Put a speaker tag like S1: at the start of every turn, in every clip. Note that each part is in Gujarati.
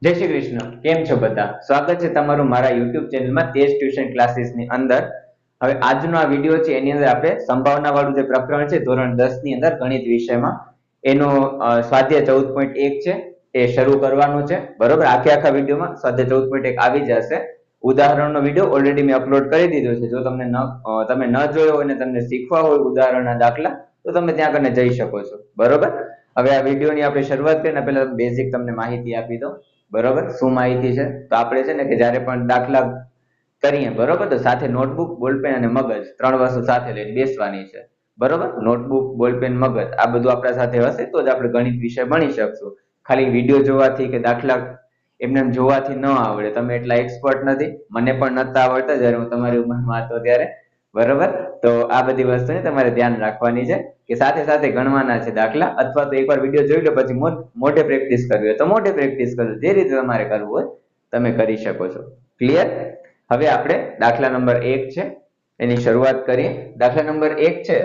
S1: જય શ્રી કૃષ્ણ. કેમ છો બધા? સ્વાગત છે તમારું મારા YouTube ચેનલમાં તેજ ટ્યુશન ક્લાસીસની અંદર. હવે આજનો આ વિડિયો છે એની અંદર આપણે સંભાવના વાળું જે પ્રકરણ છે ધોરણ 10 ની અંદર ગણિત વિષયમાં એનો સ્વાધ્યાય 14.1 છે એ શરૂ કરવાનું છે. બરોબર, આખા વિડિયોમાં સ્વાધ્યાય 14.1 આવી જશે. ઉદાહરણનો વિડિયો ઓલરેડી મેં અપલોડ કરી દીધો છે. જો તમે ન જોયો હોય અને તમને શીખવા હોય ઉદાહરણના દાખલા તો તમે ત્યાં કરીને જઈ શકો છો. બરોબર, હવે આ વિડિયોની આપણે શરૂઆત કરીને પહેલા બેઝિક તમને માહિતી આપી દઉં. બરોબર, શું માહિતી છે? તો આપણે છે ને કે જ્યારે પણ દાખલા કરીએ, બરોબર, તો સાથે નોટબુક, બોલપેન અને મગજ ત્રણ વસ્તુ સાથે લઈને બેસવાની છે. બરોબર, નોટબુક, બોલપેન, મગજ આ બધું આપણા સાથે હશે તો જ આપણે ગણિત વિષય ભણી શકશું. ખાલી વિડીયો જોવાથી કે દાખલા એમને જોવાથી ન આવડે. તમે એટલા એક્સપર્ટ નથી, મને પણ નતા આવડતા જ્યારે હું તમારી ઉંમરમાં હતો ત્યારે. બરોબર, તો આ બધી વસ્તુને તમારે ધ્યાન રાખવાની છે કે સાથે સાથે ગણવાના છે દાખલા, અથવા તો એકવાર વિડીયો જોઈ લો પછી મોઢે પ્રેક્ટિસ કરવી હોય તો મોઢે પ્રેક્ટિસ કરજો. જે રીતે તમારે કરવું હોય તમે કરી શકો છો. ક્લિયર? હવે આપણે દાખલા નંબર 1 છે એની શરૂઆત કરીએ. દાખલા નંબર 1 છે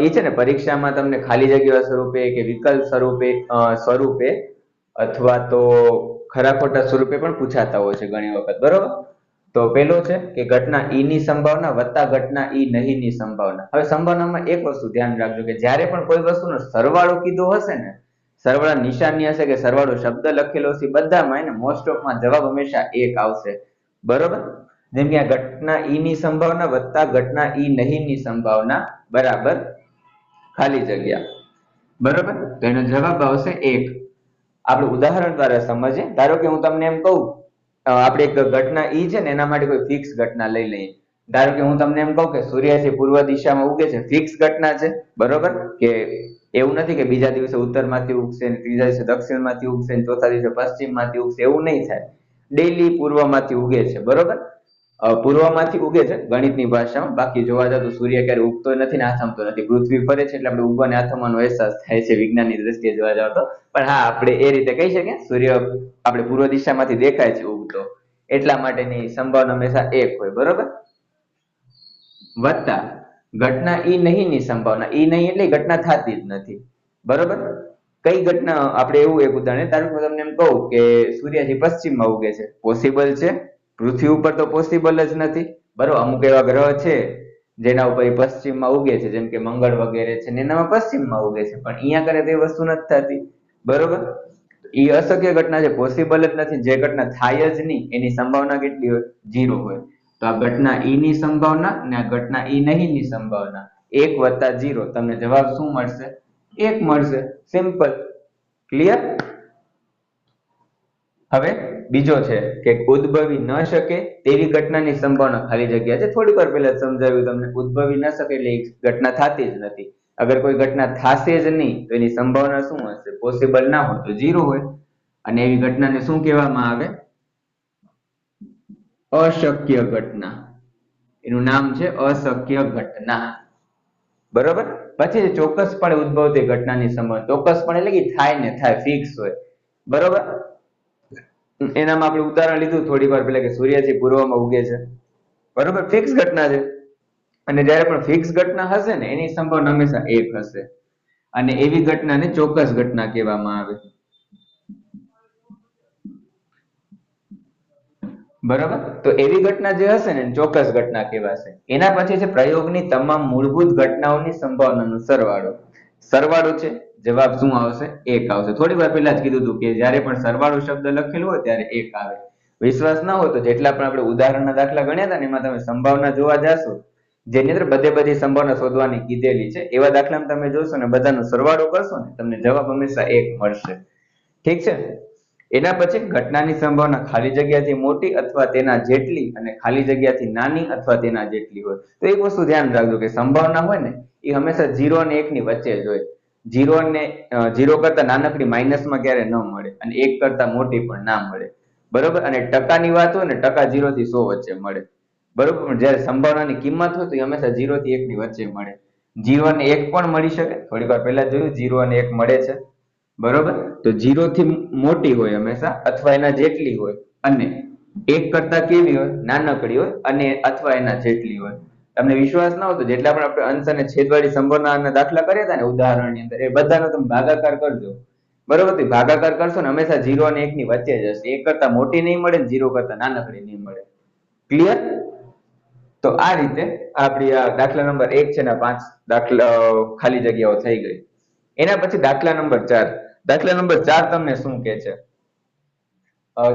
S1: એ છે ને પરીક્ષામાં તમને ખાલી જગ્યા સ્વરૂપે કે વિકલ્પ સ્વરૂપે અથવા તો ખરા ખોટા સ્વરૂપે પણ પૂછાતા હોય છે ઘણી વખત. બરોબર, તો પેલો છે કે ઘટના ઈ ની સંભાવના વત્તા ઘટના ઈ નહીં ની સંભાવના. હવે સંભાવનામાં એક વસ્તુ ધ્યાન રાખજો કે જ્યારે પણ કોઈ વસ્તુનો સરવાળો કીધો હશે ને, સરવાળા નિશાની હશે કે સરવાળો શબ્દ લખેલો હશે, બધામાં એને મોસ્ટ ઓફમાં જવાબ હંમેશા 1 આવશે. બરોબર, જેમ કે આ ઘટના ઈ ની સંભાવના વત્તા ઘટના ઈ નહીં ની સંભાવના બરાબર ખાલી જગ્યા. બરોબર, તો એનો જવાબ આવશે 1. આપણે ઉદાહરણ દ્વારા સમજીએ. ધારો કે હું તમને એમ કહું, આપણે એક ઘટના ઈ છે ને એના માટે કોઈ ફિક્સ ઘટના લઈ લઈએ. ધારો કે હું તમને એમ કહું કે સૂર્ય પૂર્વ દિશામાં ઉગે છે, ફિક્સ ઘટના છે. બરોબર, કે એવું નથી કે બીજા દિવસે ઉત્તરમાંથી ઉગશે, ત્રીજા દિવસે દક્ષિણમાંથી ઉગશે, ચોથા દિવસે પશ્ચિમમાંથી ઉગશે, એવું નહીં થાય. ડેઈલી પૂર્વમાંથી ઉગે છે. બરોબર, પૂર્વમાંથી ઉગે છે ગણિતની ભાષામાં. બાકી જોવા જાવ તો સૂર્ય ક્યારે ઉગતો નથી ને આથમતો નથી. પૃથ્વી ફરે છે એટલે આપણે ઉગવાને આથમવાનો અહેસાસ થાય છે વિજ્ઞાનની દ્રષ્ટિએ જોવા જાવ તો. પણ હા, આપણે એ રીતે કહી શકીએ સૂર્ય આપણે પૂર્વ દિશામાંથી દેખાય છે ઉગતો, એટલા માટેની સંભાવના હંમેશા 1 હોય. બરોબર, વત્તા ઘટના ઈ નહીં ની સંભાવના. ઈ નહીં એટલે ઘટના થતી જ નથી. બરોબર, કઈ ઘટના? આપણે એવું એક ઉદાહરણ, ધારો કે તમને એમ કહું કે સૂર્યથી પશ્ચિમમાં ઉગે છે, પોસિબલ છે? પૃથ્વી ઉપર તો પોસિબલ જ નથી. બરોબર, અમુક એવા ગ્રહ છે જેના ઉપર પશ્ચિમમાં ઉગે છે, જેમ કે મંગળ વગેરે છે ને એનામાં પશ્ચિમમાં ઉગે છે, પણ અહીંયા કરે તે વસ્તુ નથી થતી. બરોબર, એ અશક્ય ઘટના છે, પોસિબલ જ નથી. જે ઘટના થાય જ નહીં એની સંભાવના કેટલી હોય? 0 હોય. તો આ ઘટના ઈ ની સંભાવના અને આ ઘટના ઈ નહીં ની સંભાવના 1 વત્તા 0, તમને જવાબ શું મળશે? 1 મળશે. સિમ્પલ. ક્લિયર? હવે બીજો છે કે ઉદ્ભવી ન શકે તેવી ઘટનાની સંભાવના ખાલી જગ્યા છે. થોડી વાર પહેલા સમજાવ્યું તમને, ઉદ્ભવી ન શકે એટલે ઘટના થતી જ નથી. અગર કોઈ ઘટના થશે જ નહીં તો એની સંભાવના શું હશે? પોસિબલ ના હોય તો 0 હોય. અને એવી ઘટનાને શું કહેવામાં આવે? અશક્ય ઘટના. એનું નામ છે અશક્ય ઘટના. બરોબર, પછી ચોક્કસપણે ઉદ્ભવતી ઘટનાની સંભાવના, ચોક્કસપણે એટલે કે થાય ને થાય, ફિક્સ હોય. બરોબર, એનામાં આપણે ઉદાહરણ લીધું થોડી વાર પહેલા કે સૂર્યથી પૂર્વમાં ઉગે છે. બરોબર, ફિક્સ ઘટના છે. અને જ્યારે પણ ફિક્સ ઘટના હશે ને એની સંભાવના હંમેશા 1 હશે. અને એવી ઘટનાને ચોક્કસ ઘટના કહેવામાં આવે. બરાબર, તો એવી ઘટના જે હશે ને ચોક્કસ ઘટના કહેવાશે. એના પછી છે પ્રયોગની તમામ મૂળભૂત ઘટનાઓની સંભાવનાનો સરવાળો. સરવાળો છે, જવાબ શું આવશે? 1 આવશે. થોડી વાર પહેલા જ કીધું હતું કે જ્યારે પણ સરવાળો શબ્દ લખેલો હોય ત્યારે 1 આવે. વિશ્વાસ ના હોય તો જેટલા પણ આપણે ઉદાહરણના દાખલા ગણ્યા હતા ને એમાં તમે સંભાવના જોવા જાશો, જેની અંદર બધી સંભાવના શોધવાની કીધેલી છે, એવા દાખલામાં તમે જોશો ને બધાનો સરવાળો કરશો ને તમને જવાબ હંમેશા 1 મળશે. ઠીક છે? એના પછી ઘટનાની સંભાવના ખાલી જગ્યાથી મોટી અથવા તેના જેટલી અને ખાલી જગ્યાથી નાની અથવા તેના જેટલી હોય. તો એક વસ્તુ ધ્યાન રાખજો કે સંભાવના હોય ને એ હંમેશા 0 અને 1 ની વચ્ચે જ હોય. 0 કરતા નાનકડી માઇનસમાં ક્યારે ન મળે અને 1 કરતા મોટી પણ ના મળે. બરોબર, અને ટકાની વાત હોય ને ટકા 0 થી 100 વચ્ચે મળે. બરોબર, પણ જ્યારે સંભાવનાની કિંમત હોય તો એ હંમેશા 0 થી 1 ની વચ્ચે મળે. 0 અને 1 પણ મળી શકે. થોડીક વાર પહેલા જોયું 0 અને 1 મળે છે. બરોબર, તો 0 થી મોટી હોય હંમેશા અથવા એના જેટલી હોય, અને 1 કરતા કેવી હોય? નાનકડી હોય અને અથવા એના જેટલી હોય. તમને વિશ્વાસ ના હોય તો જેટલા પણ આપણે અંશ અને છેદવાળી સંભાવનાના દાખલા કર્યા હતા ને ઉદાહરણની અંદર, એ બધાનો તમે ભાગાકાર કરજો. બરોબર, તો ભાગાકાર કરશો ને હંમેશા 0 અને 1 ની વચ્ચે જ હશે. 1 કરતા મોટી નહીં મળે ને 0 કરતા નાનકડી નહીં મળે. ક્લિયર? તો આ રીતે આપણી આ દાખલા નંબર 1 છે ને 5 દાખલા ખાલી જગ્યાઓ થઈ ગઈ. એના પછી દાખલા નંબર 4. દાખલા નંબર 4 તમને શું કહે છે?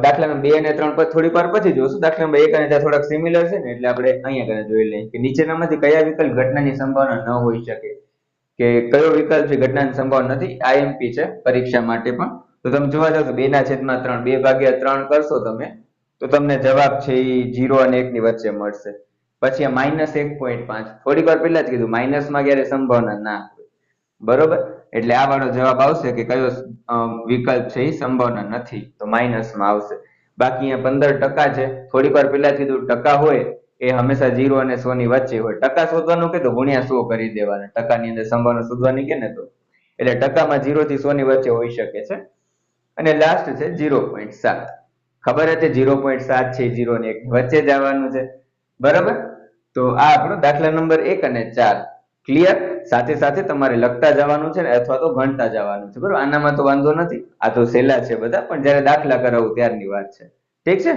S1: દાખલા નંબર 2 અને 3 પર થોડીક વાર પછી જોશું. દાખલા નંબર 1 અને 4 થોડાક સિમિલર છે ને એટલે આપણે અહીંયા કને જોઈ લઈએ કે નીચેનામાંથી કયા વિકલ્પ ઘટનાની સંભાવના ન હોઈ શકે, કે કયો વિકલ્પ છે ઘટનાની સંભાવના નથી. IMP છે પરીક્ષા માટે પણ. તો તમે જોવા જાવ તો 2/3 2/3 કરશો તમે તો તમને જવાબ છે એ 0 અને 1 ની વચ્ચે મળશે. પછી આ -1.5 થોડીક વાર પહેલા જ કીધું માઇનસમાં ક્યારે સંભાવના ના હોય. બરોબર, એટલે આ વાળો જવાબ આવશે કે કયો વિકલ્પ છે એ સંભાવના નથી, તો માઇનસમાં આવશે. બાકી અહીંયા 15% છે. થોડીક વાર પહેલા કીધું ટકા હોય એ હંમેશા 0 અને 100 ની વચ્ચે હોય. ટકા શોધવાનું કે તો ગુણ્યા 100 કરી દેવાના. ટકાની અંદર સંભાવના શોધવાની કે ને તો એટલે ટકામાં 0 થી 100 ની વચ્ચે હોઈ શકે છે. અને લાસ્ટ છે 0.7. ખબર હતી 0.7 છે 0 અને 1 ની વચ્ચે જ આવવાનું છે. બરાબર, તો આ આપણો દાખલા નંબર 1 અને 4 ક્લિયર. સાથે સાથે તમારે લખતા જવાનું છે ને અથવા તો ગણતા જવાનું છે. બરોબર, આનામાં તો વાંધો નથી, આ તો સહેલા છે બધા, પણ જ્યારે દાખલા કરાવું ત્યારની વાત છે. ઠીક છે.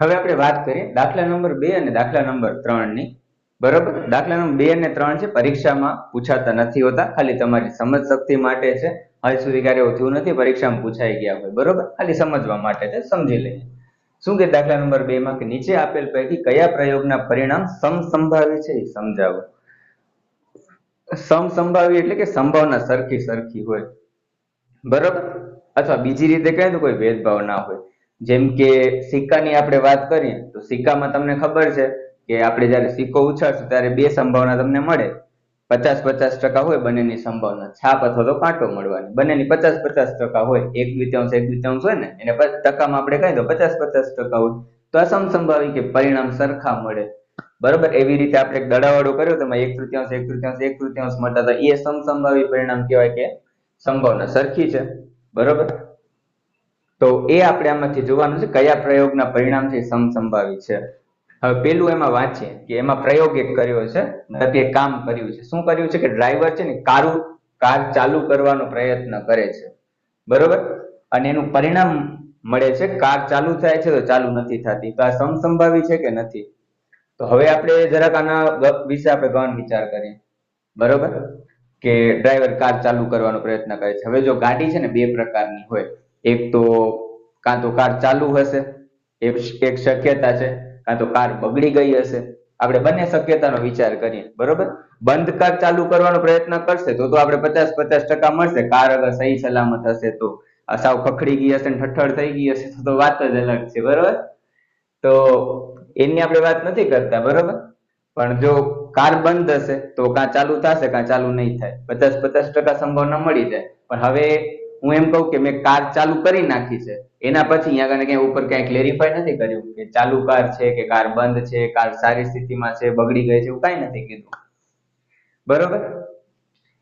S1: હવે આપણે વાત કરીએ દાખલા નંબર 2 અને દાખલા નંબર 3 ની. બરોબર, દાખલા નંબર 2 અને 3 છે પરીક્ષામાં પૂછાતા નથી હોતા, ખાલી તમારી સમજ શક્તિ માટે છે. હજી સુધી ક્યારે એવું થયું નથી પરીક્ષામાં પૂછાઈ ગયા હોય. બરોબર, ખાલી સમજવા માટે છે, સમજી લઈએ. શું કે દાખલા નંબર 2 માં કે નીચે આપેલ પૈકી કયા પ્રયોગના પરિણામ સમસંભાવી છે એ સમજાવો. સમસંભાવી એટલે કે સંભાવના સરખી સરખી હોય. બરોબર, અથવા બીજી રીતે કહે તો કોઈ ભેદભાવ ના હોય. જેમ કે સિક્કાની આપણે વાત કરીએ તો સિક્કામાં તમને ખબર છે કે આપણે જ્યારે સિક્કો ઉછાળશું ત્યારે બે સંભાવના તમને મળે. 50-50% હોય બંનેની સંભાવના, છાપ અથવા તો કાંટો મળવાની. બંનેની 50-50% હોય. 1/2 હોય ને એને ટકામાં આપણે કહીએ તો 50-50% હોય. તો આ સમસંભાવી કે પરિણામ સરખા મળે. બરોબર, એવી રીતે આપણે એક દડાવાળો કર્યો તો 1/3 મળતા હતા, એ સમસંભાવી પરિણામ કહેવાય કે સંભાવના સરખી છે. બરોબર, તો એ આપણે આમાંથી જોવાનું છે કયા પ્રયોગના પરિણામ છે સમસંભાવી છે. હવે પેલું એમાં વાંચીએ કે એમાં પ્રયોગ એક કર્યો છે, મતલબ એક કામ કર્યું છે. શું કર્યું છે કે ડ્રાઈવર છે ને કાર ચાલુ કરવાનો પ્રયત્ન કરે છે. બરોબર, અને એનું પરિણામ મળે છે કાર ચાલુ થાય છે તો ચાલુ નથી થતી. તો આ સમસંભાવી છે કે નથી? તો હવે આપણે જરાક આના વિશે આપણે ગહન વિચાર કરીએ. બરોબર, કે ડ્રાઈવર કાર ચાલુ કરવાનો પ્રયત્ન કરે છે. હવે જો ગાડી છે ને બે પ્રકારની હોય, એક તો કાં તો કાર ચાલુ હશે, એક શક્યતા છે, કાં તો કાર બગડી ગઈ હશે. આપણે બંને શક્યતાનો વિચાર કરીએ. બરોબર, બંધ કાર ચાલુ કરવાનો પ્રયત્ન કરશે તો આપણે 50-50% મળશે. કાર અગર સહી સલામત હશે તો. આ સાવ ખખડી ગઈ હશે ને ઠઠ્ઠડ થઈ ગઈ હશે તો વાત જ અલગ છે. બરોબર, તો એની આપણે વાત નથી કરતા. બરોબર, પણ જો કાર બંધ હશે તો કાં ચાલુ થશે કાં ચાલુ નહીં થાય. 50-50% સંભાવના મળી જાય. પણ હવે હું એમ કહું કે મેં કાર ચાલુ કરી નાખી છે, એના પછી અહીંયા આગળ ક્યાંય ઉપર ક્યાંય ક્લેરિફાય નથી કર્યું કે ચાલુ કાર છે કે કાર બંધ છે, કાર સારી સ્થિતિમાં છે, બગડી ગઈ છે, એવું કાંઈ નથી કીધું. બરોબર,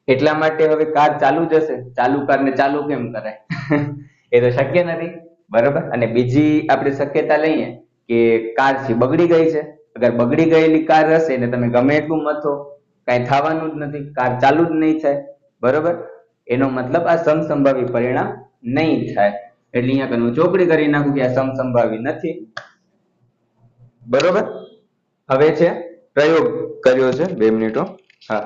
S1: એટલા માટે હવે કાર ચાલુ જ હશે. ચાલુ કારને ચાલુ કેમ કરાય? એ તો શક્ય નથી. બરોબર, અને બીજી આપણે શક્યતા લઈએ કે કાર છે બગડી ગઈ છે. અગર બગડી ગયેલી કાર હશે ને તમે ગમે એટલું મથો, કાંઈ થવાનું જ નથી, કાર ચાલુ જ નહીં થાય. બરોબર, એનો મતલબ આ સમસંભાવી પરિણામ નહીં થાય. એટલે અહીંયા હું ચોકડી કરી નાખું કે આ સમસંભાવી નથી. બરોબર, હવે છે પ્રયોગ કર્યો છે. 2 મિનિટો. હા,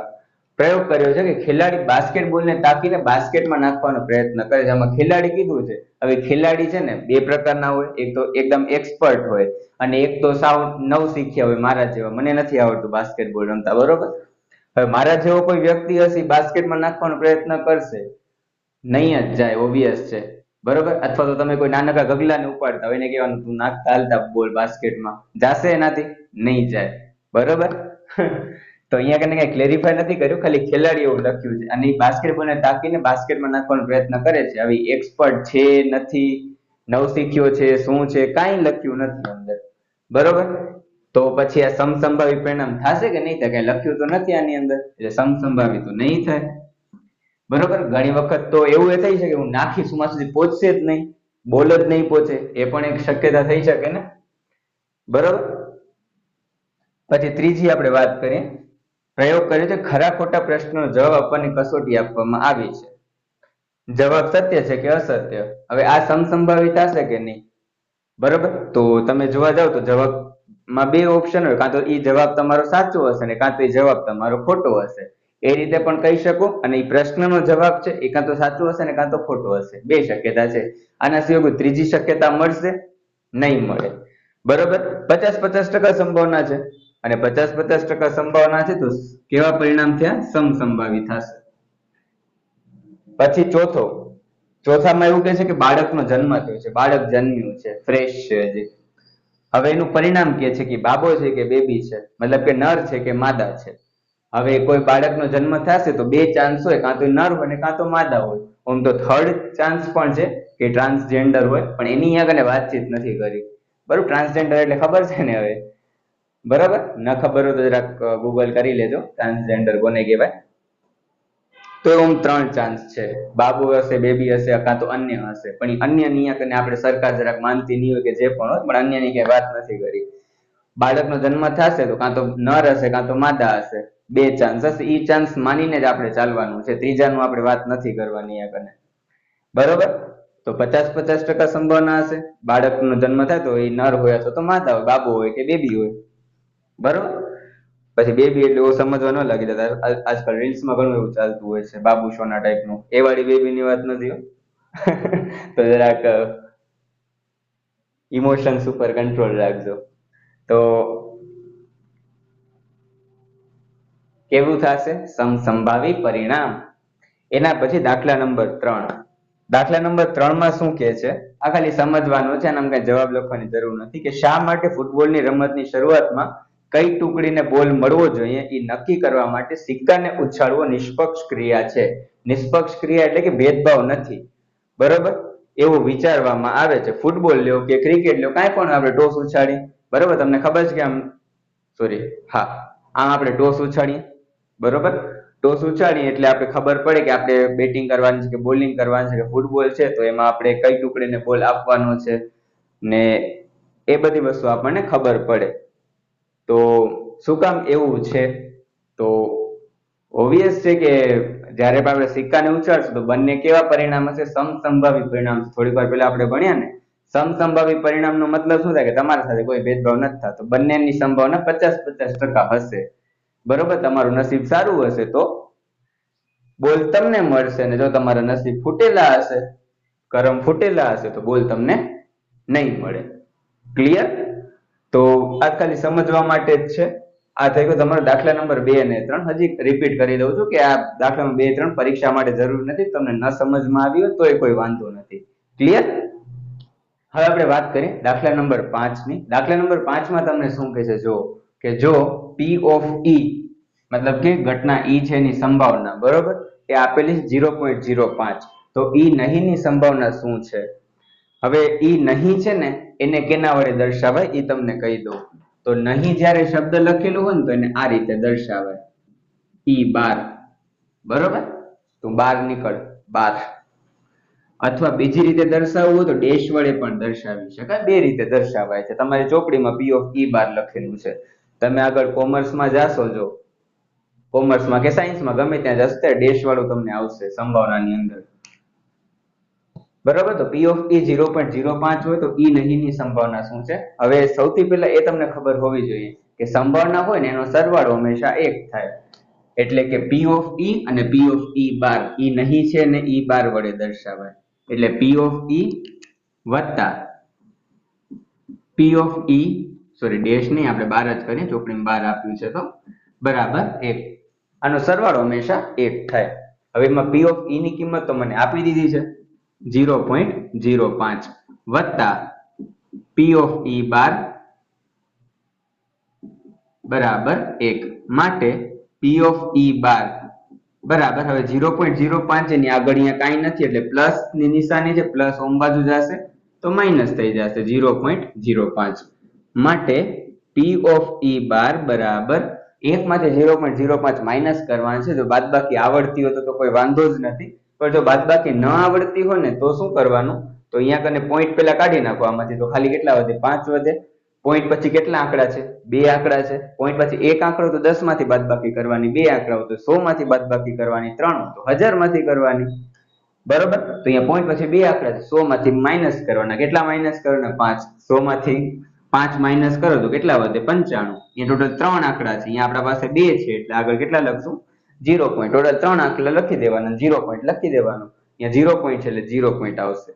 S1: પ્રયોગ કર્યો છે કે ખેલાડી બાસ્કેટબોલને તાકીને બાસ્કેટમાં નાખવાનો પ્રયત્ન કરે છે. આમાં ખેલાડી કીધું છે. હવે ખેલાડી છે ને બે પ્રકારના હોય, એક તો એકદમ એક્સપર્ટ હોય અને એક તો સાવ નવ શીખ્યા હોય, મારા જેવા. મને નથી આવડતું બાસ્કેટબોલ રમતા. બરોબર, હવે મારા જેવો કોઈ વ્યક્તિ હશે બાસ્કેટમાં નાખવાનો પ્રયત્ન કરશે, નહીં જ જાય, ઓબ્વિયસ છે. બરોબર, અથવા તો તમે કોઈ નાનકા ગગલાને ઉપાડતા હોય એને કહેવાનું તું નાખતા હાલતા બોલ બાસ્કેટમાં, જાશે એનાથી? નહીં જાય. બરોબર, તો અહીંયા કને કઈ ક્લેરિફાય નથી કર્યું, ખાલી ખેલાડી એવું લખ્યું છે. અને બાસ્કેટબોલને તાકીને બાસ્કેટમાં નાખવાનો પ્રયત્ન કરે છે. હવે એક્સપર્ટ છે નથી, નવશીખ્યો છે, શું છે, કાંઈ લખ્યું નથી અંદર. બરોબર, તો પછી આ સમસંભાવી પરિણામ થશે કે નહીં થાય? કઈ લખ્યું તો નથી આની અંદર, એટલે સમસંભાવી તો નહીં થાય. બરોબર, ઘણી વખત તો એવું એ થઈ શકે હું નાખીશ માં સુધી પહોંચશે જ નહીં, બોલ જ નહીં પહોંચે, એ પણ એક શક્યતા થઈ શકે ને. બરોબર, પછી ત્રીજી આપણે વાત કરીએ. પ્રયોગ કર્યો છે ખરા ખોટા પ્રશ્નનો જવાબ આપવાની કસોટી આપવામાં આવી છે. જવાબ સત્ય છે કે અસત્ય? હવે આ સમસંભાવી થશે કે નહીં? બરોબર, તો તમે જોવા જાવ તો જવાબમાં બે ઓપ્શન હોય, કાં તો એ જવાબ તમારો સાચો હશે ને કાં તો એ જવાબ તમારો ખોટો હશે. એ રીતે પણ કહી શકો, અને એ પ્રશ્નનો જવાબ છે એ કાં તો સાચો હશે ને કાં તો ખોટો હશે. બે શક્યતા છે. આના સિવાય કોઈ ત્રીજી શક્યતા મળશે? નહીં મળે. બરોબર, 50-50% સંભાવના છે, અને 50-50% સંભાવના છે તો કેવા પરિણામ થયા? સમસંભાવી થશે. પછી ચોથામાં એવું કહે છે કે બાળકનો જન્મ થયો છે, બાળક જન્મ્યું છે, ફ્રેશ છે હજી. હવે એનું પરિણામ કે છે કે બાબો છે કે બેબી છે, મતલબ કે નર છે કે માદા છે. હવે કોઈ બાળકનો જન્મ થશે તો બે ચાન્સ હોય, કાં તો નર હોય ને કાં તો માદા હોય. આમ તો થર્ડ ચાન્સ પણ છે કે ટ્રાન્સજેન્ડર હોય, પણ એની આગળ વાતચીત નથી કરી. બરોબર, ટ્રાન્સજેન્ડર એટલે ખબર છે ને હવે? બરાબર, ન ખબર હોય તો જરાક ગૂગલ કરી લેજો ટ્રાન્સજેન્ડર કોને કહેવાય. તો આમ ત્રણ ચાન્સ છે, બાબુ હશે, બેબી હશે, કાં તો અન્ય હશે. પણ એ અન્ય નિયત અને આપણે સરકાર જરાક માનતી નહીં હોય કે જે પણ હોય, પણ અન્યની કઈ વાત નથી કરી. બાળકનો જન્મ થશે તો કાં તો નર હશે કાં તો માદા હશે. બે ચાન્સ હશે, એ ચાન્સ માનીને જ આપણે ચાલવાનું છે. ત્રીજાનું આપણે વાત નથી કરવાની આગળ. બરોબર, તો 50-50% સંભાવના હશે. બાળકનો જન્મ થાય તો એ નર હોય અથવા તો માદા હોય, બાબુ હોય કે બેબી હોય. બરોબર, પછી બેબી એટલે એવું સમજવા ન લાગી જતા. આજકાલ રીલ્સમાં ઘણું એવું ચાલતું હોય છે, બાબુ સોના ટાઈપનું. એ વાળી બેબીની વાત નથી હો. તો જરાક ઇમોશન્સ ઉપર કંટ્રોલ રાખજો. તો કેવું થશે? સમસંભાવી પરિણામ. એના પછી દાખલા નંબર 3. દાખલા નંબર 3 માં શું કહે છે? આ ખાલી સમજવાનું છે, આમ કઈ જવાબ લખવાની જરૂર નથી. કે શા માટે ફૂટબોલની રમતની શરૂઆતમાં કઈ ટુકડીને બોલ મળવો જોઈએ એ નક્કી કરવા માટે સિક્કાને ઉછાળવો નિષ્પક્ષ ક્રિયા છે. નિષ્પક્ષ ક્રિયા એટલે કે ભેદભાવ નથી. બરોબર, એવું વિચારવામાં આવે છે. ફૂટબોલ લ્યો કે ક્રિકેટ લ્યો, કાંઈ પણ આપણે ટોસ ઉછાળી. બરોબર, તમને ખબર છે કે આમ આમ આપણે ટોસ ઉછાળીએ. બરોબર, ટોસ ઉછાળીએ એટલે આપણે ખબર પડે કે આપણે બેટિંગ કરવાની છે કે બોલિંગ કરવાની છે કે ફૂટબોલ છે તો એમાં આપણે કઈ ટુકડીને બોલ આપવાનો છે ને એ બધી વસ્તુ આપણને ખબર પડે. તો શું કામ એવું છે? તો ઓબ્વિયસ છે કે જ્યારે પણ આપણે સિક્કાને ઉછાળશું તો બંને કેવા પરિણામ હશે? સમસંભાવી પરિણામ. થોડીક વાર પહેલા આપણે ભણ્યા ને, સમસંભાવી પરિણામનો મતલબ શું થાય? કે તમારા સાથે કોઈ ભેદભાવ નથી થતો, બંનેની સંભાવના 50-50% હશે. બરોબર, તમારું નસીબ સારું હશે તો બોલ તમને મળશે, ને જો તમારા નસીબ ફૂટેલા હશે, કરમ ફૂટેલા હશે તો બોલ તમને નહીં મળે. ક્લિયર? તો આ ખાલી સમજવા માટે જ છે. આ થઈ ગયો તમારો દાખલા નંબર 2 અને 3. હજી રિપીટ કરી દઉં છું કે આ દાખલા 2-3 પરીક્ષા માટે જરૂર નથી. તમને ન સમજમાં આવ્યું તોય કોઈ વાંધો નથી. ક્લિયર? હવે આપણે વાત કરીએ દાખલા નંબર 5 ની. દાખલા નંબર 5 માં તમને શું કહે છે? જો કે જો P of E મતલબ કે ઘટના E છે એની સંભાવના, બરોબર, એ આપેલી 0.05. તો E નહીં ની સંભાવના શું છે? હવે E નહીં છે ને એને કેના વડે દર્શાવાય એ તમને કહી દઉં. તો નહીં જ્યારે શબ્દ લખેલું હોય ને તો એને આ રીતે દર્શાવાય, E12. બરોબર, તો 12 નીકળ, 12. અથવા બીજી રીતે દર્શાવવું હોય તો ડેશ વડે પણ દર્શાવી શકાય. બે રીતે દર્શાવાય છે. તમારી ચોપડીમાં P of E12 લખેલું છે. તમે આગળ કોમર્સમાં જાશો, જો કોમર્સમાં કે સાયન્સમાં ગમે ત્યાં જશો ત્યારે ડેશ વાળું તમને આવશે સંભાવનાની અંદર. બરાબર, તો P of E 0.05 હોય તો E નહીં ની સંભાવના શું છે? હવે સૌથી પહેલા એ તમને ખબર હોવી જોઈએ કે સંભાવના હોય ને એનો સરવાળો હંમેશા 1 થાય. એટલે કે P of E અને P of E12, E નહીં છે ને E12 વડે દર્શાવાય. એટલે P of E વત્તા P of E, sorry dash નહીં, આપણે 12 જ કરીએ, ચોપડીમાં 12 આપ્યું છે તો બરાબર 1. આનો સરવાળો હંમેશા 1 થાય. હવે એમાં P of E ની કિંમત તો મને આપી દીધી છે 0.05 વત્તા P of E12 બરાબર 1 માટે P of E12 બરાબર, હવે 0.05 એની આગળ અહીંયા કાંઈ નથી એટલે પ્લસ ની નિશાની છે, પ્લસ ઓમ બાજુ જશે તો માઇનસ થઈ જશે 0.05. માટે P of E12 બરાબર 1 માંથી 0.05 માઇનસ કરવાનું છે. જો બાદબાકી આવડતી હોય તો કોઈ વાંધો જ નથી, પણ જો બાદબાકી ન આવડતી હોય ને તો શું કરવાનું? તો અહીંયા કને પોઈન્ટ પહેલા કાઢી નાખો. આમાંથી તો ખાલી કેટલા વધે? 5 વધે. પોઈન્ટ પછી કેટલા આંકડા છે? 2 આંકડા છે. પોઈન્ટ પછી એક આંકડો તો 10 માંથી બાદબાકી કરવાની, 2 આંકડાઓ તો 100 માંથી બાદબાકી કરવાની, 3 તો 1000 માંથી કરવાની. બરોબર. તો અહીંયા પોઈન્ટ પછી બે આંકડા છે, 100 માંથી માઇનસ કરવાના. કેટલા માઇનસ કરવાના? 5. 100 માંથી 5 માઇનસ કરો તો કેટલા વધે? 95. અહીંયા ટોટલ 3 આંકડા છે, અહીંયા આપણા પાસે 2 છે એટલે આગળ કેટલા લખશું? 0 પોઈન્ટ. ટોટલ 3 આંકડા લખી દેવાના, 0 પોઈન્ટ લખી દેવાનું. અહીંયા 0 પોઈન્ટ છે એટલે 0 પોઈન્ટ આવશે.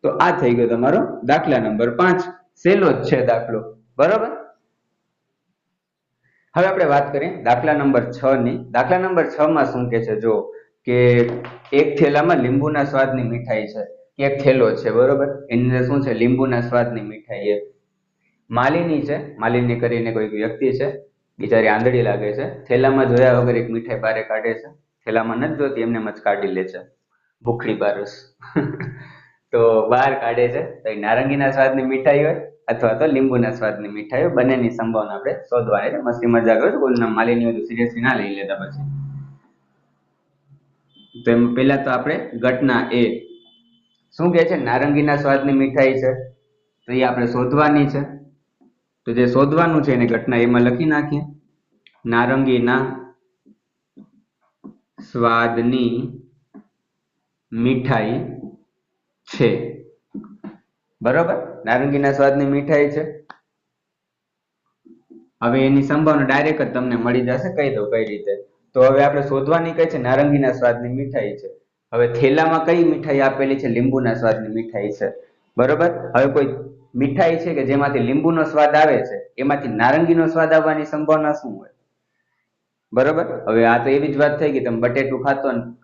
S1: તો આ થઈ ગયો તમારો દાખલા નંબર 5. સહેલો જ છે દાખલો, બરોબર. હવે આપણે વાત કરીએ દાખલા નંબર 6 ની. દાખલા નંબર 6 માં શું કે છે? જો કે એક થેલામાં લીંબુના સ્વાદની મીઠાઈ છે. એક થેલો છે, બરોબર. એની અંદર શું છે? લીંબુના સ્વાદની મીઠાઈ છે. માલિની છે, માલિની કરીને કોઈ વ્યક્તિ છે, બિચારી આંધળી લાગે છે. થેલામાં જોયા વગર એક મીઠાઈ બારે કાઢે છે. થેલામાં નથી જોતી, એમને જ કાઢી લે છે, ભૂખડી બારસ. તો બહાર કાઢે છે તો એ નારંગીના સ્વાદની મીઠાઈ હોય અથવા તો લીંબુના સ્વાદની મીઠાઈ હોય. બંનેની સંભાવના આપણે શોધવાની છે. મસ્તી મજાક હોય, કોઈના માલિની હોય તો સિરિયસલી ના લઈ લેતા પછી. તો એમ પહેલા તો આપણે ઘટના એ શું કહે છે? નારંગીના સ્વાદની મીઠાઈ છે, તો એ આપણે શોધવાની છે. તો જે શોધવાનું છે એને ઘટના એમાં લખી નાખીએ. નારંગીના સ્વાદની મીઠાઈ છે, બરોબર. નારંગીના સ્વાદની મીઠાઈ છે. હવે એની સંભાવના ડાયરેક્ટ જ તમને મળી જશે, કહી દઉં કઈ રીતે. તો હવે આપણે શોધવાની કઈ છે? નારંગીના સ્વાદની મીઠાઈ છે. હવે થેલામાં કઈ મીઠાઈ આપેલી છે? લીંબુના સ્વાદની મીઠાઈ છે, બરોબર. હવે કોઈ મીઠાઈ છે કે જેમાંથી લીંબુનો સ્વાદ આવે છે, એમાંથી નારંગીનો સ્વાદ આવવાની સંભાવના શું હોય? બરોબર. હવે આ તો એવી જ વાત થઈ કે તમે બટેટું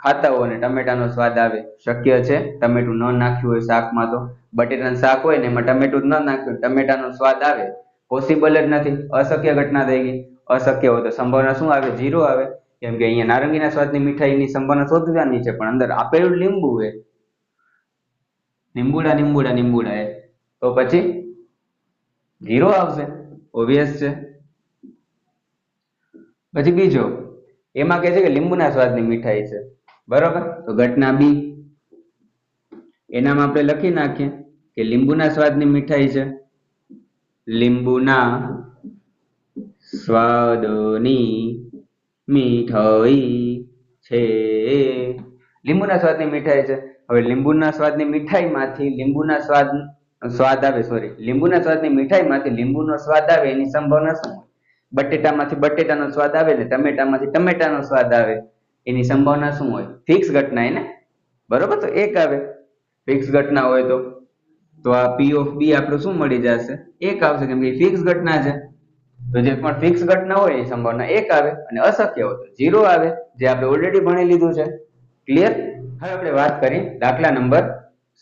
S1: ખાતા હો અને ટમેટાનો સ્વાદ આવે. શક્ય છે ટમેટું ન નાખ્યું હોય શાકમાં? તો બટેટાનું શાક હોય ને એમાં ટમેટું ન નાખ્યું, ટમેટાનો સ્વાદ આવે? પોસિબલ જ નથી, અશક્ય ઘટના થઈ ગઈ. અશક્ય હોય તો સંભાવના શું આવે? 0 આવે. કેમ કે અહીંયા નારંગીના સ્વાદની મીઠાઈની સંભાવના શોધવાની છે, પણ અંદર આપેલું લીંબુ છે, લીંબુડા લીંબુડા લીંબુડા એ, તો પછી 0 આવશે, ઓબ્વિયસ છે. પછી બીજો એમાં કહે છે કે લીંબુના સ્વાદની મીઠાઈ છે, બરોબર. તો ઘટના બી, એનામાં આપણે લખી નાખીએ કે લીંબુના સ્વાદની મીઠાઈ છે. લીંબુના સ્વાદની મીઠાઈ છે, લીંબુના સ્વાદની મીઠાઈ છે. હવે લીંબુના સ્વાદની મીઠાઈમાંથી લીંબુના સ્વાદ આવે, સોરી, લીંબુના સ્વાદની મીઠાઈમાંથી લીંબુનો સ્વાદ આવે એની સંભાવના શું? બટેટામાંથી બટેટાનો સ્વાદ આવે ને ટમેટામાંથી ટમેટાનો સ્વાદ આવે એની સંભાવના શું હોય? ફિક્સ ઘટના એને, બરોબર. તો 1 આવે. ફિક્સ ઘટના હોય તો આ P of B આપણું શું મળી જશે? 1 આવશે, કેમ કે ફિક્સ ઘટના છે. તો જે પણ ફિક્સ ઘટના હોય એ સંભાવના 1 આવે અને અશક્ય હોય તો 0 આવે, જે આપણે ઓલરેડી ભણી લીધું છે. ક્લિયર? હવે આપણે વાત કરી દાખલા નંબર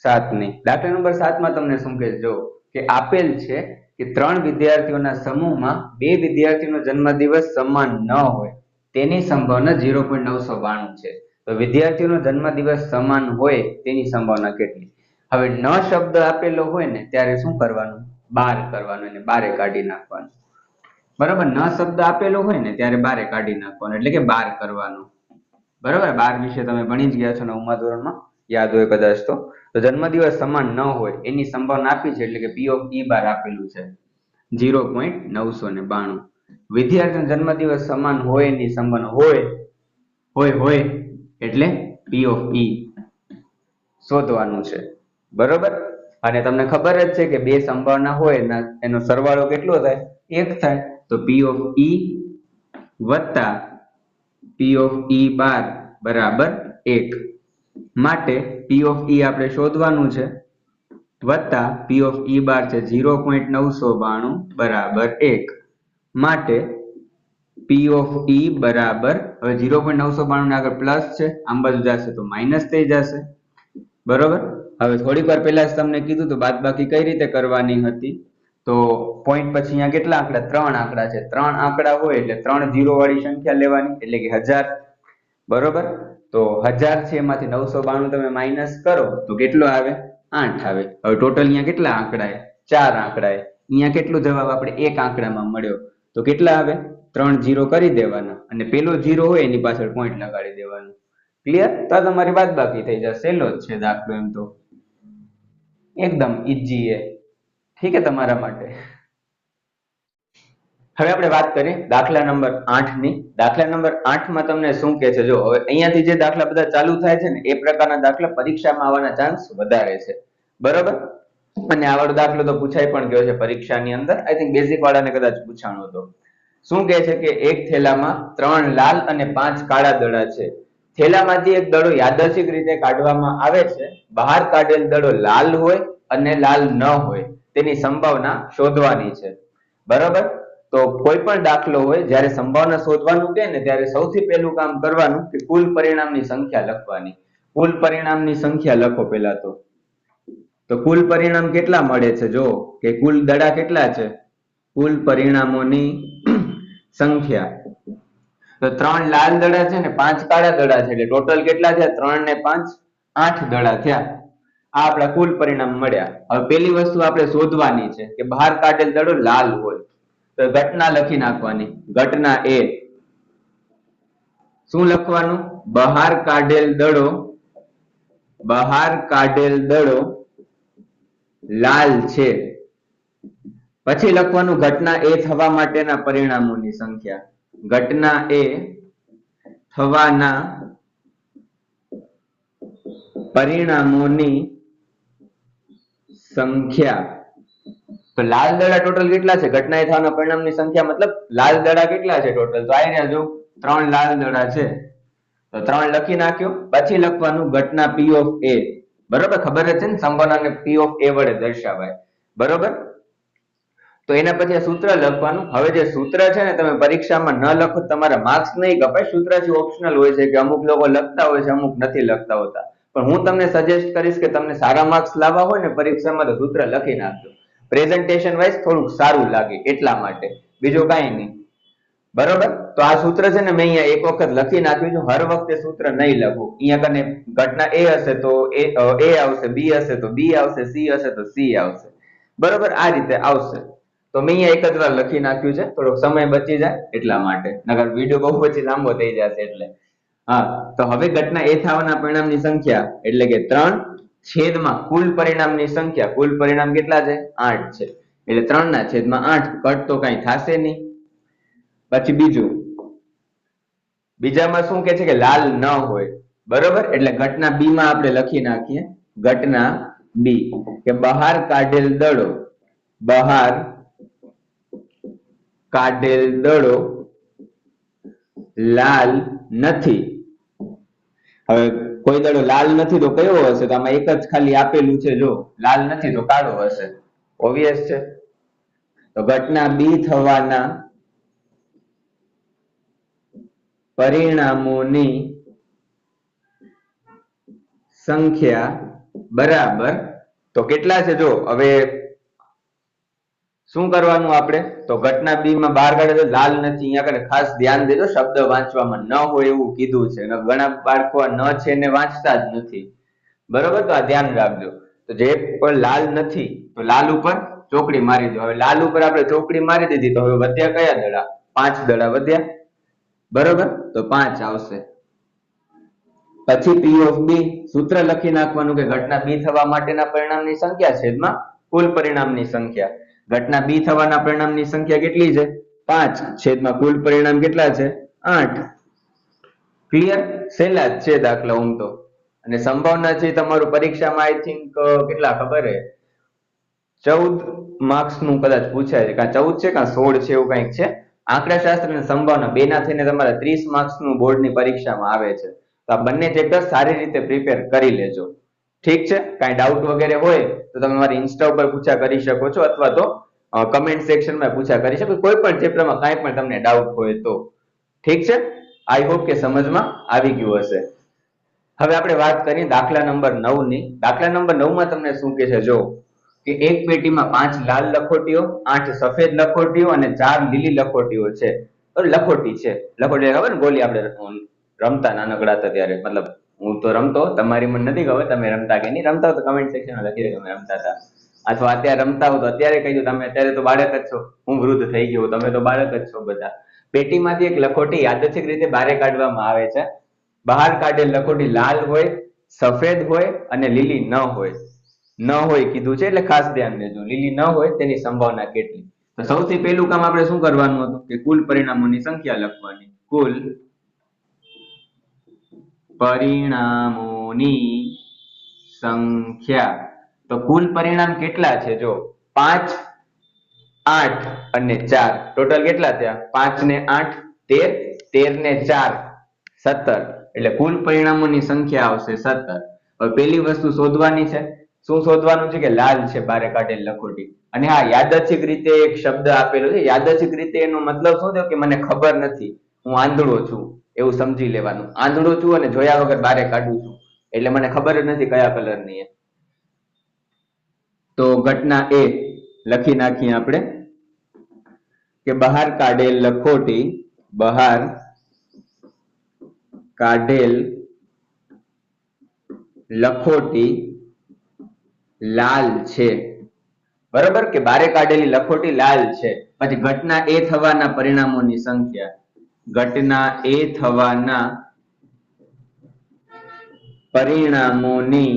S1: 7 ની. દાખલા નંબર 7 માં તમને શું કહે? જો કે આપેલ છે કે 3 વિદ્યાર્થીઓના સમૂહમાં 2 વિદ્યાર્થીનો જન્મદિવસ સમાન ન હોય તેની સંભાવના 0.992 છે. તો વિદ્યાર્થીઓનો જન્મદિવસ સમાન હોય તેની સંભાવના કેટલી? હવે ન શબ્દ આપેલો હોય ને ત્યારે શું કરવાનું? બાર કરવાનું, એને બારે કાઢી નાખવાનું, બરાબર. ન શબ્દ આપેલો હોય ને ત્યારે બારે કાઢી નાખવાનું, એટલે કે 12 કરવાનું, બરાબર. 12 વિશે તમે ભણી જ ગયા છો 9મા ધોરણમાં, યાદ હોય કદાચ તો. જન્મદિવસ સમાન ન હોય એની સંભાવના આપી છે, એટલે કે P of E બાર આપેલું છે 0.992. વિદ્યાર્થીનો જન્મદિવસ સમાન હોય એની સંભાવના હોય એટલે P of E શોધવાનું છે, બરોબર. અને તમને ખબર જ છે કે બે સંભાવના હોય એનો સરવાળો કેટલો થાય? 1 થાય. તો P of E વત્તા P of E બાર બરાબર 1. માટે P of E આપણે શોધવાનું છે, વત્તા P of E બાર છે 0.992 બરાબર 1. માટે P of E બરાબર, હવે 0.992 ને આગળ પ્લસ છે, આમ બાજુ જશે તો માઇનસ થઈ જશે, બરોબર. હવે થોડીક વાર પહેલા જ તમને કીધું તો બાદબાકી કઈ રીતે કરવાની હતી? તો પોઈન્ટ પછી અહીંયા કેટલા આંકડા? 3 આંકડા છે. 3 આંકડા હોય એટલે 3 0 વાળી સંખ્યા લેવાની, એટલે કે 1000, બરોબર. તો 1000 છે એમાંથી 992 તમે માઇનસ કરો તો કેટલો આવે? 8 આવે. હવે ટોટલ અહીંયા કેટલા આંકડા? 4 આંકડા. અહીંયા કેટલો જવાબ આપણે એક આંકડામાં મળ્યો? તો કેટલા આવે? 3 0 કરી દેવાના અને પેલો 0 હોય એની પાછળ પોઈન્ટ લગાડી દેવાનું. ક્લિયર? તો તમારી બાદબાકી થઈ જશે. સહેલો જ છે દાખલો, એમ તો એકદમ ઈઝી છે, ઠીક છે તમારા માટે. હવે આપણે વાત કરીએ દાખલા નંબર 8 ની. દાખલા નંબર 8 માં તમને શું કહે છે? જો હવે અહીંયાથી જે દાખલા બધા ચાલુ થાય છે ને એ પ્રકારના દાખલા પરીક્ષામાં આવવાના ચાન્સ વધારે છે, બરોબર. અને આ વાળો દાખલો તો પૂછાઈ પણ ગયો છે પરીક્ષાની અંદર. આઈ થિંક બેઝિક વાળાને કદાચ પૂછાણો હતો. શું કહે છે કે એક થેલામાં 3 લાલ અને 5 કાળા દડા છે. થેલામાંથી એક દડો યાદચ્છિક રીતે કાઢવામાં આવે છે. બહાર કાઢેલ દડો લાલ હોય અને લાલ ન હોય તેની સંભાવના શોધવાની છે, બરોબર. તો કોઈ પણ દાખલો હોય જ્યારે સંભાવના શોધવાનું કહે ને ત્યારે સૌથી પહેલું કામ કરવાનું કે કુલ પરિણામની સંખ્યા લખવાની. કુલ પરિણામની સંખ્યા લખો પહેલા તો કુલ પરિણામ કેટલા મળે છે? જો કે કુલ દડા કેટલા છે? કુલ પરિણામોની સંખ્યા. તો 3 લાલ દડા છે ને 5 કાળા દડા છે એટલે ટોટલ કેટલા થયા? 3 ને 5 8 દડા થયા. આ આપણા કુલ પરિણામ મળ્યા. હવે પહેલી વસ્તુ આપણે શોધવાની છે કે બહાર કાઢેલ દડો લાલ હોય તો ઘટના લખી નાખવાની. ઘટના એ શું લખવાનું? બહાર કાઢેલ દડો લાલ છે. પછી લખવાનું ઘટના એ થવા માટેના પરિણામોની સંખ્યા. ઘટના એ થવાના પરિણામોની સંખ્યા. તો લાલ દડા ટોટલ કેટલા છે? ઘટના એ થવાના પરિણામની સંખ્યા મતલબ લાલ દડા કેટલા છે ટોટલ? તો આયા જો 3 લાલ દડા છે તો 3 લખી નાખ્યો. પછી લખવાનું ઘટના P of A, બરોબર. ખબર જ છે ને સંભાવનાને P of A વડે દર્શાવાય, બરોબર. તો એના પછી આ સૂત્ર લખવાનું. હવે જે સૂત્ર છે ને તમે પરીક્ષામાં ન લખો તમારા માર્ક્સ નહીં કપાય. સૂત્ર છે ઓપ્શનલ હોય છે કે અમુક લોકો લખતા હોય છે, અમુક નથી લખતા હોતા. પણ હું તમને સજેસ્ટ કરીશ કે તમને સારા માર્ક્સ લાવવા હોય ને પરીક્ષામાં તો સૂત્ર લખી નાખજો. પ્રેઝન્ટેશન વાઇઝ થોડુંક સારું લાગે એટલા માટે, બીજું કાંઈ નહીં, બરોબર. તો આ સૂત્ર છે ને મેં અહીંયા એક વખત લખી નાખ્યું છે. હર વખતે સૂત્ર નહીં લખવું. અહીંયા કને ઘટના A હશે તો A આવશે, B હશે તો B આવશે, C હશે તો C આવશે, બરોબર. આ રીતે આવશે. તો મેં અહીંયા એક જ વાર લખી નાખ્યું છે, થોડોક સમય બચી જાય એટલા માટે, નકર વિડીયો બહુ પછી લાંબો થઈ જશે એટલે. હા, તો હવે ઘટના એ થવાના પરિણામની સંખ્યા એટલે કે 3 છેદમાં કુલ પરિણામની સંખ્યા. કુલ પરિણામ કેટલા છે? 8 છે એટલે 3 ના છેદમાં 8. કટ તો કઈ થશે નહીં. પછી બીજામાં શું કે છે કે લાલ ન હોય, બરોબર. એટલે ઘટના B માં આપણે લખી નાખીએ. ઘટના B કે બહાર કાઢેલ દડો લાલ નથી. હવે કોઈ દડો લાલ નથી તો કયો હશે? તો આમાં એક જ ખાલી આપેલું છે, જો લાલ નથી તો કાળો હશે, ઓબ્વિયસ છે. તો ઘટના B થવાના પરિણામોની સંખ્યા બરાબર તો કેટલા છે? જો હવે શું કરવાનું આપણે? તો ઘટના B માં બહાર કાઢે તો લાલ નથી. અહીંયા કને ખાસ ધ્યાન દેજો, શબ્દ વાંચવામાં ન હોય એવું કીધું છે. ઘણા બાળકો ન છે ને વાંચતા જ નથી, બરોબર. તો આ ધ્યાન રાખજો. તો જે પણ લાલ નથી તો લાલ ઉપર ચોકડી મારી દો. હવે લાલ ઉપર આપણે ચોકડી મારી દીધી તો હવે વધ્યા કયા દડા? 5 દડા વધ્યા, બરોબર. તો 5 આવશે. પછી P of B સૂત્ર લખી નાખવાનું કે ઘટના B થવા માટેના પરિણામની સંખ્યા છેદમાં કુલ પરિણામની સંખ્યા. ઘટના B થવાના પરિણામની સંખ્યા કેટલી છે? 5 છેદમાં કુલ પરિણામ કેટલા છે? 8. ક્લિયર? સહેલા જ છે દાખલા ઊંઘ તો. અને સંભાવના છે તમારું પરીક્ષામાં આઈ થિંક કેટલા ખબર હે 14 માર્ક્સ નું કદાચ પૂછાય છે. કાં 14 છે કાં 16 છે, એવું કંઈક છે. આંકડાશાસ્ત્ર અને સંભાવના બે ના થઈને તમારા 30 માર્ક્સ નું બોર્ડની પરીક્ષામાં આવે છે. તો આ બંને ચેપ્ટર સારી રીતે પ્રિપેર કરી લેજો, ઠીક છે. કાંઈ ડાઉટ વગેરે હોય તો તમે મારી ઇન્સ્ટા ઉપર પૂછા કરી શકો છો અથવા તો કમેન્ટ સેક્શનમાં પૂછા કરી શકો. કોઈ પણ ચેપ્ટરમાં કાંઈ પણ તમને ડાઉટ હોય તો, ઠીક છે. આઈ હોપ કે સમજમાં આવી ગયું હશે. હવે આપણે વાત કરીએ દાખલા નંબર 9 ની. દાખલા નંબર 9 માં તમને શું કહે છે? જો કે એક પેટીમાં 5 લાલ લખોટીઓ, 8 સફેદ લખોટીઓ અને 4 લીલી લખોટીઓ છે. લખોટી છે, લખોટી ખબર ને ગોલી આપણે રમતા નાનકડા હતા ત્યારે, મતલબ હું તો રમતો, તમારી મને નથી ખબર તમે રમતા કે નહીં રમતા. તો કમેન્ટ સેક્શનમાં લખી દો તમે રમતા હતા અથવા અત્યારે રમતા હો તો અત્યારે કહી દો. તમે અત્યારે તો બાળક જ છો, હું વૃદ્ધ થઈ ગયો, તમે તો બાળક જ છો બધા. પેટીમાંથી એક લખોટી યાદચ્છિક રીતે બહાર કાઢવામાં આવે છે. બહાર કાઢેલ લખોટી લાલ હોય, સફેદ હોય અને લીલી ન હોય. ન હોય કીધું છે એટલે ખાસ ધ્યાન દેજો. લીલી ન હોય તેની સંભાવના કેટલી? તો સૌથી પહેલું કામ આપણે શું કરવાનું હતું કે કુલ પરિણામોની સંખ્યા લખવાની. કુલ પરિણામોની સંખ્યા. તો કુલ પરિણામ કેટલા છે? જો 5, 8 અને 4 ટોટલ કેટલા થયા? 5 ને 8 13, 13 ને 4 17. એટલે કુલ પરિણામોની સંખ્યા આવશે 17. હવે પહેલી વસ્તુ શોધવાની છે. શું શોધવાનું છે? કે લાલ છે બારે કાઢેલ લખોટી. અને હા, યાદચ્છિક રીતે એક શબ્દ આપેલો છે. યાદચ્છિક રીતે એનો મતલબ શું થયો? કે મને ખબર નથી, હું આંધળો છું, એવું સમજી લેવાનું. આંધળો છું અને જોયા વગર બારે કાઢું છું, એટલે મને ખબર જ નથી કયા કલરની. તો ઘટના એ લખી નાખીએ આપણે કે બહાર કાઢેલ લખોટી, બહાર કાઢેલ લખોટી લાલ છે. બરોબર? કે બારે કાઢેલી લખોટી લાલ છે. પછી ઘટના એ થવાના પરિણામોની સંખ્યા. ઘટના એ થવાના પરિણામોની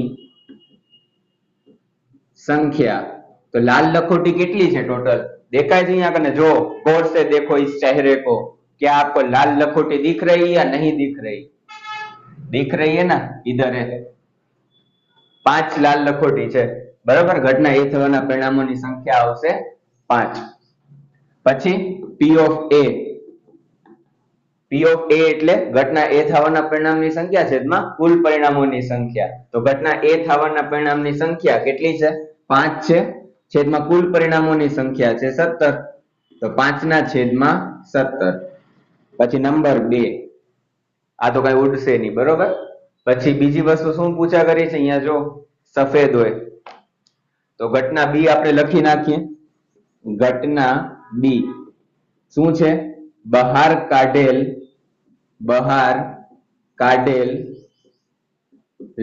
S1: સંખ્યા. તો લાલ લખોટી કેટલી છે ટોટલ? देखाय जी यहाँ कने जो गौर से देखो इस चेहरे को, क्या आपको लाल लखोटी दिख रही है या नहीं दिख रही? दिख रही है ना, इधर है 5 लाल लखोटी है. बराबर? घटना ए थवाना परिणामोनी संख्या आवशे 5. પછી P of A. P of A એટલે ઘટના A થવાના પરિણામની સંખ્યા છેદમાં કુલ પરિણામોની સંખ્યા. તો ઘટના A થવાના પરિણામની સંખ્યા કેટલી છે? 5 છે. છેદમાં કુલ પરિણામોની સંખ્યા છે 17. તો 5 ના છેદમાં 17. પછી નંબર 2. આ તો કઈ ઉડશે નહીં. બરોબર? પછી બીજી વસ્તુ શું પૂછા કરી છે? અહીંયા જો સફેદ હોય તો ઘટના B આપણે લખી નાખીએ. ઘટના B શું છે? બહાર કાઢેલ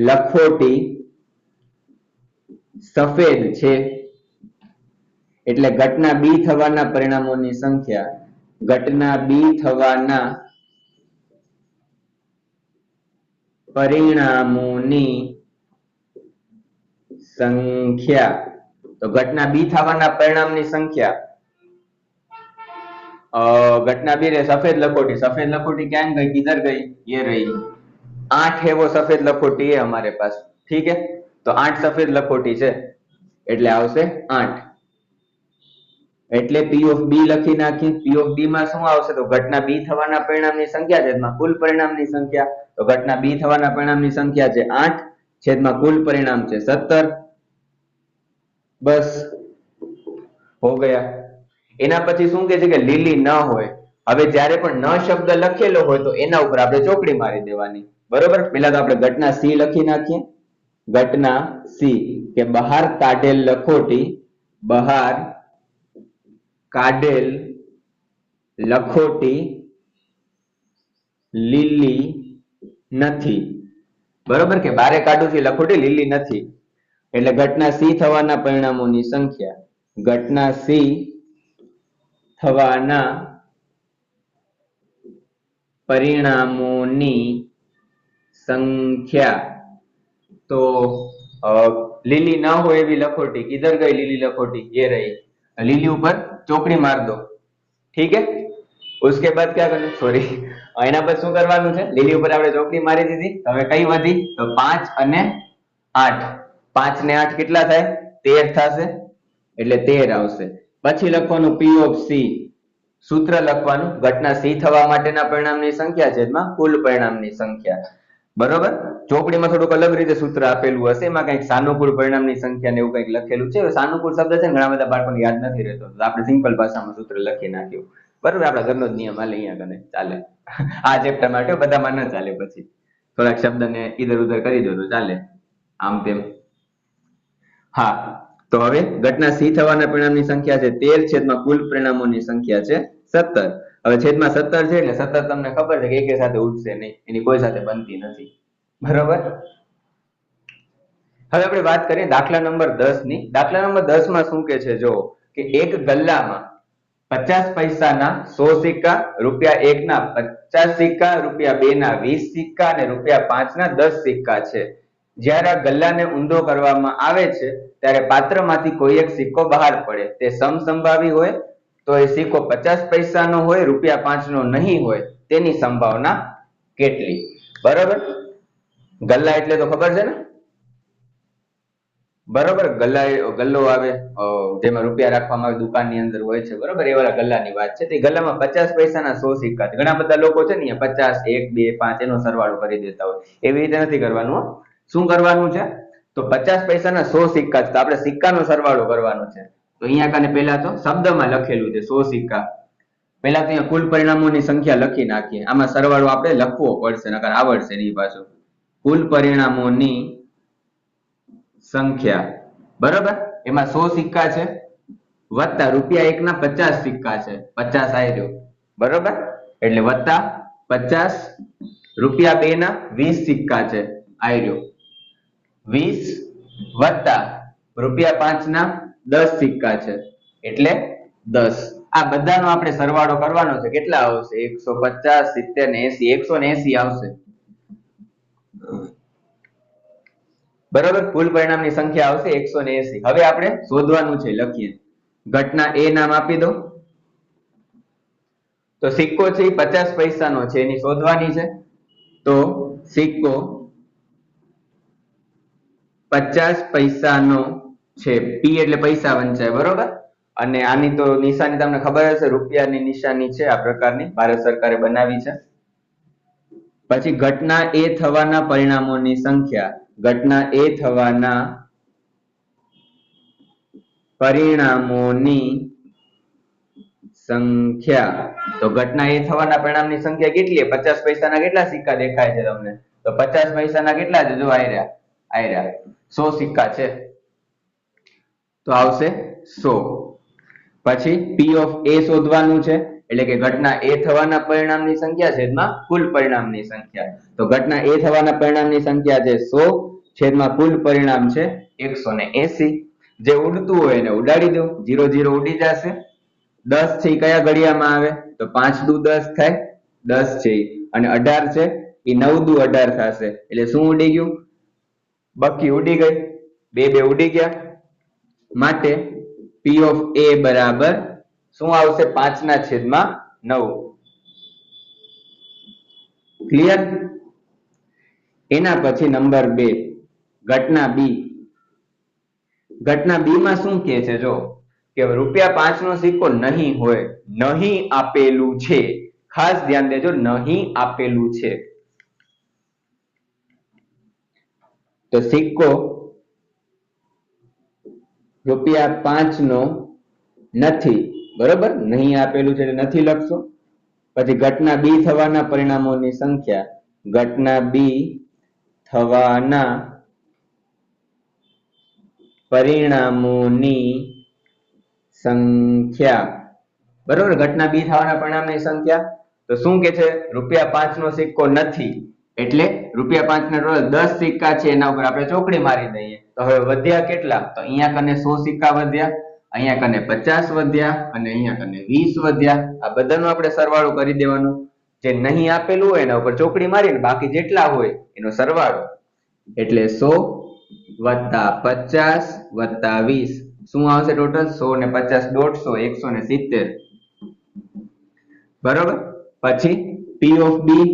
S1: લખોટી સફેદ છે. એટલે ઘટના B થવાના પરિણામોની સંખ્યા. ઘટના B થવાના પરિણામોની સંખ્યા. તો ઘટના B થવાના પરિણામની સંખ્યા. घटना बी रे सफेद लखोटी क्या गई? किधर गई? ये रही 8 है वो सफेद लखोटी है हमारे पास. ठीक है? तो 8 सफेद लखोटी है એટલે આવશે 8. એટલે P of B લખી નાખી. P of B માં શું આવશે? તો ઘટના B થવાના પરિણામની સંખ્યા છેદમાં કુલ પરિણામની સંખ્યા. તો ઘટના B થવાના પરિણામની સંખ્યા છે 8 છેદમાં કુલ પરિણામ છે 17. બસ हो गया. એના પછી શું કહે છે કે લીલી ન હોય. હવે જ્યારે પણ ન શબ્દ લખેલો હોય તો એના ઉપર આપણે ચોકડી મારી દેવાની. બરોબર? પહેલા તો આપણે ઘટના C લખી નાખીએ. ઘટના C કે બહાર કાઢેલ લખોટી લીલી નથી. બરોબર? કે બારે કાઢું છું લખોટી લીલી નથી. એટલે ઘટના C થવાના પરિણામોની સંખ્યા. ઘટના C થવાના પરિણામોની સંખ્યા. तो लीली ना हो एवी लखोटी. किधर गई लीली लखोटी? ये रही. लीली ऊपर चौकड़ी मार दो. ठीक है? उसके बाद क्या करना? सॉरी, एना पर શું કરવાનું છે? લીલી ઉપર આપણે ચોકડી મારી દીધી. હવે કઈ વધી? તો 5 અને 8. 5 ને 8 કેટલા થાય? 13 થશે. એટલે 13 આવશે. પછી લખવાનું P of C. સૂત્ર લખવાનું ઘટના C થવા માટેના પરિણામની સંખ્યા છેદમાં કુલ પરિણામની સંખ્યા. બરોબર? ચોપડીમાં થોડુંક અલગ રીતે સૂત્ર આપેલું હશે. એમાં કંઈક સાનુકૂળ પરિણામની સંખ્યા ને એવું કંઈક લખેલું છે. સાનુકૂળ શબ્દ છે ને ઘણા બધા બાળકોને યાદ નથી રહેતો. તો આપણે સિમ્પલ ભાષામાં સૂત્ર લખી નાખ્યું. બરોબર? આપણા ઘરનો જ નિયમ હાલે અહીંયા કને ચાલે. આ ચેપ્ટર માટે બધામાં ન ચાલે. પછી થોડાક શબ્દને ઈધર ઉધર કરી દો તો ચાલે. આમ તેમ. હા, તો હવે ઘટના C થવાના પરિણામની સંખ્યા છે 13 છેદમાં કુલ પરિણામોની સંખ્યા છે 17. હવે છેદમાં 17 છે એટલે 17 તમને ખબર છે કે એકે સાથે ઉડશે નહીં. એની કોઈ સાથે બનતી નથી. બરોબર? હવે આપણે વાત કરીએ દાખલા નંબર 10 ની. દાખલા નંબર 10 માં શું કહે છે? જો કે એક ગલ્લામાં 50 પૈસાના 100 સિક્કા, રૂપિયા 1 ના 50 સિક્કા, રૂપિયા 2 ના 20 સિક્કા અને રૂપિયા 5 ના 10 સિક્કા છે. જ્યારે આ ગલ્લાને ઊંધો કરવામાં આવે છે ત્યારે પાત્રમાંથી કોઈ એક સિક્કો બહાર પડે. તે સમસંભાવી હોય તો એ સિક્કો 50 પૈસાનો હોય, ₹5 નો નહીં હોય, તેની સંભાવના કેટલી? બરાબર. ગલ્લા એટલે તો ખબર છે ને, બરોબર. ગલ્લો આવે જેમાં રૂપિયા રાખવામાં આવે, દુકાનની અંદર હોય છે, બરોબર. એ વાળા ગલ્લાની વાત છે. તે ગલ્લામાં 50 પૈસાના 100 સિક્કા છે. ઘણા બધા લોકો છે ને 50, 1, 2, 5 એનો સરવાળો કરી દેતા હોય. એવી રીતે નથી કરવાનું હો. શું કરવાનું છે? તો 50 પૈસાના 100 સિક્કા છે, તો આપણે સિક્કાનો સરવાળો કરવાનો છે. તો અહીંયા કને પહેલા તો શબ્દમાં લખેલું છે 100 સિક્કા. પહેલા તો અહીંયા કુલ પરિણામોની સંખ્યા લખી નાખીએ. આમાં સરવાળો આપણે લખવો પડશે, નકર આવડશે નહીં પાછું. કુલ પરિણામોની સંખ્યા, બરાબર. એમાં 100 સિક્કા છે વત્તા ₹1 ના 50 સિક્કા છે, 50 આવ્યો, બરાબર. એટલે વત્તા 50, ₹2 ના 20 સિક્કા છે, આવ્યો 20, વત્તા ₹5 ના 10 સિક્કા છે, એટલે 10. આ બધાનો આપણે સરવાળો કરવાનો છે. કેટલા આવશે? 150, 70 ને 80, 180 આવશે, બરાબર. કુલ પરિણામની સંખ્યા આવશે 180. હવે આપણે શોધવાનું છે, લખીએ. ઘટના એ નામ આપી દો. તો સિક્કો છે એ 50 પૈસાનો છે, એની શોધવાની છે. તો સિક્કો 50 પૈસાનો છે. પી એટલે પૈસા વંચાય, બરોબર. અને આની તો નિશાની તમને ખબર હશે, રૂપિયાની નિશાની છે આ પ્રકારની, ભારત સરકારે બનાવી છે. પછી ઘટના એ થવાના પરિણામોની સંખ્યા, ઘટના એ થવાના પરિણામોની સંખ્યા. તો ઘટના એ થવાના પરિણામની સંખ્યા કેટલી? 50 પૈસાના કેટલા સિક્કા દેખાય છે તમને? તો 50 પૈસાના કેટલા છે? જો આયરા 100 સિક્કા છે, તો આવશે 100. પછી પી ઓફ એ શોધવાનું છે, એટલે કે ઘટના એ થવાના પરિણામની સંખ્યા છેદમાં કુલ પરિણામની સંખ્યા. તો ઘટના એ થવાના પરિણામની સંખ્યા છે 100 છેદમાં કુલ પરિણામ છે 180. જે ઉડતું હોય એને ઉડાડી દો, 0 0 ઉડી જશે. 10 છે એ કયા ઘડિયામાં આવે? તો 5 દુ 10 થાય, 10 છે અને 18 છે એ 9 દુ 18 થશે. એટલે શું ઉડી ગયું? બક્કી ઉડી ગઈ, બે ઉડી ગયા. માટે પી ઓફ એ બરાબર શું આવશે? 5 ના છેદમાં 9. ક્લિયર? એના પછી નંબર 2, ઘટના બી. ઘટના બી માં શું કહે છે? જો કે ₹5 નો સિક્કો નહીં હોય, નહીં આપેલું છે. ખાસ ધ્યાન દેજો, નહીં આપેલું છે. તો સિક્કો ₹5 નો નથી, બરોબર. નહીં આપેલું છે એટલે નથી લખશો. પછી ઘટના બી થવાના પરિણામોની સંખ્યા, ઘટના બી થવાના પરિણામોની સંખ્યા, બરોબર. ઘટના બી થવાના પરિણામની સંખ્યા. તો શું કે છે? ₹5 નો સિક્કો નથી, એટલે ₹5 ના ટોટલ 10 સિક્કા છે, એના ઉપર આપણે ચોકડી મારી દઈએ. તો હવે વધ્યા કેટલા? તો અહીંયા કને 100 સિક્કા વધ્યા, અહીંયા કને 50 વધ્યા અને અહીંયા કને 20 વધ્યા. આ બધાનો આપણે સરવાળો કરી દેવાનો. જે નહીં આપેલું હોય એના ઉપર ચોકડી મારીને બાકી જેટલા હોય એનો સરવાળો. એટલે 100 વત્તા 50 વત્તા 20 શું આવશે? ટોટલ 100 ને 50 150, 170, બરોબર. પછી પી ઓફ બી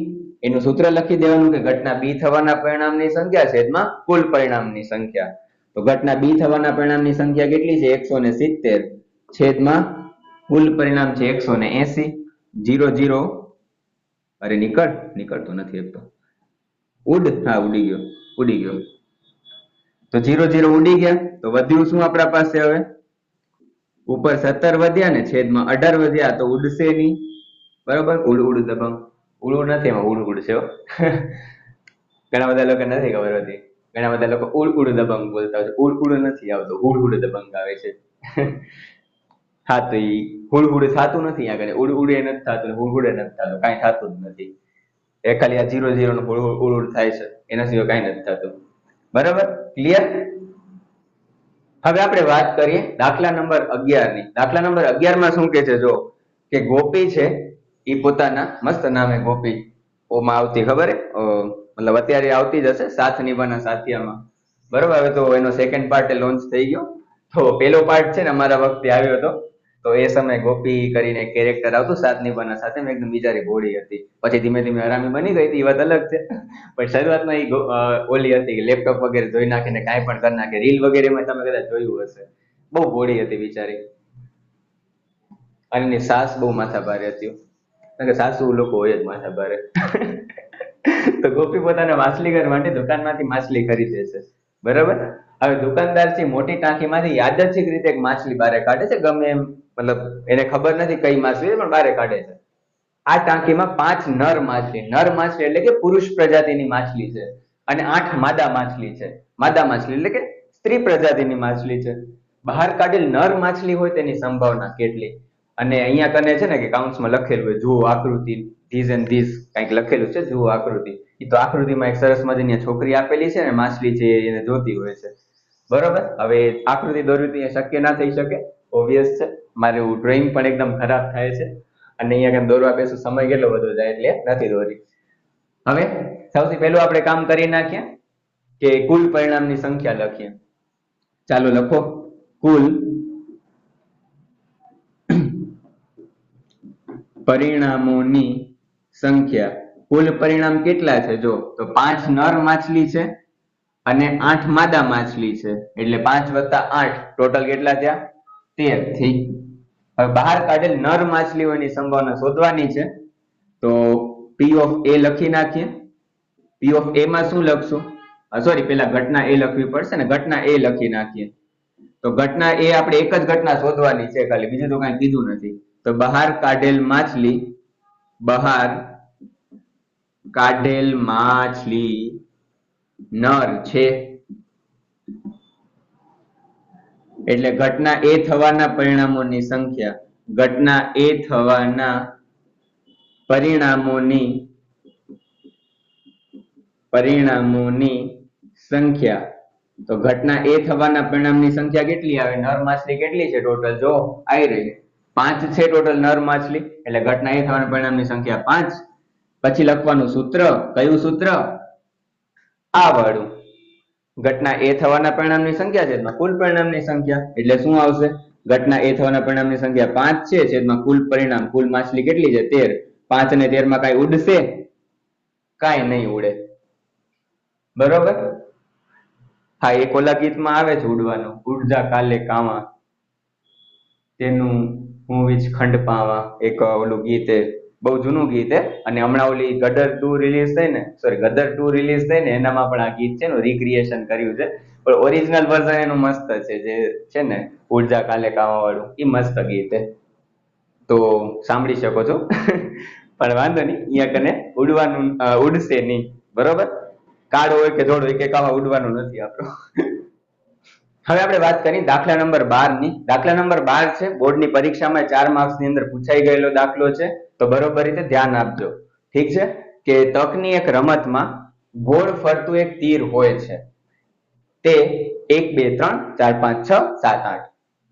S1: એનું સૂત્ર લખી દેવાનું કે ઘટના બી થવાના પરિણામની સંખ્યા છેદમાં કુલ પરિણામની સંખ્યા. તો ઘટના બી થવાના પરિણામની સંખ્યા કેટલી છે? 170 છેદમાં કુલ પરિણામ છે 180. 0 0 અરે નીકળતો નથી એક તો ઉડી ગયો. તો 0 0 ઉડી ગયા. તો વધ્યું શું આપણા પાસે? હવે ઉપર 17 વધ્યા ને છેદમાં 18 વધ્યા, તો ઉડશે નહીં, બરોબર. ઉડ દબંગ, ઉડ નથી, એમાં ઉડ છે. ઘણા બધા લોકો નથી ખબર હોતી, ઘણા બધા લોકો ઉડ દબંગ બોલતા હોય. ઉડ નથી આવતો, ઉડ દબંગ આવે છે. હા, તો ઈ હુડ થતું નથી આગળ, ઉડ એ નથી થતું, હુડ એ નથી થતું, કાંઈ થતું જ નથી. એ ખાલી આ 0 0 નું ઉડ થાય છે, એના સિવાય કાંઈ નથી થતું, બરાબર. ક્લિયર? હવે આપણે વાત કરીએ દાખલા નંબર 11 ની. દાખલા નંબર 11 માં શું કે છે? જો કે ગોપી છે એ પોતાના, મસ્ત નામે ગોપી, ઓમાં આવતી ખબર મતલબ અત્યારે આવતી જ હશે, સાથ નિભાના સાથિયામાં, બરોબર. હવે તો એનો સેકન્ડ પાર્ટ લોન્ચ થઈ ગયો. તો પેલો પાર્ટ છે ને અમારા વખતે આવ્યો હતો, તો તો એ સમયે ગોપી કરીને કેરેક્ટર આવતું સાત નિભાના સાથે એકદમ બિચારી ભોળી હતી, પછી ધીમે ધીમે હરામી બની ગઈ હતી, એ વાત અલગ છે. પણ શરૂઆતમાં ઓલી હતી કે લેપટોપ વગેરે જોઈ નાખીને કાંઈ પણ કરી નાખે, રીલ વગેરેમાં તમે કદાચ જોયું હશે, બહુ ભોળી હતી બિચારી. અને એની સાસ બહુ માથા ભારે હતી, કારણ કે સાસુ લોકો હોય જ માથા ભારે. તો ગોપી પોતાના માછલીઘર માટે દુકાનમાંથી માછલી ખરીદે છે, બરાબર. હવે દુકાનદાર છે મોટી ટાંકીમાંથી યાદચ્છિક રીતે એક માછલી બહાર કાઢે છે, ગમે એમ, મતલબ એને ખબર નથી કઈ માછલી છે પણ બહાર કાઢે છે. આ ટાંકીમાં 5 નર માછલી, નર માછલી એટલે કે પુરુષ પ્રજાતિની માછલી છે, અને 8 માદા માછલી છે. માદા માછલી એટલે કે સ્ત્રી પ્રજાતિની માછલી છે. બહાર કાઢેલ નર માછલી હોય તેની સંભાવના કેટલી? અને અહીંયા કને છે ને કે કાઉન્ટ્સમાં લખેલું હોય, જુઓ આકૃતિ, ધીસ એન્ડ ધીસ કંઈક લખેલું છે, જુઓ આકૃતિ. એ તો આકૃતિમાં એક સરસ મજાની છોકરી આપેલી છે ને માછલી છે એને જોતી હોય છે, બરોબર. હવે આકૃતિ દોરવી તો શક્ય ના થઈ શકે, ઓબ્વિયસ છે. મારું ડ્રોઈંગ પણ એકદમ ખરાબ થાય છે, અને અહીંયા કેમ દોરવા બેસું સમય કેટલો બધો જાય એટલે નથી દોરી. હવે સૌથી પહેલું આપણે કામ કરી નાખીએ કે કુલ પરિણામની સંખ્યા લખીએ. ચાલો લખો, કુલ પરિણામોની સંખ્યા. કુલ પરિણામ કેટલા છે જો, તો 5 નર માછલી છે અને 8 માદા માછલી છે, એટલે 5 + 8 ટોટલ કેટલા થયા? 13 થી. હવે બહાર કાઢેલ નર માછલીઓની સંભાવના શોધવાની છે, તો P of A લખી નાખીએ. P of A માં શું લખશું? સોરી, પેલા ઘટના A લખવી પડશે ને, ઘટના A લખી નાખીએ. તો ઘટના A આપણે એક જ ઘટના શોધવાની છે ખાલી, બીજું તો કાંઈ કીધું નથી. તો બહાર કાઢેલ માછલી, બહાર કાઢેલ માછલી નર છે, એટલે ઘટના A થવાના પરિણામોની સંખ્યા, ઘટના A થવાના પરિણામોની સંખ્યા. તો ઘટના A થવાના પરિણામની સંખ્યા કેટલી આવે? નર માછલી કેટલી છે ટોટલ? જો આવી રહી 5 છે ટોટલ નર માછલી, એટલે ઘટના A થવાના પરિણામની સંખ્યા 5. પછી લખવાનું સૂત્ર, કયું સૂત્ર? આ વાળું. ઘટના A થવાના પરિણામની સંખ્યા છેદમાં કુલ પરિણામની સંખ્યા, એટલે શું આવશે? ઘટના A થવાના પરિણામની સંખ્યા 5 છે છેદમાં કુલ પરિણામ, કુલ માછલી કેટલી છે? 13. 5 અને 13 માં કાંઈ ઉડશે? કાંઈ નહીં ઉડે, બરોબર. હા, એક ઓલા ગીતમાં આવે છે ઉડવાનું, ઉડજા કાલે કાવા તેનું હું વીજ ખંડ પાવા, એક ઓલું ગીત છે, બહુ જૂનું ગીત છે. અને હમણાં ઓલી ગદર 2 રિલીઝ થઈ ને, સોરી ગદર 2 રિલીઝ થઈ ને એનામાં પણ આ ગીત છે ને રિક્રિએશન કર્યું છે, પણ ઓરિજિનલ વર્ઝન એનું મસ્ત છે, જે છે ને ઉડજા કાલે કાવા વાળું, એ મસ્ત ગીત છે, તો સાંભળી શકો છો. પણ વાંધો નહીં, અહીંયા કને ઉડવાનું ઉડશે નહીં, બરોબર. કાળો હોય કે ધોળો હોય કે કાવા ઉડવાનું નથી આપણું. હવે આપણે વાત કરી દાખલા નંબર 12 ની. દાખલા નંબર 12 છે બોર્ડની પરીક્ષામાં 4 માર્ક્સ ની અંદર પૂછાઈ ગયેલો દાખલો છે, તો બરોબર રીતે ધ્યાન આપજો. ઠીક છે, કે તકની એક રમતમાં ગોળ ફરતું એક તીર હોય છે, તે 1 2 3 4 5 6 7 8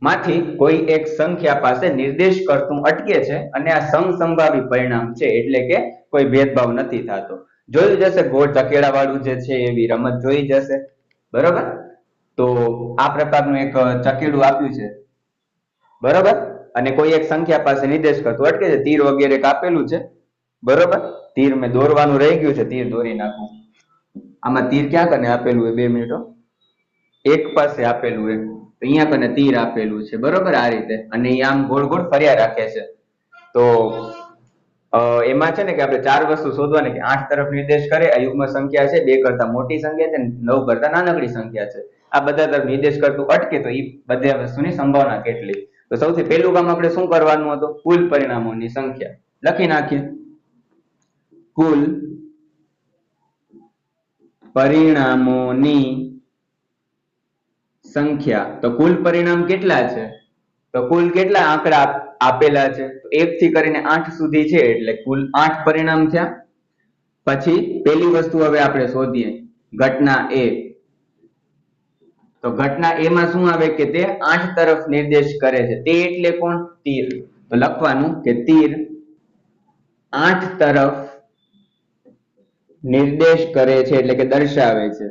S1: માંથી કોઈ એક સંખ્યા પાસે નિર્દેશ કરતું અટકે છે, અને આ સમસંભાવી પરિણામ છે, એટલે કે કોઈ ભેદભાવ નથી થતો. જોયું જશે ગોળ ધકેડા વાળું જે છે એવી રમત જોઈ જશે, બરોબર. તો આ પ્રકારનું એક ચકેડું આપ્યું છે, બરોબર, અને કોઈ એક સંખ્યા પાસે નિર્દેશ કરતું અટકે છે, તીર વગેરે કાપેલું છે, બરોબર. તીર મેં દોરવાનું રહી ગયું છે, તીર દોરી નાખું. આમાં તીર ક્યાં કને આપેલું હોય? 2 મિનિટો. એક પાસે આપેલું હોય, તો અહીંયા કને તીર આપેલું છે, બરોબર, આ રીતે, અને એ આમ ગોળ ગોળ ફર્યા રાખે છે. તો એમાં છે ને કે આપણે 4 વસ્તુ શોધવાની, કે 8 તરફ નિર્દેશ કરે, આ યુગ્મ સંખ્યા છે, 2 કરતા મોટી સંખ્યા છે, 9 કરતા નાનકડી સંખ્યા છે. આ બધા તરફ નિર્દેશ કરતું અટકે તો એ બધા વસ્તુની સંભાવના કેટલી? તો સૌથી પહેલું કામ આપણે શું કરવાનું હતું? કુલ પરિણામોની સંખ્યા લખી નાખીએ. કુલ પરિણામોની સંખ્યા, તો કુલ પરિણામ કેટલા છે? તો કુલ કેટલા આંકડા આપેલા છે? તો 1 થી કરીને 8 સુધી છે, એટલે કુલ 8 પરિણામ થયા. પછી પહેલી વસ્તુ હવે આપણે શોધીએ, ઘટના A. તો ઘટના A માં શું આવે કે તે 8 તરફ નિર્દેશ કરે છે. તે એટલે કોણ? તીર. તો લખવાનું કે તીર 8 તરફ નિર્દેશ કરે છે, એટલે કે દર્શાવે છે.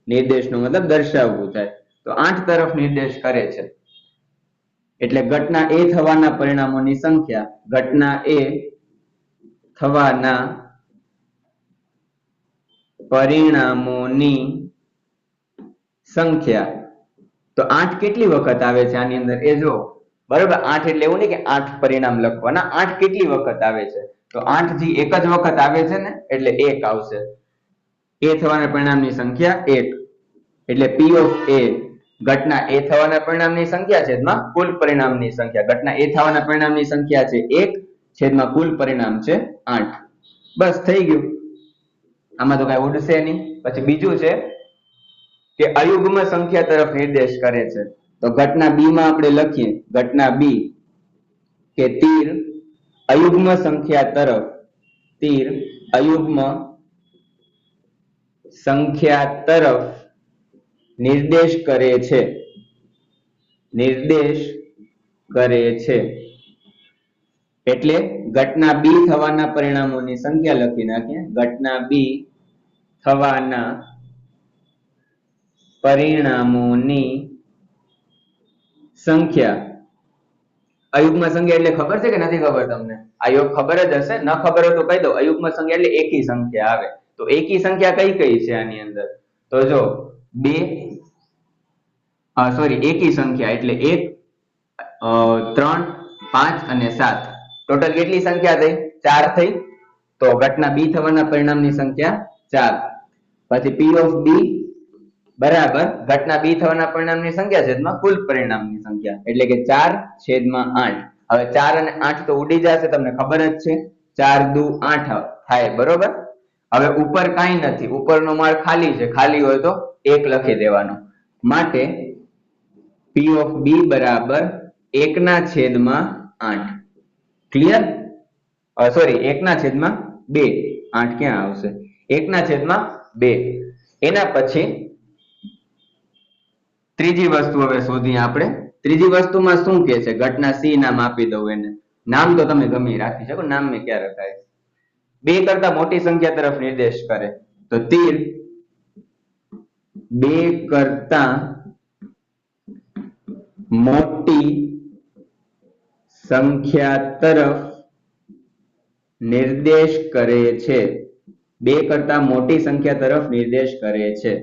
S1: નિર્દેશનો મતલબ દર્શાવવું થાય, તો 8 તરફ નિર્દેશ કરે છે. એટલે ઘટના એ થવાના પરિણામોની સંખ્યા, ઘટના એ થવાના પરિણામોની સંખ્યા. તો 8 કેટલી વખત આવે છે આની અંદર એ જો, બરાબર. 8 એટલે એવું નહીં કે 8 પરિણામ લખવાના, 8 કેટલી વખત આવે છે? તો 8 જે એક જ વખત આવે છે ને એટલે 1 આવશે. એ થવાના પરિણામની સંખ્યા 1, એટલે P of A ઘટના એ થવાના પરિણામની સંખ્યા છેદમાં કુલ પરિણામની સંખ્યા. ઘટના એ થવાના પરિણામની સંખ્યા છે 1 છેદમાં કુલ પરિણામ છે 8. બસ થઈ ગયું, આમાં તો કઈ ઉડશે નહીં. પછી બીજું છે કે અયુગ્મ સંખ્યા તરફ નિર્દેશ કરે છે. તો ઘટના B માં આપણે લખીએ, ઘટના B કે તીર અયુગ્મ સંખ્યા તરફ, તીર અયુગ્મ સંખ્યા તરફ નિર્દેશ કરે છે, નિર્દેશ કરે છે. એટલે ઘટના B થવાના પરિણામોની સંખ્યા લખી નાખીએ, ઘટના B થવાના પરિણામોની સંખ્યા. અયુગ્મ સંખ્યા એટલે ખબર છે કે નથી ખબર તમને? આ યોગ ખબર જ હશે, ન ખબર હોય તો કહી દઉં. અયુગ્મ સંખ્યા એટલે એકી સંખ્યા આવે. તો એકી સંખ્યા કઈ કઈ છે આની અંદર? તો જો એકી સંખ્યા એટલે 1, 3, 5 અને 7. ટોટલ કેટલી સંખ્યા થઈ? 4 થઈ. તો ઘટના B થવાના પરિણામની સંખ્યા 4. પછી P of B બરાબર ઘટના B થવાના પરિણામની સંખ્યા છેદમાં કુલ પરિણામની સંખ્યા, એટલે કે 4/8. હવે 4 અને 8 તો ઉડી જશે, તમને ખબર જ છે. 4 દુ 8 થાય, બરોબર. હવે ઉપર કાંઈ નથી, ઉપરનો માળ ખાલી છે, ખાલી હોય તો 1 લખી દેવાનો. માટે P of B બરાબર 1/8. ક્લિયર? સોરી 1/2. 8 ક્યાં આવશે? 1/2. એના પછી ત્રીજી વસ્તુ હવે શોધીએ આપણે. ત્રીજી વસ્તુમાં શું કે છે? ઘટના C નામ આપી દઉં એને. નામ તો તમે ગમે રાખી શકો, નામ મેં ક્યાં રખાય. 2 કરતા મોટી સંખ્યા તરફ નિર્દેશ કરે. તો તીર 2 કરતા મોટી સંખ્યા તરફ નિર્દેશ કરે છે. 2 કરતા મોટી સંખ્યા તરફ નિર્દેશ કરે છે.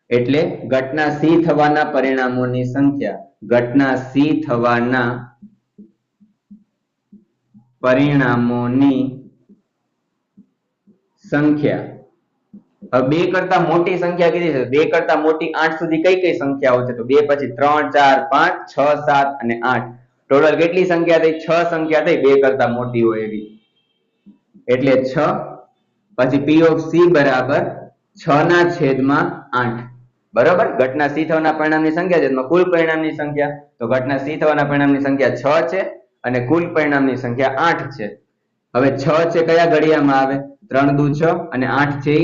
S1: એટલે ઘટના C થવાના પરિણામોની સંખ્યા, ઘટના C થવાના પરિણામોની સંખ્યા. હવે 2 કરતા મોટી સંખ્યા કીધી છે, 2 કરતા મોટી 8 સુધી કઈ કઈ સંખ્યાઓ છે? તો 2 પછી 3, 4, 5, 6, 7 અને 8. ટોટલ કેટલી સંખ્યા થઈ? 6 સંખ્યા થઈ 2 કરતા મોટી હોય એવી, એટલે 6. પછી P of C બરાબર 6/8. બરાબર. ઘટના C થવાના પરિણામની સંખ્યા છેદમાં કુલ પરિણામની સંખ્યા. તો ઘટના C થવાના પરિણામની સંખ્યા 6 છે અને કુલ પરિણામની સંખ્યા 8 છે. હવે 6 છે કયા ઘડિયામાં આવે? 3 દુ 6 અને 8 છે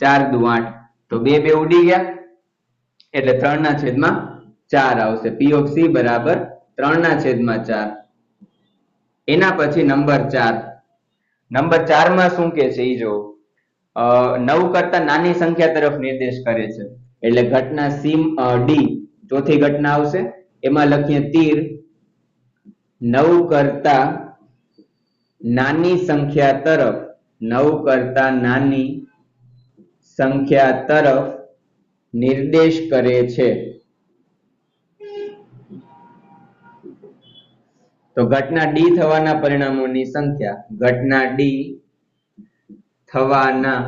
S1: 4 દુ 8. તો 2 2 ઉડી ગયા, એટલે 3/4 આવશે. P of C બરાબર 3/4. એના પછી નંબર 4. નંબર 4 માં શું કે છે એ જો, 9 કરતા નાની સંખ્યા તરફ નિર્દેશ કરે છે. એટલે ઘટના D ચોથી ઘટના આવશે, એમાં લખીએ તીર 9 કરતા નાની સંખ્યા તરફ, 9 કરતા નાની સંખ્યા તરફ નિર્દેશ કરે છે. તો ઘટના D થવાના પરિણામોની સંખ્યા, ઘટના D થવાના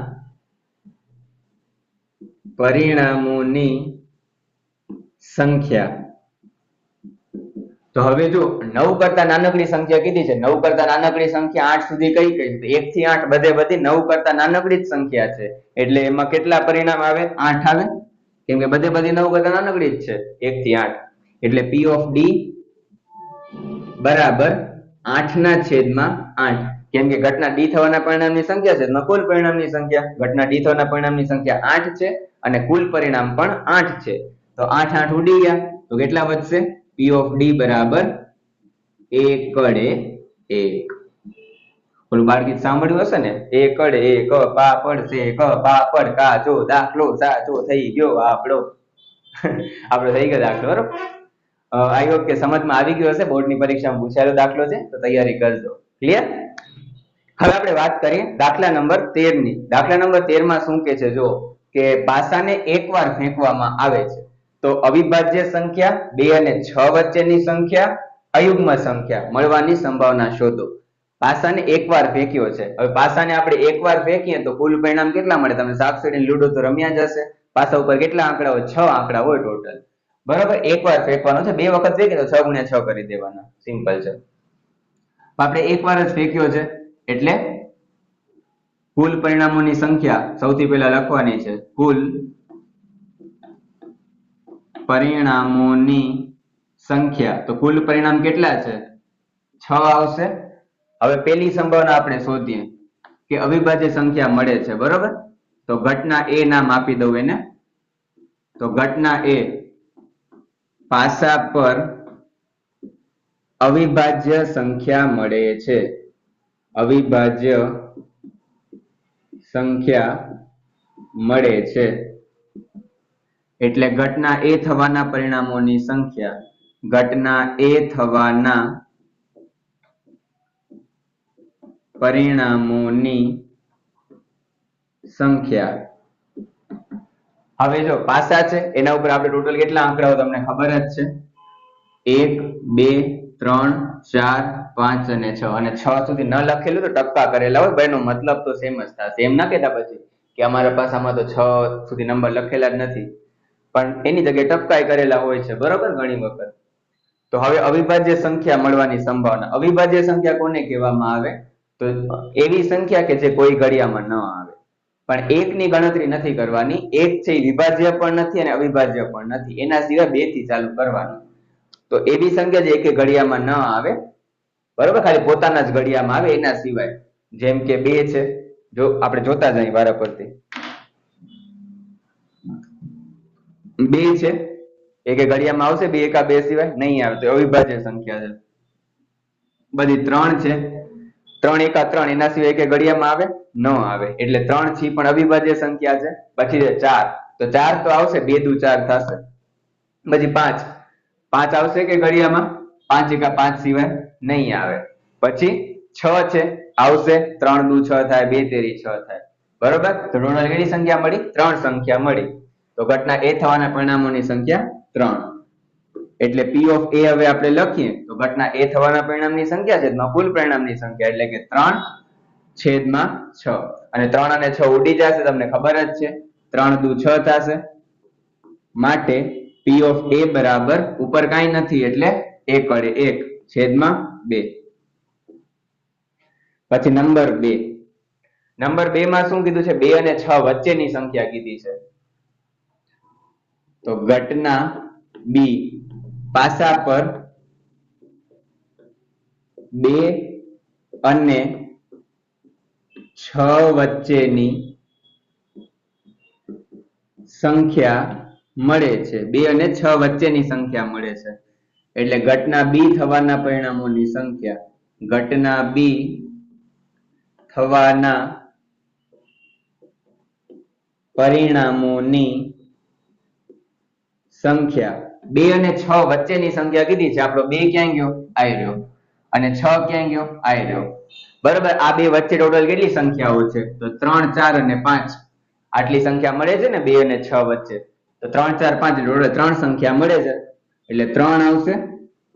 S1: પરિણામોની સંખ્યા. તો હવે જો 9 કરતા નાનકડી સંખ્યા કીધી છે, 9 કરતા નાનકડી સંખ્યા 8 સુધી કઈ કઈ? 1 થી 8 બધે બધી 9 કરતા નાનકડી જ સંખ્યા છે, એટલે એમાં કેટલા પરિણામ આવે? 8 આવે, કેમ કે બધે બધી 9 કરતા નાનકડી જ છે, 1 થી 8. એટલે P of D બરાબર 8/8. કેમ કે ઘટના D થવાના પરિણામની સંખ્યા છે એમાં કુલ પરિણામની સંખ્યા, ઘટના D થવાના પરિણામની સંખ્યા 8 છે અને કુલ પરિણામ પણ 8 છે. તો 8 8 ઉડી ગયા, તો કેટલા વધશે? P of D બરાબર 1/1. ઓલું બાળગીત સાંભળ્યું હશે ને? 1/1 પાપડ છે ક પાપડ કાચો, દાખલો સાચો થઈ ગયો આપણો. આપણો થઈ ગયો દાખલો, બરોબર. આઈ હોપ કે સમજમાં આવી ગયું હશે. બોર્ડની પરીક્ષામાં પૂછાયેલો દાખલો છે, તો તૈયારી કરજો. ક્લિયર? હવે આપણે વાત કરીએ દાખલા નંબર 13 ની. દાખલા નંબર 13 માં શું કે છે જો કે પાસાને એકવાર ફેંકવામાં આવે છે તો અવિભાજ્ય સંખ્યા 2 અને 6 વચ્ચેની સંખ્યા અયુગ્મ સંખ્યા મળવાની સંભાવના શોધો. પાસાને એકવાર ફેંક્યો છે. હવે પાસાને આપણે એકવાર ફેંકીએ તો કુલ પરિણામ કેટલા મળે? તમે સાપસીડી લૂડો તો રમ્યા જ હશે. પાસા ઉપર કેટલા આંકડા હોય? 6 આંકડા હોય ટોટલ. બરાબર, એકવાર ફેંકવાનો છે. 2 વખત ફેંકી તો 6 × 6 કરી દેવાના. સિમ્પલ છે. આપણે એકવાર જ ફેંક્યો છે એટલે કુલ પરિણામોની સંખ્યા સૌથી પહેલા લખવાની છે. કુલ પરિણામોની સંખ્યા, તો કુલ પરિણામ કેટલા છે? 6 આવશે. હવે પેલી સંભાવના આપણે શોધીએ કે અવિભાજ્ય સંખ્યા મળે છે. બરોબર, તો ઘટના એ નામ આપી દઉં એને. તો ઘટના એ પાસા પર અવિભાજ્ય સંખ્યા મળે છે. અવિભાજ્ય સંખ્યા મળે છે એટલે ઘટના એ થવાના પરિણામોની સંખ્યા, ઘટના એ થવાના પરિણામોની સંખ્યા. હવે જો પાસા છે એના ઉપર આપણે ટોટલ કેટલા આંકડાઓ તમને ખબર જ છે. 1 2 3 4 5 અને 6, અને 6 સુધી ન લખેલું તો ટપકા કરેલા હોય. બેનો મતલબ તો સેમ જ થશે. એમ ના કહેતા પછી કે અમારા પાસામાં તો 6 સુધી નંબર લખેલા જ નથી, પણ એની જગ્યાએ ટપકાઈ કરેલા હોય છે. બરોબર, ઘણી વખત. તો હવે અવિભાજ્ય સંખ્યા મળવાની સંભાવના. અવિભાજ્ય સંખ્યા કોને કહેવામાં આવે? તો એવી સંખ્યા કે જે કોઈ ઘડિયામાં ન આવે. પણ 1 ની ગણતરી નથી કરવાની. 1 છે એ વિભાજ્ય પણ નથી અને અવિભાજ્ય પણ નથી. એના સિવાય 2 થી ચાલુ કરવાની. તો એવી સંખ્યા જે એક ઘડિયામાં ન આવે, બરોબર, ખાલી પોતાના જ ઘડિયામાં આવે એના સિવાય. જેમ કે 2 છે, જો આપણે જોતા જઈએ વારા પરથી. 2 છે, એક ઘડિયામાં આવશે? 2 એકા 2 સિવાય નહીં આવે, તો અવિભાજ્ય સંખ્યા છે. બધી 3 છે, 3 એકા 3 એના સિવાય એક ઘડિયામાં આવે? ન આવે, એટલે 3 થી પણ અવિભાજ્ય સંખ્યા છે. પછી 4, તો 4 તો આવશે, 2 દુ 4 થશે. પછી 5 આવશે કે ઘડિયામાં? 5 એકા 5 સિવાય નહીં આવે. પછી 6 છે, આવશે. 3 દુ 6 થાય, 2 તેરી 6 થાય. બરોબર, તો ટોટલ કેટલી સંખ્યા મળી? 3 સંખ્યા મળી. તો ઘટના એ થવાના પરિણામોની સંખ્યા 3. એટલે P of A હવે આપણે લખીએ તો ઘટના એ થવાના પરિણામની સંખ્યા છેદમાં કુલ પરિણામની સંખ્યા, એટલે કે 3/6. અને 3 અને 6 ઉડી જશે, તમને ખબર જ છે. 3 દુ 6 થશે. માટે P of A બરાબર ઉપર કાંઈ નથી એટલે 1 વડે 1/2. પછી નંબર 2. નંબર 2 માં શું કીધું છે? 2 અને 6 વચ્ચેની સંખ્યા કીધી છે. તો ઘટના B પાસા પર 2 અને 6 વચ્ચેની સંખ્યા મળે છે. 2 અને 6 વચ્ચેની સંખ્યા મળે છે. એટલે ઘટના B થવાના પરિણામોની સંખ્યા, ઘટના B થવાના પરિણામોની સંખ્યા. 2 અને 6 વચ્ચેની સંખ્યા કીધી છે. આપણો 2 ક્યાં ગયો? આઈ રહ્યો. અને 6 ક્યાં ગયો? આઈ રહ્યો. બરાબર, આ બે વચ્ચે ટોટલ કેટલી સંખ્યાઓ છે? તો 3 4 અને 5. આટલી સંખ્યા મળે છે ને 2 અને 6 વચ્ચે. તો 3 4 5 ટોટલ 3 સંખ્યા મળે છે. એટલે 3 આવશે.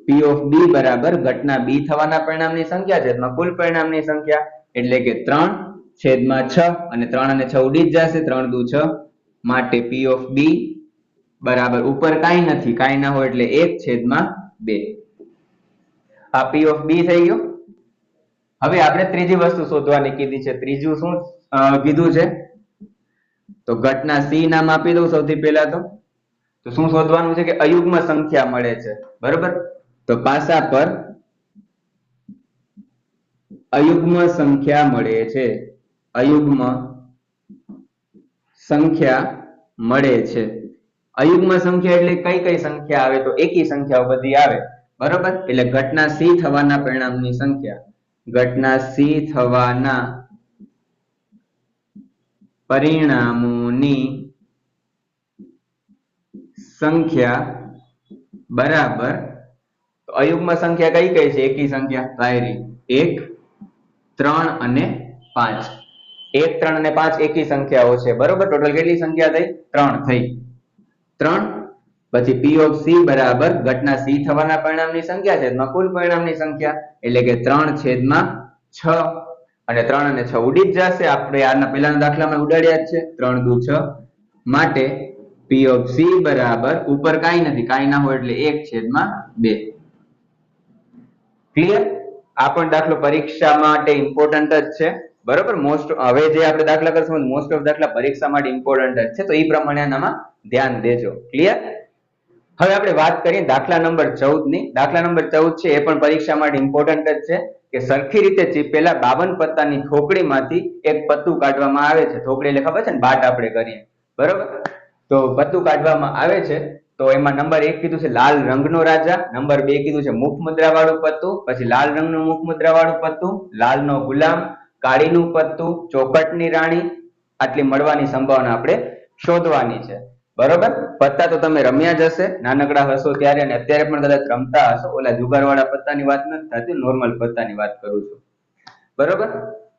S1: P of B બરાબર ઘટના B થવાના પરિણામની સંખ્યા છેદમાં કુલ પરિણામની સંખ્યા, એટલે કે 3/6. અને 3 અને 6 ઉડી જ જશે. 3 દુ 6. માટે P of B બરાબર ઉપર કાંઈ નથી, કાંઈ ના હોય એટલે 1/2. આ P of B થઈ ગયો. હવે આપણે ત્રીજી વસ્તુ શોધવાની કીધી છે. ત્રીજું શું કીધું છે? તો ઘટના C નામ આપી દઉં સૌથી પહેલા. તો શું શોધવાનું છે? કે અયુગ્મ સંખ્યા મળે છે. બરોબર, તો પાસા પર અયુગ્મ સંખ્યા મળે છે. અયુગ્મ સંખ્યા મળે છે. અયુગ્મ સંખ્યા એટલે કઈ કઈ સંખ્યા આવે? તો એકી સંખ્યાઓ બધી આવે. બરોબર, એટલે ઘટના C થવાના પરિણામની સંખ્યા, ઘટના C થવાના પરિણામોની સંખ્યા બરાબર અયુગ્મ સંખ્યા કઈ કઈ છે? એકી સંખ્યા રાયરી 1, 3 અને 5. 1, 3 અને 5 એકી સંખ્યાઓ છે, બરોબર. ટોટલ કેટલી સંખ્યા થઈ? 3 થઈ. 3. પછી P of C બરાબર ઘટના C થવાના પરિણામની સંખ્યા છેદમાં કુલ પરિણામની સંખ્યા, એટલે કે 3/6. અને 3 અને 6 ઉડી જ જશે, આપણે આના પહેલાના દાખલામાં ઉડાડ્યા જ છે. 3 દુ 6. માટે P of C બરાબર ઉપર કાંઈ નથી, કાંઈ ના હોય એટલે 1/2. ક્લિયર? આ પણ દાખલો પરીક્ષા માટે ઇમ્પોર્ટન્ટ જ છે, બરોબર. હવે જે આપણે દાખલા કરશું મોસ્ટ ઓફ દાખલા પરીક્ષા માટે ઇમ્પોર્ટન્ટ જ છે, તો એ પ્રમાણે આનામાં ધ્યાન દેજો. ક્લિયર? હવે આપણે વાત કરીએ દાખલા નંબર 14 ની. દાખલા નંબર 14 છે એ પણ પરીક્ષા માટે ઇમ્પોર્ટન્ટ જ છે કે સરખી રીતે ચીપેલા 52 પત્તાની થોકડીમાંથી એક પત્તું કાઢવામાં આવે છે. થોકડી એટલે ખબર છે ને, બાટ આપણે કરીએ, બરોબર. તો પત્તું કાઢવામાં આવે છે, તો એમાં નંબર 1 કીધું છે લાલ રંગનો રાજા, નંબર 2 કીધું છે મુખ મુદ્રા વાળું પત્તું, પછી લાલ રંગનું મુખ મુદ્રા વાળું પત્તું, લાલનો ગુલામ, કાળીનું પત્તું, ચોકટની રાણી. આટલી મળવાની સંભાવના આપણે શોધવાની છે, બરોબર. પત્તા તો તમે રમ્યા જ હશે નાનકડા હશો ત્યારે, અને અત્યારે પણ કદાચ રમતા હશો. ઓલા જુગારવાળા પત્તાની વાત નથી થતી, નોર્મલ પત્તાની વાત કરું છું, બરોબર.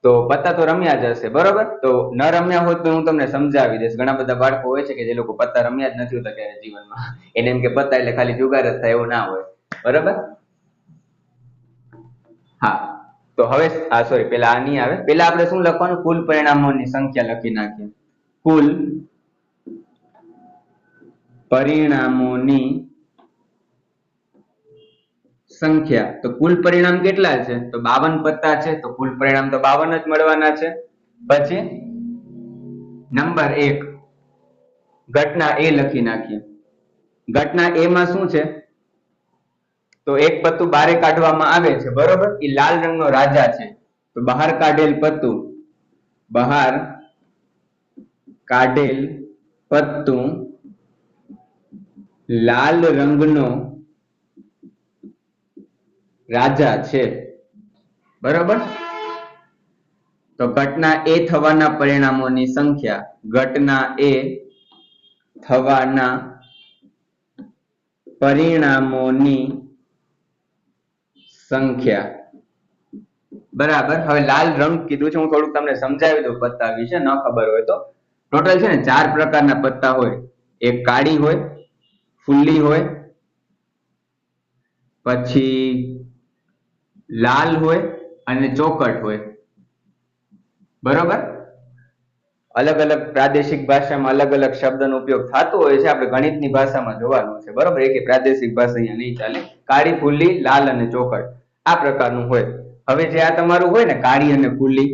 S1: તો પત્તા તો રમ્યા જ હશે, બરોબર. તો ન રમ્યા હોત તો હું તમને સમજાવી દઈશ. ઘણા બધા બાળકો હોય છે કે જે લોકો પત્તા રમ્યા જ નથી હોતા ક્યારે જીવનમાં, એને એમ કે પત્તા એટલે ખાલી જુગાર જ થાય, એવું ના હોય, બરોબર. હા, તો હવે સોરી, પેલા આ નહીં આવે. પેલા આપણે શું લખવાનું? કુલ પરિણામોની સંખ્યા લખી નાખીએ. કુલ પરિણામોની સંખ્યા. તો કુલ પરિણામ કેટલા છે? તો 52 પત્તા છે, તો કુલ પરિણામ તો 52 જ મળવાના છે. પછી નંબર 1 ઘટના A લખી નાખીએ. ઘટના A માં શું છે? તો એક પત્તું બારે કાઢવામાં આવે છે, બરોબર. એ લાલ રંગનો રાજા છે, તો બહાર કાઢેલ પત્તું, બહાર કાઢેલ પત્તું લાલ રંગનો રાજા છે, બરોબર. તો ઘટના A થવાના પરિણામોની સંખ્યા, ઘટના A થવાના પરિણામોની સંખ્યા, બરાબર. હવે લાલ રંગ કીધું છે, હું થોડુંક તમને સમજાવી દઉં પત્તા વિશે, ન ખબર હોય તો. ટોટલ છે ને 4 પ્રકારના પત્તા હોય. એક કાળી હોય, ફુલ્લી હોય, પછી લાલ હોય અને ચોકટ હોય, બરોબર. અલગ અલગ પ્રાદેશિક ભાષામાં અલગ અલગ શબ્દનો ઉપયોગ થતો હોય છે. આપણે ગણિતની ભાષામાં જોવાનું છે, બરોબર. એક પ્રાદેશિક ભાષા અહીંયા નહીં ચાલે. કાળી, ફુલ્લી, લાલ અને ચોકટ, આ પ્રકારનું હોય. હવે જે આ તમારું હોય ને કાળી અને ફુલ્લી,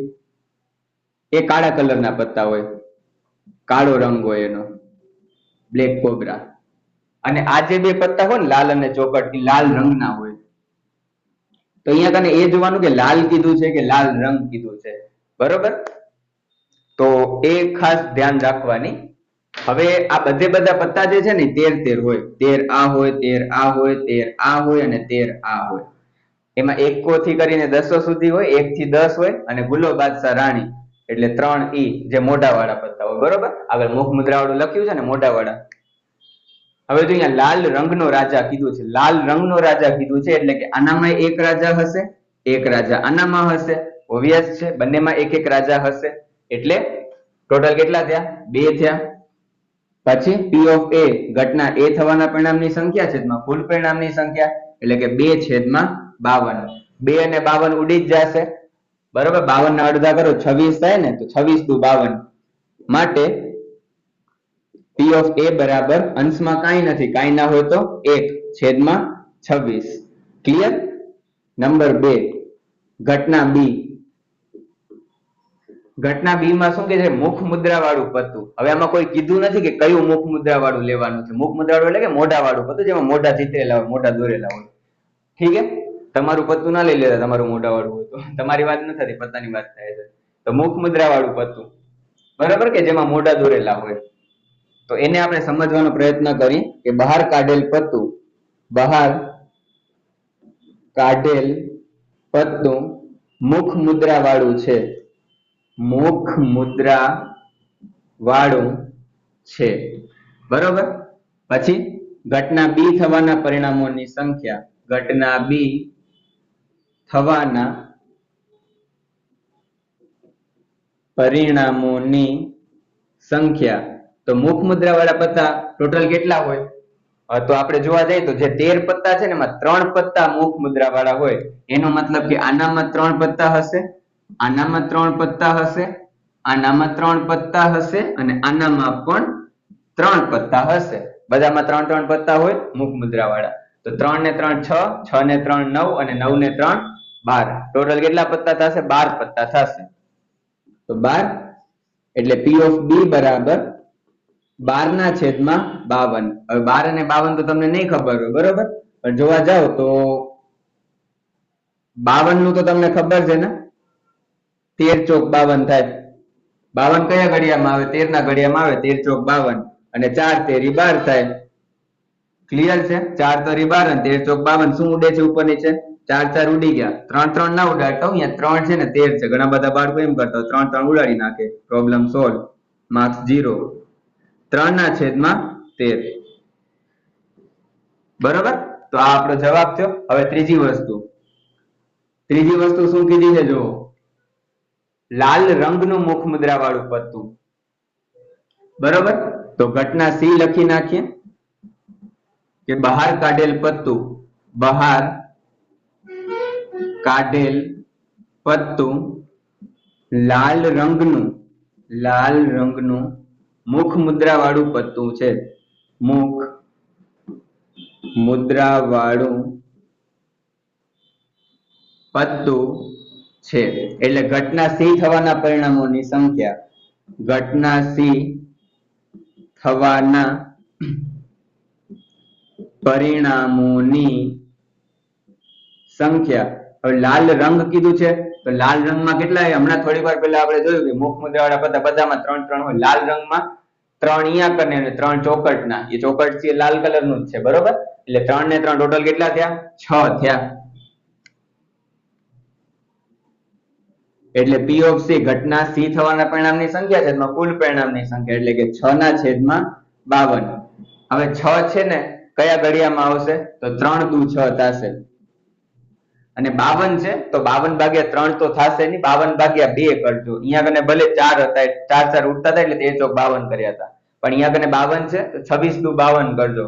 S1: એ કાળા કલરના પત્તા હોય, કાળો રંગ હોય એનો, બ્લેક કોબરા. અને આ જે બે પત્તા હોય ને લાલ અને ચોકટ, એ લાલ રંગના હોય. તો અહીંયા તને એ જોવાનું કે લાલ કીધું છે કે લાલ રંગ કીધું છે, બરોબર. તો એ ખાસ ધ્યાન રાખવાની. હવે આ બધા પત્તા જે છે ને 13 હોય. 13 આ હોય, 13 આ હોય, 13 આ હોય અને 13 આ હોય. એમાં 1 થી કરીને 10 સુધી હોય, 1 થી 10 હોય, અને ગુલ્લો બાદશાહ રાણી એટલે 3 જે મોઢા વાળા પત્તા હોય, બરોબર. આગળ મુખ મુદ્રા વાળું લખ્યું છે ને, મોઢા વાળા. હવે જો અહીંયા લાલ રંગનો રાજા કીધું છે, લાલ રંગનો રાજા કીધું છે, એટલે કે આનામાં એક રાજા હશે, એક રાજા આનામાં હશે, ઓબ્વિયસ છે. બંનેમાં એક એક રાજા હશે, એટલે ટોટલ કેટલા થયા? 2 થયા. પછી P of A ઘટના A થવાના પરિણામની સંખ્યા છેદમાં કુલ પરિણામની સંખ્યા, એટલે કે 2/52. 2 અને 52 ઉડી જ જશે, બરોબર. 52 ના અડધા કરો 26 થાય ને, તો 26 દુ 52. માટે P of A બરાબર અંશમાં કાંઈ નથી, કાંઈ ના હોય તો 1/26. ક્લિયર? નંબર 2 ઘટના B. ઘટના B માં શું કે છે? મુખ મુદ્રા વાળું પત્તું. હવે આમાં કોઈ કીધું નથી કે કયું મુખ મુદ્રા વાળું લેવાનું છે. મુખ મુદ્રા વાળું એટલે કે મોઢા વાળું પત્તું, જેમાં મોઢા ચિતરેલા હોય, મોઢા દોરેલા હોય. ઠીક છે? તમારું પત્તું ના લઈ લેતા, તમારું મોઢા વાળું હોય તો. તમારી વાત ન થતી, પત્તાની વાત થાય છે. તો મુખ મુદ્રા વાળું પત્તું, બરાબર, કે જેમાં મોઢા દોરેલા હોય. તો એને આપણે સમજવાનો પ્રયત્ન કરીએ કે બહાર કાઢેલ પત્તું, બહાર કાઢેલ પત્તું મુખ મુદ્રા વાળું છે, મુખ મુદ્રા વાળું છે, બરોબર. પછી ઘટના B થવાના પરિણામોની સંખ્યા, ઘટના બી થવાના પરિણામોની સંખ્યા. તો મુખ મુદ્રા વાળા પત્તા ટોટલ કેટલા હોય? તો આપણે જોવા જઈએ તો જે 13 પત્તા છે ને એમાં 3 પત્તા મુખ મુદ્રા વાળા હોય. એનો મતલબ કે આનામાં 3 પત્તા હશે, આનામાં 3 પત્તા હશે, આનામાં 3 પત્તા હશે અને આનામાં પણ 3 પત્તા હશે. બધામાં 3 પત્તા હોય મુખ મુદ્રા વાળા. તો 3 ને 3 6, 6 ને 3 9 અને 9 ને 3 12. ટોટલ કેટલા પત્તા થશે? 12 પત્તા થશે. તો 12 એટલે P of B બરાબર 12 ના છેદમાં 52. હવે 12 અને 52 તો તમને નહીં ખબર હોય, બરોબર? પણ જોવા જાવ તો 52 નું તો તમને ખબર છે ને, 13 ચોક 52 થાય. 52 કયા ઘડિયામાં આવે? 13 ના ઘડિયામાં આવે. 13 ચોક 52 અને 4 તેરી 12 થાય. ક્લિયર છે? 4 તરી 12 અને 13 ચોક 52 શું ઉડે છે ઉપર નીચે? 4 4 ઉડી ગયા. 3 3 ના ઉડાડતા, અહીંયા 3 છે ને 13 છે. ઘણા બધા બાળકો એમ કરતા 3 3 ઉડાડી નાખે. Problem solve, marks 0. 3 ના છેદમાં 13. બરોબર? તો આ આપણો જવાબ થયો. હવે ત્રીજી વસ્તુ શું કીધી છે જુઓ, લાલ રંગનું મુખ મુદ્રા વાળું પત્તું. બરોબર? તો ઘટના સી લખી નાખીએ કે બહાર કાઢેલ પત્તું, બહાર કાઢેલ પત્તું લાલ રંગનું મુખ મુદ્રા વાળું પત્તું છે. મુખ મુદ્રા વાળું પત્તું છે. એટલે ઘટના સી થવાના પરિણામોની સંખ્યા, ઘટના સી થવાના પરિણામોની સંખ્યા. હવે લાલ રંગ કીધું છે તો લાલ રંગમાં કેટલા? હમણાં થોડી વાર પહેલા આપણે જોયું કે મુખ મુદ્રા વાળા પત્તા બધામાં 3 3 હોય. લાલ રંગમાં 3 અહીંયા કરીને અને 3 ચોકટના. એ ચોકટ છે લાલ કલર નું જ છે, બરોબર? એટલે 3 ને 3 ટોટલ કેટલા થયા? 6 થયા. એટલે P of C ઘટના સી થવાના પરિણામની સંખ્યા છેદમાં કુલ પરિણામની સંખ્યા, એટલે કે 6 ના છેદમાં 52. હવે 6 છે ને કયા ઘડિયામાં આવશે? તો 3 દુ 6 થશે. અને 52 છે તો 52 ભાગ્યા 3 તો થશે નહીં, 52 ભાગ્યા 2 કરજો. અહીંયા કને ભલે 4 હતા, 4 4 ઉડતા હતા એટલે 13 ચોક 52 કર્યા હતા. પણ અહીંયા કને 52 છે તો 26 દુ 52 કરજો.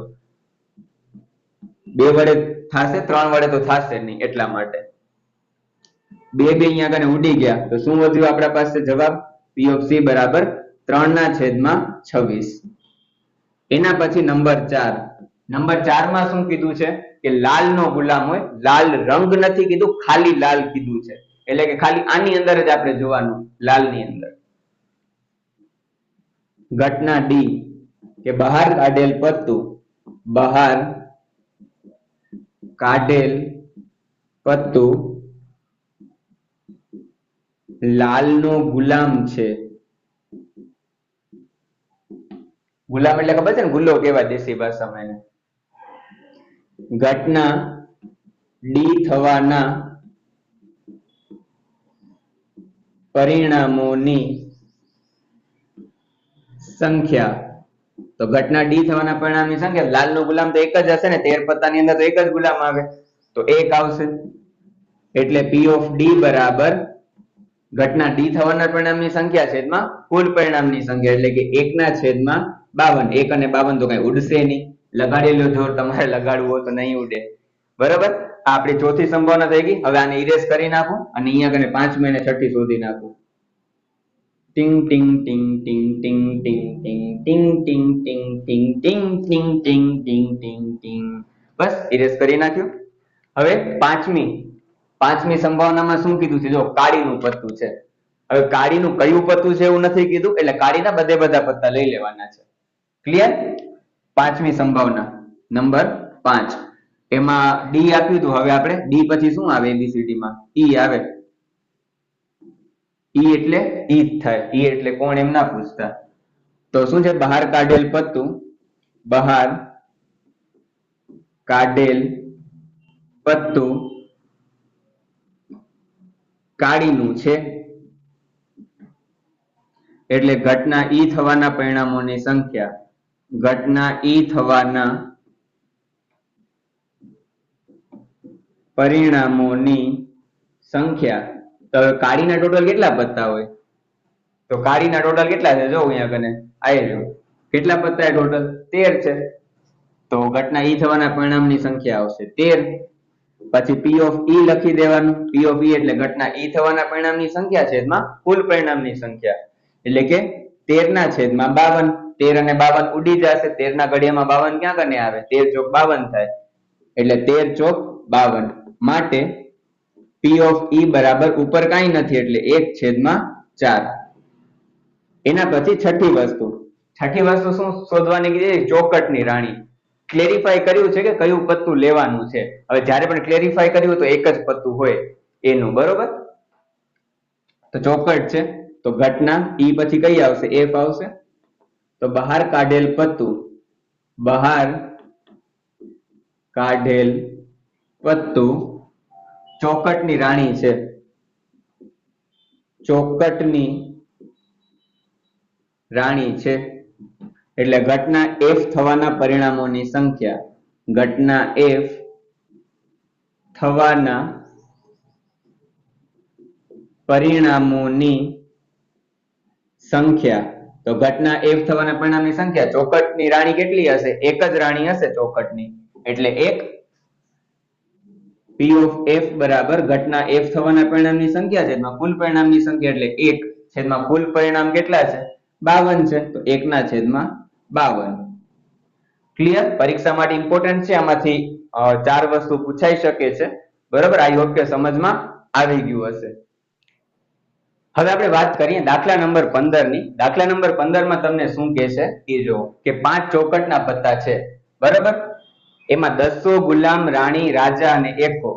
S1: 2 વડે થશે, 3 વડે તો થશે નહીં, એટલા માટે 2 અહીંયા કને ઉડી ગયા. તો શું વધ્યું આપણા પાસે જવાબ? P of C બરાબર 3 ના છેદમાં 26. એના પછી નંબર 4. નંબર 4 માં શું કીધું છે કે લાલ નો ગુલામ હોય. લાલ રંગ નથી કીધું, ખાલી લાલ કીધું છે. એટલે કે ખાલી આની અંદર જ આપણે જોવાનું, લાલ ની અંદર. ઘટના ડી કે બહાર કાઢેલ પત્તું, બહાર કાઢેલ પત્તું લાલ નો ગુલામ છે. ગુલામ એટલે ખબર છે ને, ગુલ્લો કહેવાય દેશી ભાષામાં એને. ઘટના ડી થવાના પરિણામોની સંખ્યા. તો ઘટના ડી થવાના પરિણામની સંખ્યા, લાલ નો ગુલામ તો એક જ હશે ને, 13 પત્તાની અંદર તો એક જ ગુલામ આવે તો 1 આવશે. એટલે P of D બરાબર ઘટના ડી થવાના પરિણામની સંખ્યા છેદમાં કુલ પરિણામની સંખ્યા, એટલે કે 1 ના છેદમાં 52. 1 અને 52 તો કઈ ઉડશે નહીં. લગાડેલો જોર તમારે લગાડવું હોય તો નહીં ઉડે. બરાબર? આપણી ચોથી સંભાવના થઈ ગઈ. હવે આને ઇરેઝ કરી નાખો અને અહીંયા કને 5મી અને 6ઠી શોધી નાખો. ટિંગ ટિંગ ટિંગ ટિંગ ટિંગ ટિંગ ટિંગ ટિંગ ટિંગ ટિંગ ટિંગ ટિંગ ટિંગ ટિંગ ટિંગ ટિંગ ટિંગ. બસ ઇરેઝ કરી નાખ્યું. હવે પાંચમી સંભાવનામાં શું કીધું છે? જો કાળીનું પત્તું છે. હવે કાળીનું કયું પત્તું છે એવું નથી કીધું, એટલે કાળીના બધા પત્તા લઈ લેવાના છે. ક્લિયર? પાંચમી સંભાવના નંબર 5. એમાં ડી આપ્યું હતું. હવે આપણે ડી પછી શું આવે? એબીસીડી માં ઈ આવે. ઈ એટલે ઈ જ થાય. ઈ એટલે કોણ એમ ના પૂછતા. તો શું છે? બહાર કાઢેલ પત્તું, બહાર કાઢેલ પત્તું કાળીનું છે. એટલે ઘટના ઈ થવાના પરિણામોની સંખ્યા, ઘટના ઈ થવાના પરિણામોની સંખ્યા. તો હવે કાળીના ટોટલ કેટલા પત્તા હોય? તો કાળીના ટોટલ કેટલા છે? જો અહીંયા કને આવી રહ્યો. કેટલા પત્તા ટોટલ? 13 છે. તો ઘટના ઈ થવાના પરિણામની સંખ્યા આવશે 13. પછી P of E લખી દેવાનું. P of E એટલે ઘટના E થવાના પરિણામની સંખ્યા છેદમાં કુલ પરિણામની સંખ્યા. એટલે કે 13 ના છેદમાં 52. 13 અને 52 ઉડી જશે. 13 ના ઘડિયામાં 52 ક્યાં કને આવે? 13 ચોક 52 થાય. એટલે 13 ચોક 52. માટે P of E બરાબર ઉપર કાંઈ નથી એટલે 1/4. એના પછી છઠ્ઠી વસ્તુ. છઠ્ઠી વસ્તુ શું શોધવાની કીધી? ચોકટની રાણી. ક્લેરિફાઈ કર્યું છે કે કયું પત્તું લેવાનું છે. હવે જ્યારે પણ ક્લેરિફાઈ કર્યું તો એક જ પત્તું હોય એનું, બરોબર? તો ચોકટ છે તો ઘટના E પછી કઈ આવશે? F આવશે. તો બહાર કાઢેલ પત્તું, બહાર કાઢેલ પત્તું ચોકટની રાણી છે. ચોકટની રાણી છે એટલે ઘટના F થવાના પરિણામોની સંખ્યા. ઘટના F થવાના પરિણામોની સંખ્યા. તો ઘટના F થવાના પરિણામની સંખ્યા ચોકટની રાણી કેટલી હશે? એક જ રાણી હશે ચોકટની એટલે 1. P of F બરાબર ઘટના F થવાના પરિણામની સંખ્યા છે કુલ પરિણામની સંખ્યા એટલે 1 છેદમાં કુલ પરિણામ કેટલા છે? 52 છે તો 1/52. ક્લિયર? પરીક્ષા માટે ઇમ્પોર્ટન્ટ છે. આમાંથી 4 વસ્તુ પૂછાઈ શકે છે. બરાબર? આઈ હોપ કે સમજમાં આવી ગયું હશે. હવે આપણે વાત કરીએ દાખલા નંબર 15 ની. દાખલા નંબર 15 માં તમને શું કહેશે એ જો કે 5 ચોકટના પત્તા છે. બરાબર? એમાં 100, ગુલામ, રાણી, રાજા અને એકો.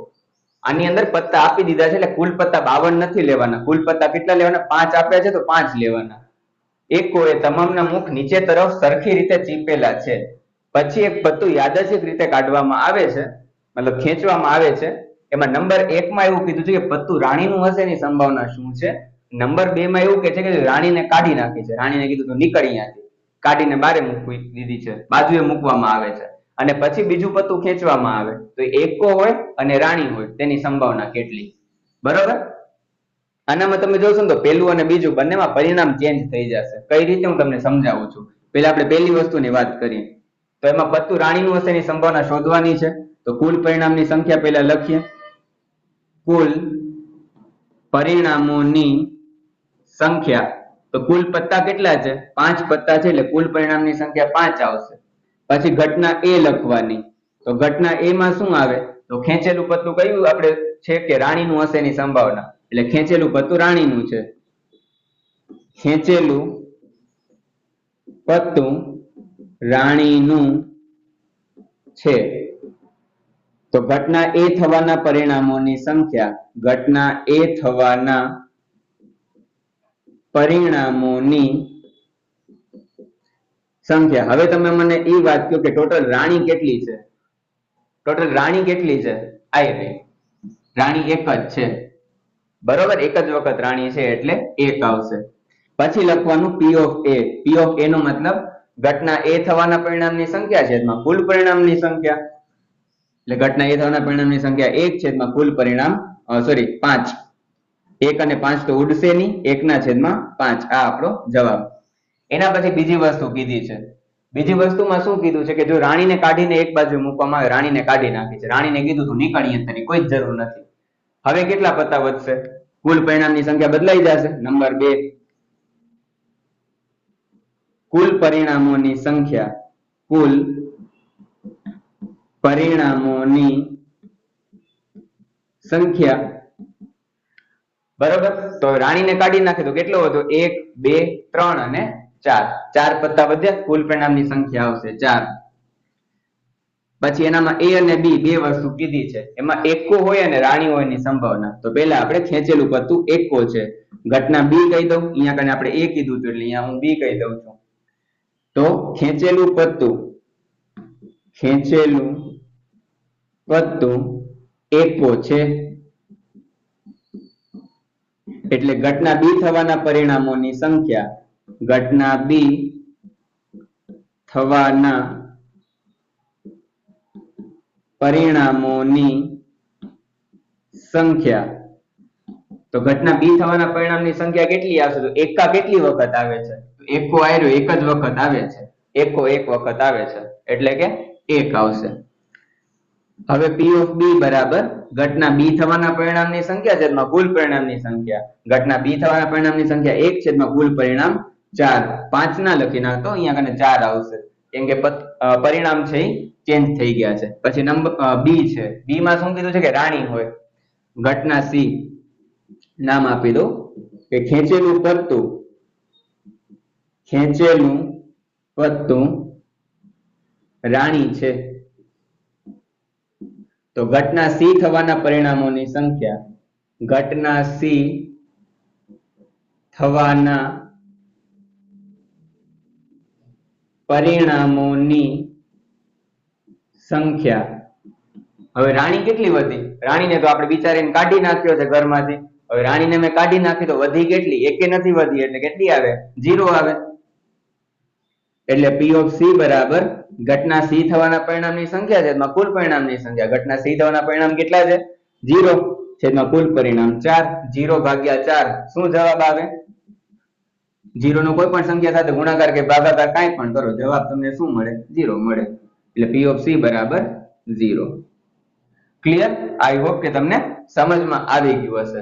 S1: આની અંદર પત્તા આપી દીધા છે એટલે કુલ પત્તા 52 નથી લેવાના. કુલ પત્તા કેટલા લેવાના? 5 આપ્યા છે તો 5 લેવાના. એકો એ તમામના મુખ નીચે તરફ સરખી રીતે ચીપેલા છે. પછી એક પત્તું યાદચ્છિક રીતે કાઢવામાં આવે છે, મતલબ ખેંચવામાં આવે છે. એમાં નંબર 1 માં એવું કીધું છે કે પત્તું રાણીનું હશે એની સંભાવના શું છે? નંબર 2 માં એવું કે છે કે રાણીને કાઢી નાખી છે. રાણીને કીધું તો નીકળ અહીંયાથી. કાઢીને બારે મૂકવી દીધી છે, બાજુએ મૂકવામાં આવે છે. અને પછી બીજું પત્તું ખેંચવામાં આવે તો એકો હોય અને રાણી હોય તેની સંભાવના કેટલી? બરોબર? આનામાં તમે જોશો ને તો પહેલું અને બીજું બંનેમાં પરિણામ ચેન્જ થઈ જશે. કઈ રીતે હું તમને સમજાવું છું. પહેલા આપણે પહેલી વસ્તુની વાત કરીએ. તો એમાં પત્તું રાણીનું હશે એની સંભાવના શોધવાની છે. તો કુલ પરિણામની સંખ્યા પહેલા લખીએ. કુલ પરિણામોની સંખ્યા. તો કુલ પત્તા કેટલા છે? 5 પત્તા છે એટલે કુલ પરિણામની સંખ્યા 5 આવશે. પછી ઘટના A લખવાની. તો ઘટના A માં શું આવે? તો ખેંચેલું પત્તું કયું આપણે છે કે રાણીનું હશે એની સંભાવના. એટલે ખેંચેલું પત્તું રાણીનું છે. ખેંચેલું પત્તું રાણીનું છે. તો ઘટના A થવાના પરિણામોની સંખ્યા. ઘટના A થવાના પરિણામોની સંખ્યા. હવે તમે મને એ વાત કહો કે ટોટલ રાણી કેટલી છે? ટોટલ રાણી કેટલી છે? આઈ રહી. રાણી એક જ છે. બરોબર? એક જ વખત રાણી છે એટલે 1 આવશે. પછી લખવાનું P of A. P of A નો મતલબ ઘટના A થવાના પરિણામની સંખ્યા છેદમાં કુલ પરિણામની સંખ્યા. એટલે ઘટના A થવાના પરિણામની સંખ્યા 1 છેદમાં કુલ પરિણામ 5. 1 અને 5 તો ઉડશે નહીં. 1/5. આ આપણો જવાબ. એના પછી બીજી વસ્તુ કીધી છે. બીજી વસ્તુમાં શું કીધું છે કે જો રાણીને કાઢીને એક બાજુ મૂકવામાં આવે, રાણીને કાઢી નાખી છે. રાણીને કીધું તું નીકળીએ તારી કોઈ જ જરૂર નથી. હવે કેટલા પત્તા વધશે? કુલ પરિણામની સંખ્યા બદલાઈ જશે. નંબર 2 કુલ પરિણામોની સંખ્યા. કુલ પરિણામોની સંખ્યા. બરોબર? તો રાણીને કાઢી નાખે તો કેટલો વધ્યો? 1, 2, 3 અને 4. 4 પત્તા વધ્યા. કુલ પરિણામની સંખ્યા આવશે 4. પછી એનામાં A અને B બે વસ્તુ કીધી છે. એમાં એકો હોય અને રાણી હોય ની સંભાવના. તો પહેલા આપણે ખેંચેલું પત્તું એકો છે. ઘટના B કહી દઉં. અહીંયા કને આપણે A કીધું હતું એટલે અહીંયા હું B કહી દઉં છું. તો ખેંચેલું પત્તું એકો છે એટલે ઘટના B થવાના પરિણામોની સંખ્યા. ઘટના B થવાના પરિણામોની સંખ્યા. તો ઘટના બી થવાના પરિણામની સંખ્યા કેટલી આવશે? તો એકા કેટલી વખત આવે છે? એકો આયરો એક જ વખત આવે છે. એકો એક વખત આવે છે એટલે કે 1 આવશે. હવે P of B બરાબર ઘટના B થવાના પરિણામની સંખ્યા છેદમાં કુલ પરિણામની સંખ્યા. ઘટના B થવાના પરિણામની સંખ્યા 1 છેદમાં કુલ પરિણામ 4. 5 ના લખી નાખતો, અહીંયા કને 4 આવશે કેમ કે પરિણામ છે એ ચેન્જ થઈ ગયા છે. પછી નંબર B છે. B માં શું કીધું છે કે રાણી હોય. ઘટના C નામ આપી દો કે ખેંચેલું પત્તું રાણી છે. તો ઘટના C થવાના પરિણામોની સંખ્યા, ઘટના C થવાના પરિણામોની સંખ્યા. હવે રાણી કેટલી વધી? રાણીને તો આપણે બિચારીને કાઢી નાખ્યો છે ઘરમાંથી. હવે રાણીને મેં કાઢી નાખી તો વધી કેટલી? એકે નથી વધી એટલે કેટલી આવે? 0 આવે. એટલે P of C બરાબર ઘટના C થવાના પરિણામની સંખ્યા છેદમાં કુલ પરિણામની સંખ્યા. ઘટના C થવાના પરિણામ કેટલા છે? 0 છેદમાં કુલ પરિણામ 4. 0 ભાગ્યા 4 શું જવાબ આવે? 0 નો કોઈ પણ સંખ્યા સાથે ગુણાકાર કે ભાગાકાર કાંઈ પણ કરો, જવાબ તમને શું મળે? 0 મળે. એટલે P of C બરાબર 0. ક્લિયર? આઈ હોપ કે તમને સમજમાં આવી ગયું હશે.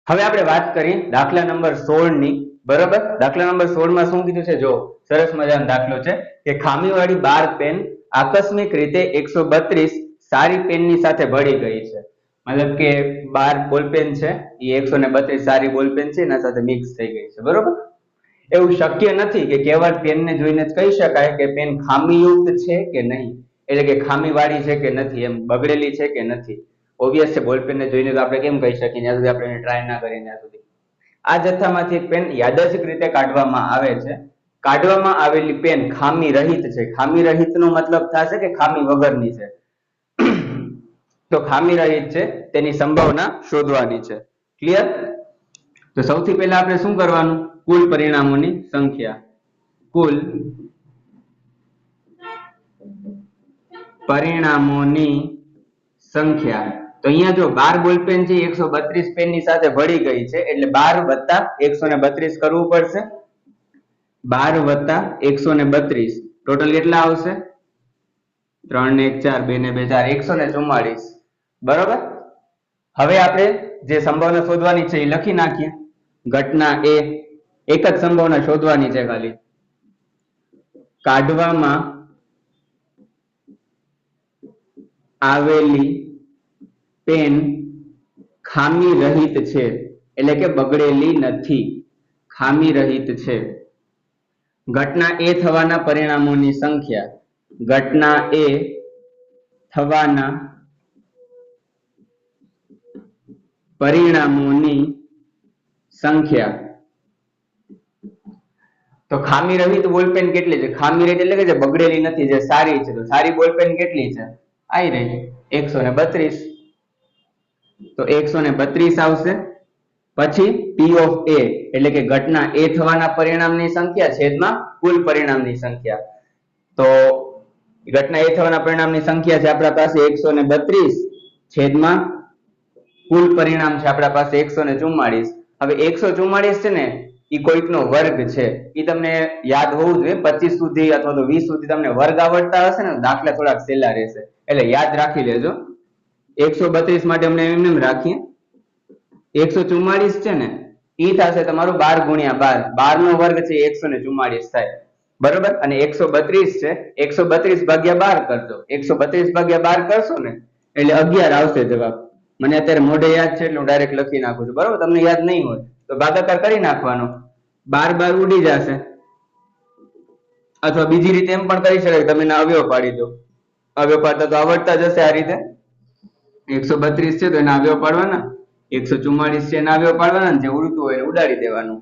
S1: હવે આપણે વાત કરી દાખલા નંબર 16 ની. બરાબર, દાખલા નંબર 16 માં શું કીધું છે? જો સરસ મજાનો દાખલો છે કે ખામીવાળી 12 પેન આકસ્મિક રીતે 132 સારી પેનની સાથે ભળી ગઈ છે. મતલબ કે 12 બોલપેન છે એ 132 સારી બોલપેન છે એના સાથે મિક્સ થઈ ગઈ છે. બરોબર, એવું શક્ય નથી કે કેવળ પેનને જોઈને જ કહી શકાય કે પેન ખામીયુક્ત છે કે નહીં, એટલે કે ખામીવાળી છે કે નથી, એમ બગડેલી છે કે નથી. ઓબ્વિયસ છે, બોલપેનને જોઈને તો આપણે કેમ કહી શકીએ જ્યાં સુધી આપણે ટ્રાય ના કરીએ ત્યાં સુધી. આ જથ્થામાંથી એક પેન યાદચ્છિક રીતે કાઢવામાં આવે છે. કાઢવામાં આવેલી પેન ખામી રહિત છે. ખામી રહિત નો મતલબ થશે કે ખામી વગરની છે. તો ખામી રહિત છે તેની સંભાવના શોધવાની છે. ક્લિયર? તો સૌથી પહેલા આપણે શું કરવાનું? કુલ પરિણામોની સંખ્યા. કુલ પરિણામોની સંખ્યા. તો અહીંયા જો 12 બોલપેન છે 132 પેન ની સાથે ભળી ગઈ છે એટલે 12 + 132 કરવું પડશે. 12 + 132 ટોટલ કેટલા આવશે? 3 ને 1 4, 2 ને 2 4, 144. બરોબર, હવે આપણે જે સંભાવના શોધવાની છે એ લખી નાખીએ. ઘટના A એક જ સંભાવના શોધવાની છે ખાલી. કાઢવામાં આવેલી પેન ખામી રહિત છે એટલે કે બગડેલી નથી, ખામી રહિત છે. ઘટના A થવાના પરિણામોની સંખ્યા. ઘટના A થવાના પરિણામોની સંખ્યા. તો ખામી રહિત બોલપેન કેટલી છે? ખામી રહિત એટલે કે જે બગડેલી નથી, જે સારી છે. તો સારી બોલપેન કેટલી છે? આઈ રહી 132. તો 132 આવશે. પછી P of A એટલે કે ઘટના A થવાના પરિણામની સંખ્યા છેદમાં કુલ પરિણામની સંખ્યા. તો ઘટના A થવાના પરિણામની સંખ્યા છે આપણા પાસે 132 છેદમાં કુલ પરિણામ છે આપણા પાસે 144. હવે 144 છે ને એ કોઈકનો વર્ગ છે, એ તમને યાદ હોવું જોઈએ. 25 સુધી અથવા તો 20 સુધી તમને વર્ગ આવડતા હશે ને દાખલા થોડાક સહેલા રહેશે, એટલે યાદ રાખી લેજો. 132 માટે અમને એમ રાખીએ. 144 છે ને એ થશે તમારું 12 ગુણ્યા 12. 12 નો વર્ગ છે 144 થાય. બરોબર, અને 132 છે 132 ભાગ્યા 12 કરજો. 132 ભાગ્યા 12 કરશો ને એટલે 11 આવશે જવાબ. મને અત્યારે મોઢે યાદ છે એટલે હું ડાયરેક્ટ લખી નાખું છું. બરોબર, તમને યાદ નહીં હોય તો ભાગાકાર કરી નાખવાનો. 12 ઉડી જશે. અથવા બીજી રીતે એમ પણ કરી શકાય, તમે એના અવયવ પાડી દો. અવયવ પાડતા તો આવડતા જ હશે આ રીતે. 132 છે તો એના અવયવ પાડવાના, 144 છે એના અવયવ પાડવાના, જે ઉડતું હોય એને ઉડાડી દેવાનું.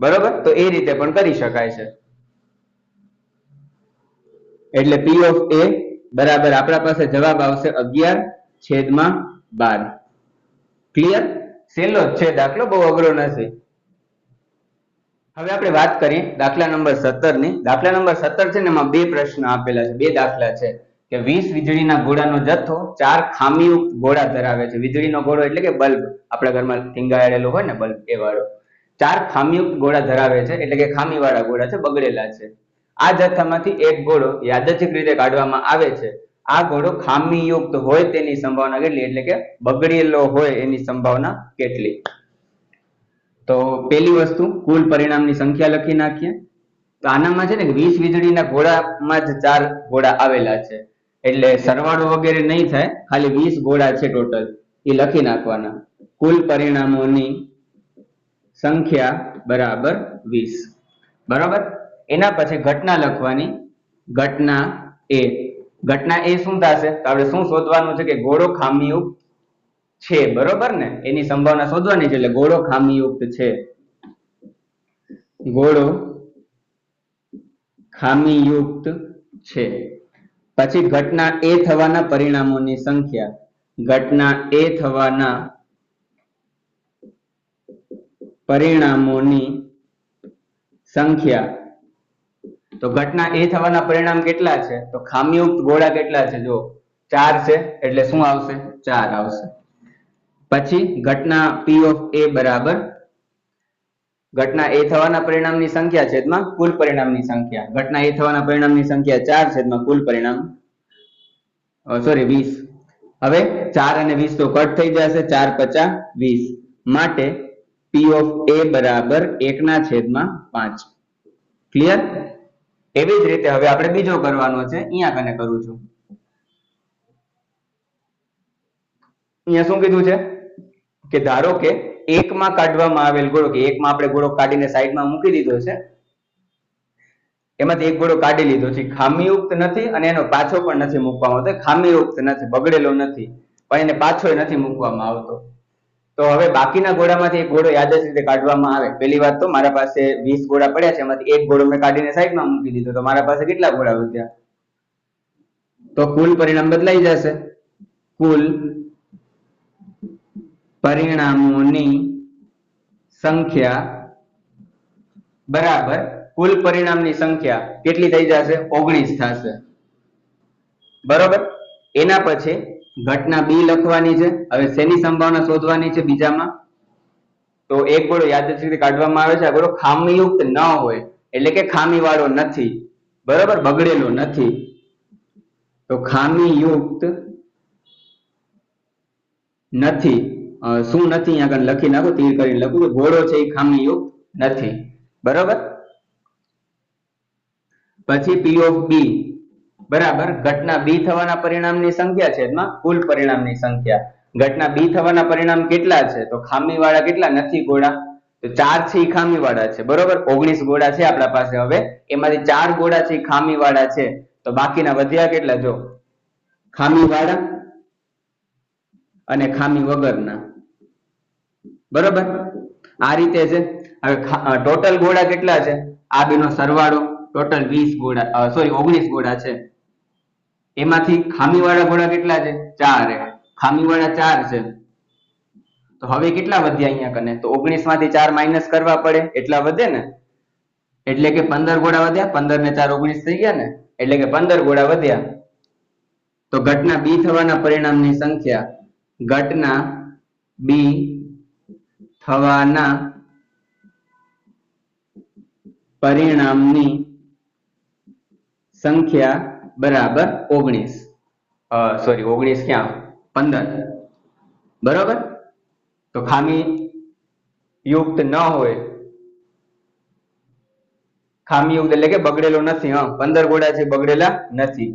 S1: બરોબર, તો એ રીતે પણ કરી શકાય છે. એટલે P of A બરાબર આપણા પાસે જવાબ આવશે 11/12. ક્લિયર? સહેલો જ છે દાખલો, બહુ અઘરો નથી. હવે આપણે વાત કરીએ દાખલા નંબર 17 ની. દાખલા નંબર 17 છે ને એમાં બે પ્રશ્ન આપેલા છે, બે દાખલા છે કે 20 વીજળીના ગોળાનો જથ્થો 4 ખામીયુક્ત ગોળા ધરાવે છે. વીજળીનો ગોળો એટલે કે બલ્બ, આપણા ઘરમાં ટીંગાયેલો હોય ને બલ્બ એ વાળો. 4 ખામીયુક્ત ગોળા ધરાવે છે એટલે કે ખામીવાળા ગોળા છે, બગડેલા છે. આ જથ્થામાંથી એક ગોળો યાદચ્છિક રીતે કાઢવામાં આવે છે. આ ગોળો ખામીયુક્ત હોય તેની સંભાવના કેટલી, એટલે કે બગડેલો હોય એની સંભાવના કેટલી? તો પેલી વસ્તુ કુલ પરિણામની સંખ્યા લખી નાખીએ. તો આનામાં છે ને 20 વીજળીના ગોળામાં જ 4 ગોળા આવેલા છે એટલે સરવાળો વગેરે નહીં થાય, ખાલી 20 ગોળા છે ટોટલ, એ લખી નાખવાના. કુલ પરિણામોની સંખ્યા બરાબર 20. બરાબર. એના પછી ઘટના લખવાની. ઘટના એ. ઘટના એ શું થશે? તો આપણે શું શોધવાનું છે કે ગોળો ખામીયુક્ત છે. બરોબર ને, એની સંભાવના શોધવાની છે એટલે ગોળો ખામીયુક્ત છે. ગોળો ખામીયુક્ત છે. પછી ઘટના એ થવાના પરિણામોની સંખ્યા. ઘટના એ થવાના પરિણામોની સંખ્યા. તો ઘટના એ થવાના પરિણામ કેટલા છે? તો ખામીયુક્ત ગોળા કેટલા છે? જો 4 છે એટલે શું આવશે? 4 આવશે. પછી ઘટના P of A બરાબર ઘટના એ થવાના પરિણામની સંખ્યા છેદમાં કુલ પરિણામની સંખ્યા. ઘટના એ થવાના પરિણામની સંખ્યા 4 છેદમાં કુલ પરિણામ 20. હવે 4 અને 20 તો કટ થઈ જશે, 4 50 20. માટે P of A બરાબર 1/5. ક્લિયર? એવી જ રીતે હવે આપણે બીજો કરવાનો છે. અહીંયા કને કરું છું. અહીંયા શું કીધું છે કે ધારો કે 1 માં કાઢવામાં આવેલ ગોળો, કે 1 માં આપણે ગોળો કાઢીને સાઈડમાં મૂકી દીધો છે, એમાંથી એક ગોળો કાઢી લીધો છે, ખામીયુક્ત નથી અને એનો પાછો પણ નથી મૂકવામાં આવતો. ખામીયુક્ત નથી, બગડેલો નથી, પણ એને પાછો નથી મૂકવામાં આવતો. તો હવે બાકીના ગોળામાંથી એક ગોળો યાદચ્છિક રીતે કાઢવામાં આવે. પહેલી વાત તો મારા પાસે 20 ગોળા પડ્યા છે, એમાંથી એક ગોળો મેં કાઢીને સાઈડમાં મૂકી દીધો, તો મારા પાસે કેટલા ગોળા વધ્યા? તો કુલ પરિણામ બદલાઈ જશે. કુલ પરિણામોની સંખ્યા બરાબર કુલ પરિણામની સંખ્યા કેટલી થઈ જશે? 19 થશે. બરોબર. એના પછી ઘટના બી લખવાની છે. હવે શેની સંભાવના શોધવાની છે બીજામાં? તો એક ગોળો યાદચ્છિક રીતે કાઢવામાં આવે છે, આ ગોળો ખામીયુક્ત ન હોય એટલે કે ખામીવાળો નથી. બરોબર, બગડેલો નથી. તો ખામીયુક્ત નથી. શું નથી અહીંયા આગળ લખી નાખો, તીર કરીને લખું. ગોળો છે એ ખામીયુક્ત નથી. બરોબર. પછી P of B બરાબર ઘટના B થવાના પરિણામની સંખ્યા છેદમાં કુલ પરિણામની સંખ્યા. ઘટના B થવાના પરિણામ કેટલા છે? તો ખામીવાળા કેટલા નથી ગોળા? તો 4 છે એ ખામીવાળા છે. બરોબર, 19 ગોળા છે આપણા પાસે. હવે એમાંથી 4 ગોળા છે એ ખામીવાળા છે, તો બાકીના વધ્યા કેટલા? જો ખામીવાળા અને ખામી વગરના. બરોબર, આ રીતે છે. હવે ટોટલ ગોળા કેટલા છે? આ બેનો સરવાળો ટોટલ 20 ગોળા, સોરી 19 ગોળા છે. એમાંથી ખામીવાળા ગોળા કેટલા છે? 4. ખામીવાળા 4 છે. તો હવે કેટલા વધ્યા અહીંયા કને? તો 19 માંથી 4 માઇનસ કરવા પડે, એટલા વધે ને, એટલે કે 15 ગોળા વધ્યા. 15 ને 4 19 થઈ ગયા ને, એટલે કે 15 ગોળા વધ્યા. તો ઘટના B થવાના પરિણામની સંખ્યા. ઘટના B થવાના પરિણામની સંખ્યા બરાબર 19. સોરી 19 ક્યાં? 15. બરાબર. તો ખામી યુક્ત ન હોય, ખામીયુક્ત એટલે કે બગડેલો નથી. 15 ગોળા છે બગડેલા નથી,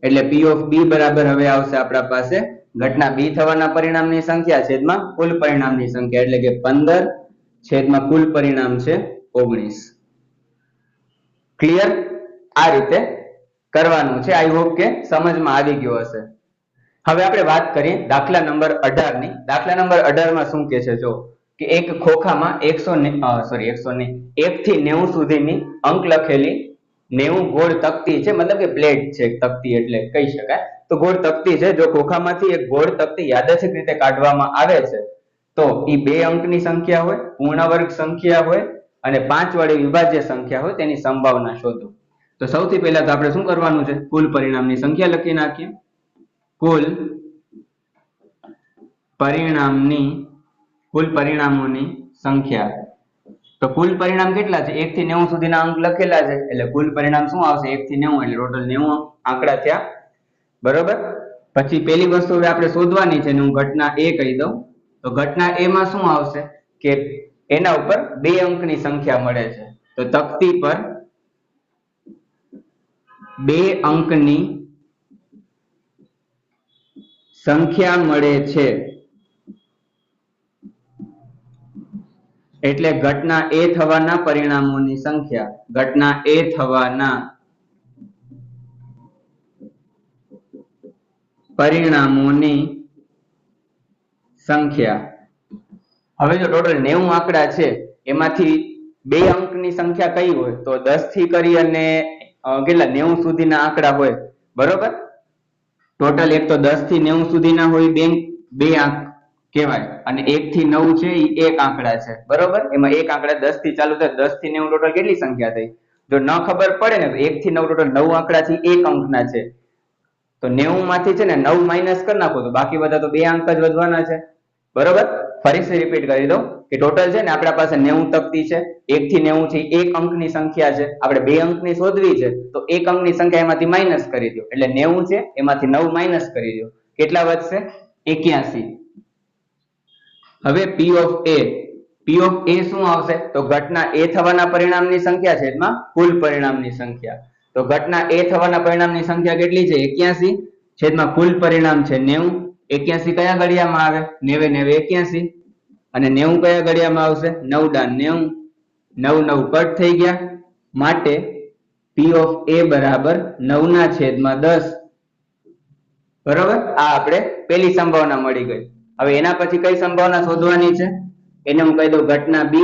S1: એટલે P of B બરાબર હવે આવશે આપણા પાસે ઘટના B થવાના પરિણામની સંખ્યા છેદમાં કુલ પરિણામની સંખ્યા, એટલે કે 15 છેદમાં કુલ પરિણામ છે 19. ક્લિયર? આ રીતે કરવાનું છે. આઈ હોપ કે સમજમાં આવી ગયો હશે. હવે આપણે વાત કરીએ દાખલા નંબર 18 ની. દાખલા નંબર 18 માં શું કહે છે? જો કે એક ખોખામાં 1 થી 90 સુધીની અંક લખેલી 90 ગોળ તકતી છે, મતલબ કે પ્લેટ છે, તકતી એટલે કહી શકાય. તો ગોળ તકતી છે. જો ખોખામાંથી એક ગોળ તકતી યાદચ્છિક રીતે કાઢવામાં આવે છે, તો એ 2 અંકની સંખ્યા હોય, પૂર્ણ વર્ગ સંખ્યા હોય અને 5 વડે વિભાજ્ય સંખ્યા હોય, તેની સંભાવના શોધો.
S2: તો સૌથી પહેલા તો આપણે શું કરવાનું છે, કુલ પરિણામની સંખ્યા લખી નાખીએ. કુલ પરિણામોની સંખ્યા. તો કુલ પરિણામ કેટલા છે? 1 થી 90 સુધીના અંક લખેલા છે એટલે કુલ પરિણામ શું આવશે? 1 થી 90 એટલે ટોટલ 90 આંકડા થયા. બરોબર. પછી પહેલી વસ્તુ હવે આપણે શોધવાની છે, હું ઘટના A કહી દઉં. તો ઘટના A માં શું આવશે કે એના ઉપર 2 અંકની સંખ્યા મળે છે. તો તકતી પર 2 અંકની સંખ્યા મળે છે એટલે ઘટના A થવાના પરિણામોની સંખ્યા. ઘટના A થવાના પરિણામોની સંખ્યા. હવે જો ટોટલ 90 આંકડા છે એમાંથી 2 અંકની સંખ્યા કઈ હોય? તો 10 થી કરી અને કેટલા 90 સુધીના આંકડા હોય. બરોબર. ટોટલ એક તો 10 થી 90 સુધીના હોય બે આંક કહેવાય અને 1 થી 9 છે એ એક આંકડા છે. બરોબર. એમાં એક આંકડા 10 થી ચાલુ થાય. 10 થી 90 ટોટલ કેટલી સંખ્યા થઈ? જો ન ખબર પડે ને તો 1 થી 9 ટોટલ 9 આંકડાથી એક અંકના છે. તો 90 માંથી છે ને 9 માઇનસ કરી નાખો તો બાકી બધા તો 2 અંક જ વધવાના છે. બરોબર. ફરીથી રિપીટ કરી દઉં કે ટોટલ છે ને આપણા પાસે 90 તકતી છે. 1 થી 90 થી એક અંકની સંખ્યા છે. આપણે 2 અંકની શોધવી છે તો એક અંકની સંખ્યા એમાંથી માઇનસ કરી દો એટલે 90 છે એમાંથી 9 માઇનસ કરી દો. કેટલા વધશે? 81. હવે P of A. P of A શું આવશે? તો ઘટના A થવાના પરિણામની સંખ્યા છે એમાં કુલ પરિણામની સંખ્યા. તો ઘટના A થવાના પરિણામની સંખ્યા કેટલી છે? 81 છેદમાં કુલ પરિણામ છે 90. 81 કયા ઘડિયામાં આવે? 90 81 અને 90 કયા ઘડિયામાં આવશે? 9 ડા 90. 9 9 કટ થઈ ગયા માટે P of A બરાબર 9 ના છેદમાં 10. બરોબર. આ આપણે પહેલી સંભાવના મળી ગઈ. હવે એના પછી કઈ સંભાવના શોધવાની છે? એને હું કહી દઉં ઘટના B.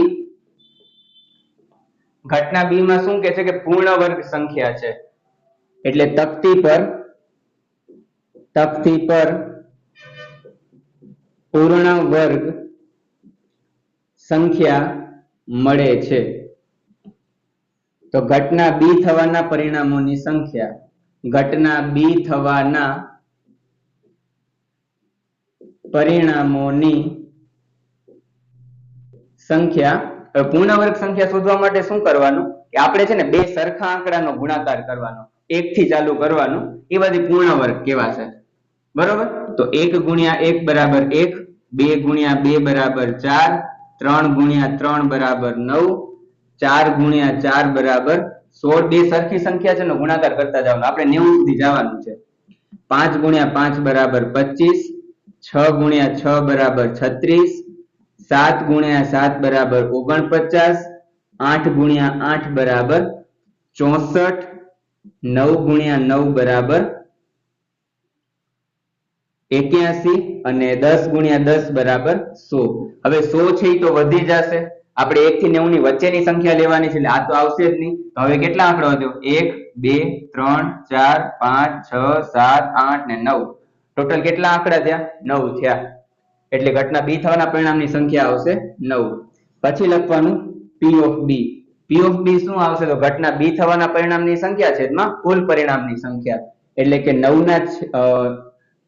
S2: ઘટના B માં શું કહે છે કે પૂર્ણ વર્ગ સંખ્યા છે એટલે તકતી પર પૂર્ણ વર્ગ સંખ્યા મળે છે. તો ઘટના B થવાના પરિણામોની સંખ્યા. ઘટના B થવાના પરિણામોની સંખ્યા. પૂર્ણ વર્ગ સંખ્યા શોધવા માટે શું કરવાનું કે આપણે છે ને બે સરખા આંકડાનો ગુણાકાર કરવાનો, 1 થી ચાલુ કરવાનું. એ બધી પૂર્ણ વર્ગ કહેવાશે. બરોબર. તો 1 ગુણ્યા 1 બરાબર 1, 2 ગુણ્યા 2 બરાબર 4, 3 ગુણ્યા 3 બરાબર 9, 4 ગુણ્યા 4 બરાબર 16. બે સરખી સંખ્યા છે ને ગુણાકાર કરતા જવાનું. આપણે 90 સુધી જવાનું છે. 5 ગુણ્યા 5 બરાબર 25, 6 ગુણ્યા 6 બરાબર 36, 7 ગુણ્યા 7 બરાબર 49, 8 ગુણ્યા 8 બરાબર 64, 9 ગુણ્યા 9 બરાબર 81 અને 10 ગુણ્યા 10 બરાબર 100. હવે 100 છે તો વધી જશે. આપણે 1 થી 90 ની વચ્ચેની સંખ્યા લેવાની છે એટલે આ તો આવશે જ નહીં. તો હવે કેટલા આંકડો વધ્યો? 1 2 3 4 5 6 7 8 ને 9. ટોટલ કેટલા આંકડા થયા? 9 થયા. એટલે ઘટના B થવાના પરિણામની સંખ્યા આવશે 9. પછી લખવાનું P of B. P of B શું આવશે? તો ઘટના B થવાના પરિણામની સંખ્યા છે એમાં કુલ પરિણામની સંખ્યા એટલે કે 9 ના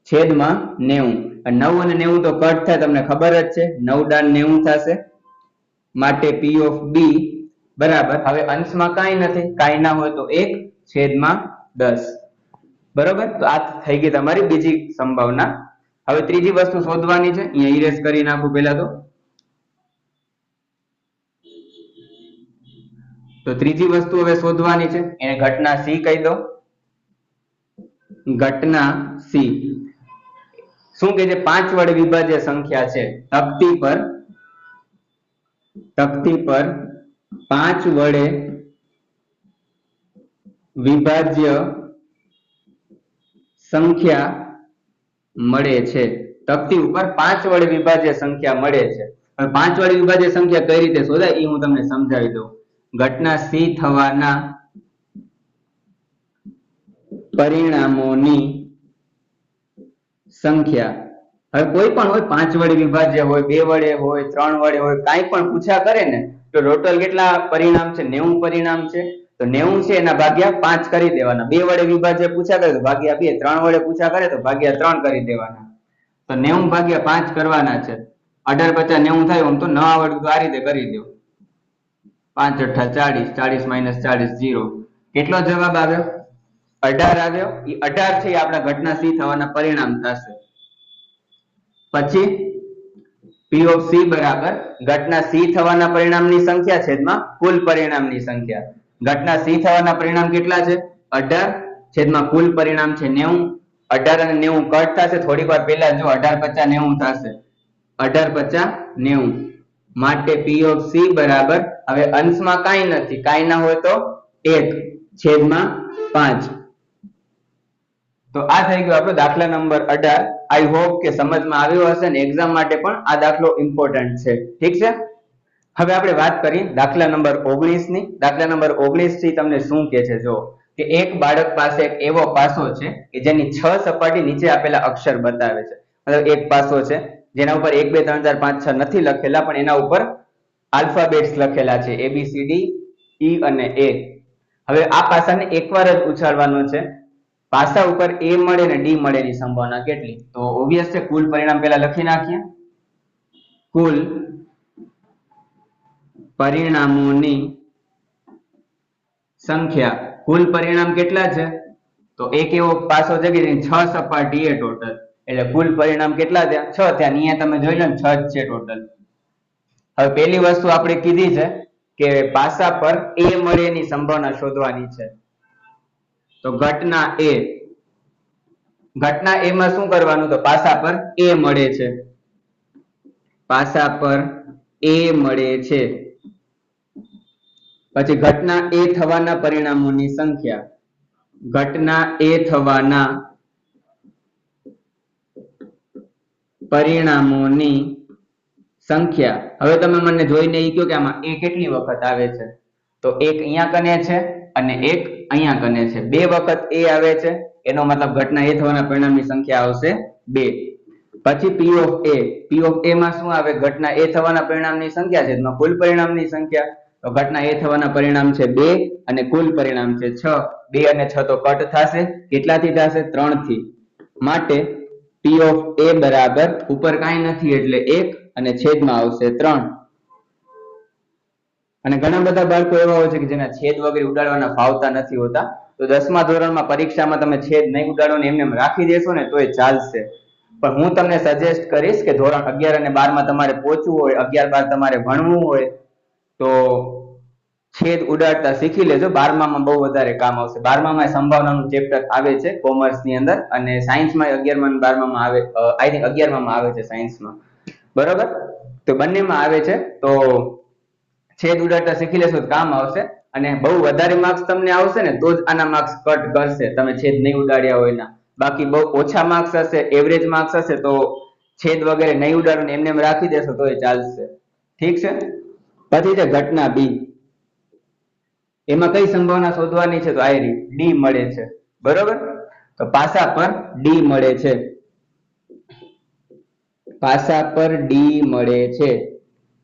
S2: છેદમાં 90. 9 અને 90 તો કટ થાય, તમને ખબર જ છે. 9 ડા 90 થશે માટે P of B બરાબર. હવે અંશમાં કાંઈ નથી, કાંઈ ના હોય તો 1 છેદમાં 10. બરોબર. તો આ થઈ ગઈ તમારી બીજી સંભાવના. હવે ત્રીજી વસ્તુ શોધવાની છે. અહીંયા ઇરેઝ કરી નાખું પહેલા તો ત્રીજી વસ્તુ હવે શોધવાની છે. એને ઘટના C કહી દો. ઘટના C શું કે છે? 5 વડે વિભાજ્ય સંખ્યા છે. તકતી પર 5 વડે વિભાજ્ય સંખ્યા મળે છે. તકતી ઉપર 5 વડે વિભાજ્ય સંખ્યા મળે છે. હવે 5 વડે વિભાજ્ય સંખ્યા કઈ રીતે શોધાય એ હું તમને સમજાવી દઉં. ઘટના C થવાના પરિણામોની સંખ્યા. હવે કોઈ પણ હોય, 5 વડે વિભાજ્ય હોય, 2 વડે હોય, 3 વડે હોય, કાંઈ પણ પૂછ્યા કરે ને તો ટોટલ કેટલા પરિણામ છે? 90 પરિણામ છે. તો 90 છે એના ભાગ્યા 5 કરી દેવાના. 2 વડે વિભાજ્ય પૂછ્યા કરે તો ભાગ્યા 2, 3 વડે પૂછ્યા કરે તો ભાગ્યા 3 કરી દેવાના. તો 90 ભાગ્યા 5 કરવાના છે. 18 50 90 થાય. આમ તો ન આવડતું આ રીતે કરી દો. 5 8 40, 40 minus 40 0. કેટલો જવાબ આવ્યો? 18 આવ્યો. એ 18 છે આપણા ઘટના સી થવાના પરિણામ થશે. પછી P of C બરાબર ઘટના સી થવાના પરિણામની સંખ્યા છેદમાં કુલ પરિણામની સંખ્યા. ઘટના સી થવાના પરિણામ કેટલા છે? 18 છેદમાં કુલ પરિણામ છે 90. 18 અને 90 કટ થશે. થોડીક વાર પહેલા જો 18 50 90 થશે. 18 50 90 માટે P of C બરાબર, હવે અંશમાં કાંઈ નથી, કાંઈ ના હોય તો 1 છેદમાં 5. તો આ થઈ ગયો આપણો દાખલા નંબર 18. આઈ હોપ કે સમજમાં આવ્યો હશે ને એક્ઝામ માટે પણ આ દાખલો ઇમ્પોર્ટન્ટ છે. ઠીક છે. હવે આપણે વાત કરી દાખલા નંબર 19 ની. દાખલા નંબર 19 થી તમને શું કહે છે? જો કે એક બાળક પાસે એક એવો પાસો છે કે જેની 6 સપાટી નીચે આપેલા અક્ષર બતાવે છે. મતલબ એક પાસો છે જેના ઉપર 1 2 3 4 5 6 નથી લખેલા, પણ એના ઉપર આલ્ફાબેટ્સ લખેલા છે ABCD E અને A. હવે આ પાસાને એકવાર જ ઉછાળવાનો છે. પાસા ઉપર A મળે ને D મળે ની સંભાવના કેટલી? તો ઓબ્વિયસ છે, કુલ પરિણામ પહેલા લખી નાખીએ. કુલ પરિણામોની સંખ્યા. કુલ પરિણામ કેટલા છે? તો એક એવો પાસો છે કે જેની 6 સપાટી એ ટોટલ, એટલે કુલ પરિણામ કેટલા થયા? 6 થયા. અહીંયા તમે જોઈ લો ને 6 જ છે ટોટલ. હવે પહેલી વસ્તુ આપણે કીધી છે કે પાસા પર A મળે ની સંભાવના શોધવાની છે. તો ઘટના A, ઘટના A માં શું કરવાનું? તો પાસા પર A મળે છે. પાસા પર A મળે છે. પછી ઘટના A થવાના પરિણામોની સંખ્યા. ઘટના A થવાના પરિણામોની સંખ્યા. હવે તમે મને જોઈને એ કહો કે આમાં A કેટલી વખત આવે છે? તો એક અહીંયા કને છે અને એક અહીંયા કને છે. 2 વખત A આવે છે, એનો મતલબ ઘટના A થવાના પરિણામની સંખ્યા આવશે 2. પછી P of A. P of A માં શું આવે? ઘટના A થવાના પરિણામની સંખ્યા છે એમાં કુલ પરિણામની સંખ્યા. તો ઘટના A થવાના પરિણામ છે 2 અને કુલ પરિણામ છે 6. 2 અને 6 તો કટ થશે. કેટલાથી થશે? 3 થી. માટે P of A બરાબર ઉપર કાંઈ નથી એટલે 1 અને છેદમાં આવશે 3. અને ઘણા બધા બાળકો એવા હોય છે કે જેના છેદ વગેરે ઉડાડવાના ફાવતા નથી હોતા. તો 10મા ધોરણમાં પરીક્ષામાં તમે છેદ નહીં ઉડાડો ને એમને રાખી દેશો ને તોય ચાલશે. પણ હું તમને સજેસ્ટ કરીશ કે ધોરણ 11 અને 12 માં તમારે પહોંચવું હોય, 11 12 તમારે ભણવું હોય તો છેદ ઉડાડતા શીખી લેજો. 12માં બહુ વધારે કામ આવશે. 12માં સંભાવનાનું ચેપ્ટર આવે છે કોમર્સ ની અંદર, અને સાયન્સમાં 11માં અને 12માં આવે. આઈ થિંક 11માં આવે છે સાયન્સમાં. બરોબર? તો બંનેમાં આવે છે. તો છેદ ઉડાડતા શીખી લેશો તો કામ આવશે. અને બહુ વધારે માર્ક્સ તમને આવશે ને તો જ આના માર્ક્સ કટ કરશે, તમે છેદ નહીં ઉડાડ્યા હોય ના. બાકી બહુ ઓછા માર્ક્સ હશે, એવરેજ માર્ક્સ હશે તો છેદ વગેરે નહીં ઉડાડો ને એમને એમ રાખી દેશો તોય ચાલશે. ઠીક છે. પછી છે ઘટના B. એમાં કઈ સંભાવના શોધવાની છે? તો આ D મળે છે. બરોબર? તો પાસા પર D મળે છે. પાસા પર D મળે છે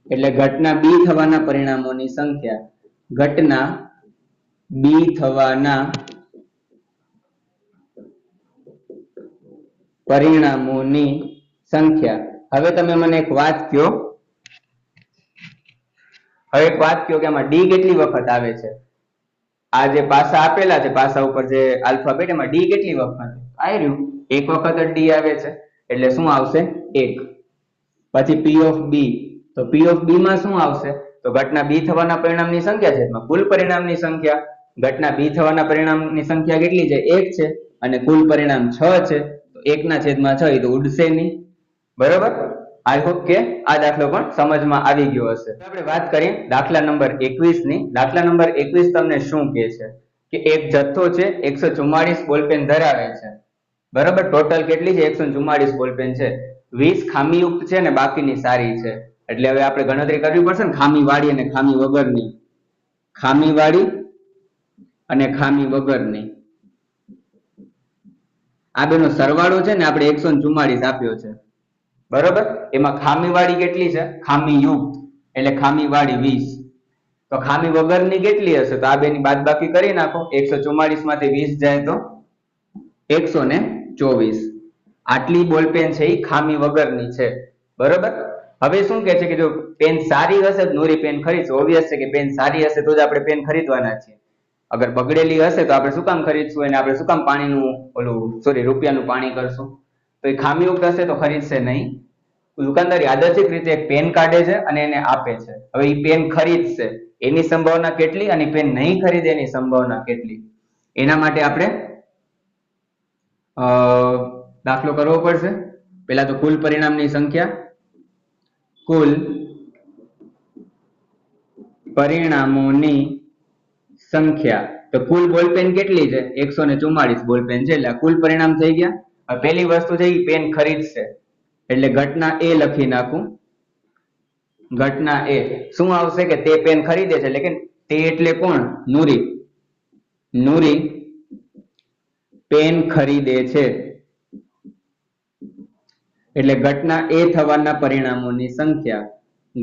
S2: એટલે ઘટના B થવાના પરિણામોની સંખ્યા. ઘટના B થવાના પરિણામોની સંખ્યા. હવે તમે મને એક વાત કહો, કે આમાં D કેટલી વખત આવે છે? આ જે પાસા આપેલા છે, પાસા ઉપર જે આલ્ફાબેટ, એમાં D કેટલી વખત? આ રહ્યું, એક વખત જ D આવે છે એટલે શું આવશે? 1. પછી P of B. તો P of B માં શું આવશે? તો ઘટના B થવાના પરિણામની સંખ્યા છે એમાં કુલ પરિણામની સંખ્યા. ઘટના B થવાના પરિણામની સંખ્યા કેટલી છે? 1 છે અને કુલ પરિણામ 6 છે. તો 1/6 એ તો ઉડશે નહીં. બરોબર? આઈ હોપ કે આ દાખલો પણ સમજમાં આવી ગયો હશે. આપણે વાત કરીએ દાખલા નંબર 21 ની. દાખલા નંબર 21 તમને શું કહે છે કે એક જથ્થો છે 144 બોલપેન ધરાવે છે. બરાબર? ટોટલ કેટલી છે? 144 બોલપેન છે. 20 ખામીયુક્ત છે ને બાકીની સારી છે. એટલે હવે આપણે ગણતરી કરવી પડશે ને ખામી વાળી અને ખામી વગરની. ખામી વાળી અને ખામી વગરની. આ બેનો સરવાળો છે ને આપણે 144 આપ્યો છે. બરોબર? એમાં ખામી વાળી કેટલી છે? ખામી યુક્ત એટલે ખામી વાળી 20. તો ખામી વગરની કેટલી હશે? તો આ બેની બાદબાકી કરી નાખો. 144 માંથી 20 જાય તો 124. આટલી બોલપેન છે એ ખામી વગરની છે. બરોબર. હવે શું કહે છે કે જો પેન સારી હશે તો નૂરી પેન ખરીદશું. ઓબ્વિયસ છે કે પેન સારી હશે તો જ આપણે પેન ખરીદવાના છીએ. અગર બગડેલી હશે તો આપણે શું કામ ખરીદશું? અને આપણે શું કામ રૂપિયાનું પાણી કરશું? તો એ ખામીયુક્ત હશે તો ખરીદશે નહીં. દુકાનદાર યાદચ્છિક રીતે એક પેન કાઢે છે અને એને આપે છે. હવે એ પેન ખરીદશે એની સંભાવના કેટલી અને પેન નહીં ખરીદે એની સંભાવના કેટલી? એના માટે આપણે દાખલો કરવો પડશે. પહેલા તો કુલ પરિણામની સંખ્યા, કુલ પરિણામોની સંખ્યા. તો કુલ બોલપેન કેટલી છે? 144 બોલપેન છે એટલે કુલ પરિણામ થઈ ગયા. હવે પહેલી વસ્તુ છે એ પેન ખરીદશે એટલે ઘટના એ લખી નાખું. ઘટના એ શું આવશે કે તે પેન ખરીદે છે એટલે કે તે એટલે કોણ? નૂરી. નૂરી પેન ખરીદે છે એટલે ઘટના એ થવાના પરિણામોની સંખ્યા.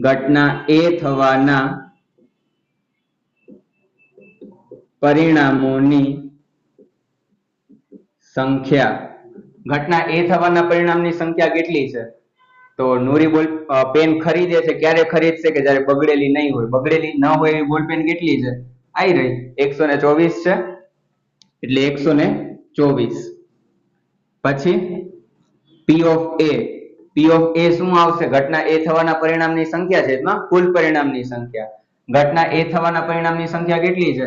S2: ઘટના એ થવાના પરિણામોની સંખ્યા. ઘટના એ થવાના પરિણામની સંખ્યા કેટલી છે? તો નૂરી પેન ખરીદે છે. ક્યારે ખરીદશે? કે જ્યારે બગડેલી નહીં હોય. બગડેલી ન હોય એવી બોલપેન કેટલી છે? આવી રહી 124 છે એટલે 124. પછી P of A. P of A શું આવશે? ઘટના એ થવાના પરિણામની સંખ્યા છે એમાં કુલ પરિણામની સંખ્યા. ઘટના એ થવાના પરિણામની સંખ્યા કેટલી છે?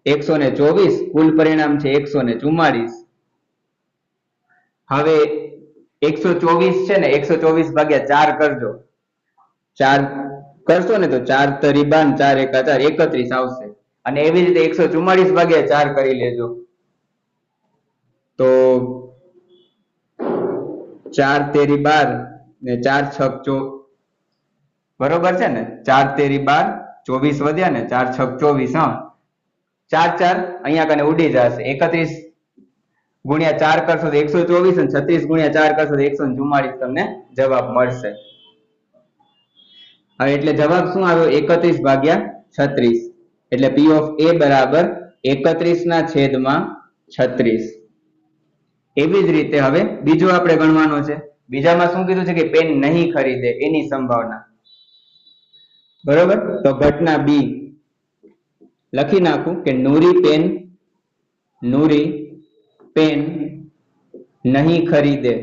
S2: 124. કુલ પરિણામ છે 144. હવે 124 છે ને 124 ભાગ્યા 4 કરજો. 4 કરશો ને તો 4 તરી 12, 4 એકા 4, 31 આવશે. અને એવી રીતે 144 ભાગ્યા 4 કરી લેજો તો 4 તેરી 12 ને 4 છક 24. બરોબર છે ને? 4 તેરી 12, 24 વધ્યા ને 4 છક 24. હા, 4 4 અહીંયા કને ઉડી જશે. 31 ગુણ્યા 4 કરશો તો 124 અને 36 ગુણ્યા 4 કરશો તો 144 તમને જવાબ મળશે. હવે એટલે જવાબ શું આવ્યો? 31 ભાગ્યા 36. એટલે P of A બરાબર 31 ના છેદમાં 36. એવી જ રીતે હવે બીજો આપણે ગણવાનો છે. બીજામાં શું કીધું છે કે પેન નહીં ખરીદે એની સંભાવના. બરોબર. તો ઘટના B લખી નાખું કે નૂરી પેન નહીં ખરીદે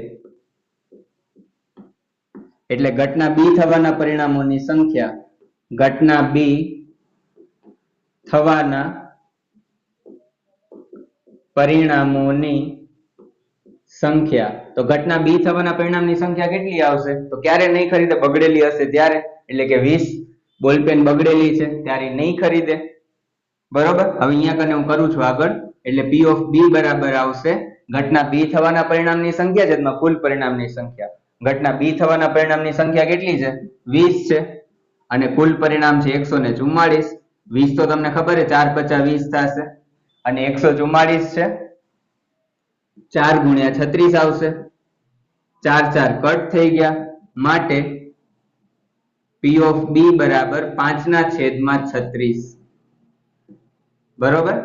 S2: એટલે ઘટના B થવાના પરિણામોની સંખ્યા. ઘટના B થવાના પરિણામોની સંખ્યા. તો ઘટના B થવાના પરિણામની સંખ્યા કેટલી આવશે? તો ક્યારે નહીં ખરીદે? બગડેલી હશે ત્યારે. એટલે કે 20 બોલપેન બગડેલી છે ત્યારે નહીં ખરીદે. બરોબર. હવે અહીંયા કને હું કરું છું આગળ. એટલે P of B બરાબર આવશે ઘટના B થવાના પરિણામની સંખ્યા છે એમાં કુલ પરિણામની સંખ્યા. ઘટના B થવાના પરિણામની સંખ્યા કેટલી છે? 20 છે અને કુલ પરિણામ છે 144. 20 તો તમને ખબર છે 4 × 50 20 થશે અને 144 છે 4 ગુણ્યા 36 આવશે. 4 4 કટ થઈ ગયા માટે P of B બરાબર 5/36. બરોબર.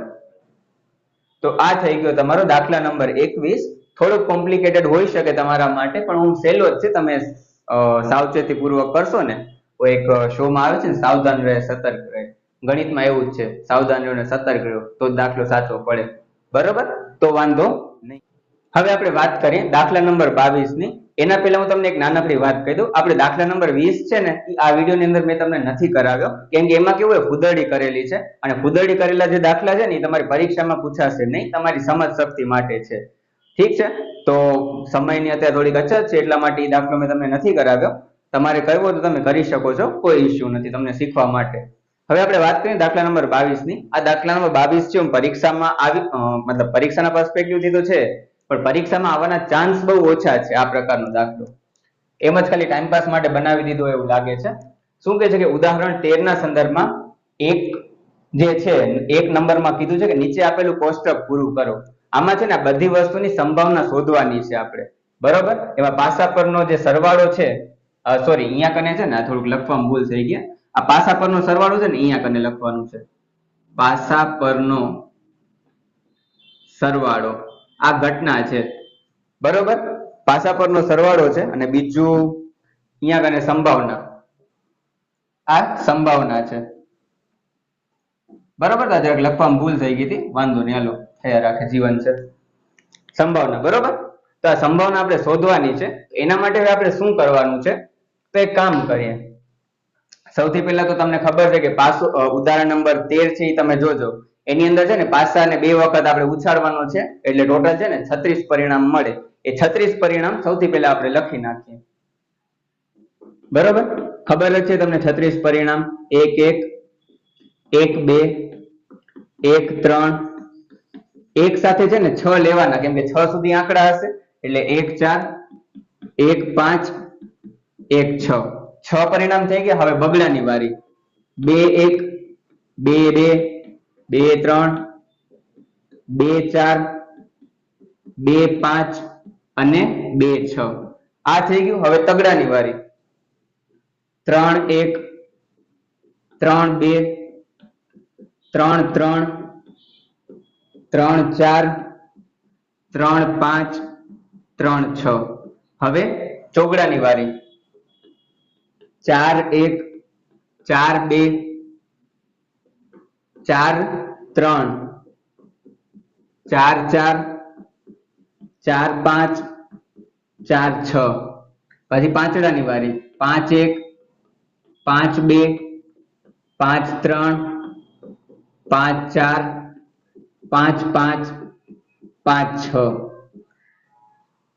S2: તો આ થઈ ગયો તમારો દાખલા નંબર 21. થોડોક કોમ્પ્લિકેટેડ હોઈ શકે તમારા માટે પણ હું સહેલો જ છે. તમે સાવચેતી પૂર્વક કરશો ને. એક શો માં આવે છે ને, સાવધાન રહે સતર્ક રહે. ગણિતમાં એવું જ છે, સાવધાન રહ્યો ને સતર્ક રહ્યો તો દાખલો સાચો પડે. બરોબર. તો વાંધો નહીં. હવે આપણે વાત કરીએ દાખલા નંબર 22 ની. એના પહેલા હું તમને એક નાનકડી વાત કહી દઉં. આપણે દાખલા નંબર 20 છે ને આ વિડીયોની અંદર મેં તમને નથી કરાવ્યો કેમ કે એમાં કેવું હોય ફુદરડી કરેલી છે અને ફુદરડી કરેલા જે દાખલા છે ને એ તમારી પરીક્ષામાં પૂછાશે નહીં, તમારી સમજ શક્તિ માટે છે. ઠીક છે. તો સમયની અત્યારે થોડીક અછત છે એટલા માટે એ દાખલો મેં તમને નથી કરાવ્યો. તમારે કરવો તો તમે કરી શકો છો, કોઈ ઇસ્યુ નથી તમને શીખવા માટે. હવે આપણે વાત કરીએ દાખલા નંબર 22 ની. આ દાખલા નંબર 22 છે પરીક્ષામાં આવી મતલબ પરીક્ષાના પર્સપેક્ટિવ થી તો છે પણ પરીક્ષામાં આવવાના ચાન્સ બહુ ઓછા છે આ પ્રકારનો દાખલો. એમ જ ખાલી ટાઈમપાસ માટે બનાવી દીધો એવું લાગે છે. શું કહે છે કે ઉદાહરણ 13 ના સંદર્ભમાં એક જે છે એક નંબરમાં કીધું છે કે નીચે આપેલું કોષ્ટક પૂરું કરો. આમાં છે ને બધી વસ્તુની સંભાવના શોધવાની છે આપણે. બરોબર. એમાં પાસા પરનો જે સરવાળો છે, સોરી અહીંયા કને છે ને થોડુંક લખવામાં ભૂલ થઈ ગયા. આ પાસા પરનો સરવાળો છે ને અહીંયા કને લખવાનું છે, પાસા પરનો સરવાળો આ ઘટના છે, બરોબર. પાસા પરનો સરવાળો છે અને બીજું અહીંયા કને સંભાવના, આ સંભાવના છે, બરોબર. તો જરાક લખવામાં ભૂલ થઈ ગઈ હતી, વાંધો નહીં, હાલો થયા રાખે, જીવન છે. સંભાવના, બરોબર. તો આ સંભાવના આપણે શોધવાની છે. એના માટે આપણે શું કરવાનું છે, તો એક કામ કરીએ. સૌથી પહેલા તો તમને ખબર છે કે પાસો ઉદાહરણ નંબર 13 છે એ તમે જોજો. એની અંદર છે ને પાસાને 2 વખત આપણે ઉછાળવાનો છે, એટલે ટોટલ છે ને 36 પરિણામ મળે. એ 36 પરિણામ સૌથી પહેલા આપણે લખી નાખીએ, બરોબર. ખબર જ છે તમને 36 પરિણામ, 1 1 1 2 1 3, એક સાથે છે ને 6 લેવાના, કેમ કે 6 સુધી આંકડા હશે, એટલે 1 4 1 5 1 6, 6 પરિણામ થઈ ગયા. હવે બગલાની વારી, 2 1 2 2 2 3 2 4 2 5 અને 2 6, આ થઈ ગયું. હવે તગડાની વારી, 3 1 3 2 3 3 3 4 3 5 3 6. હવે ચોગડાની વારી, 4 1 4 2 4 3 4 4 4 5 4 6. પછી પાંચડાની વારી, 5 1 5 2 5 3 5 4 5 5 5 6.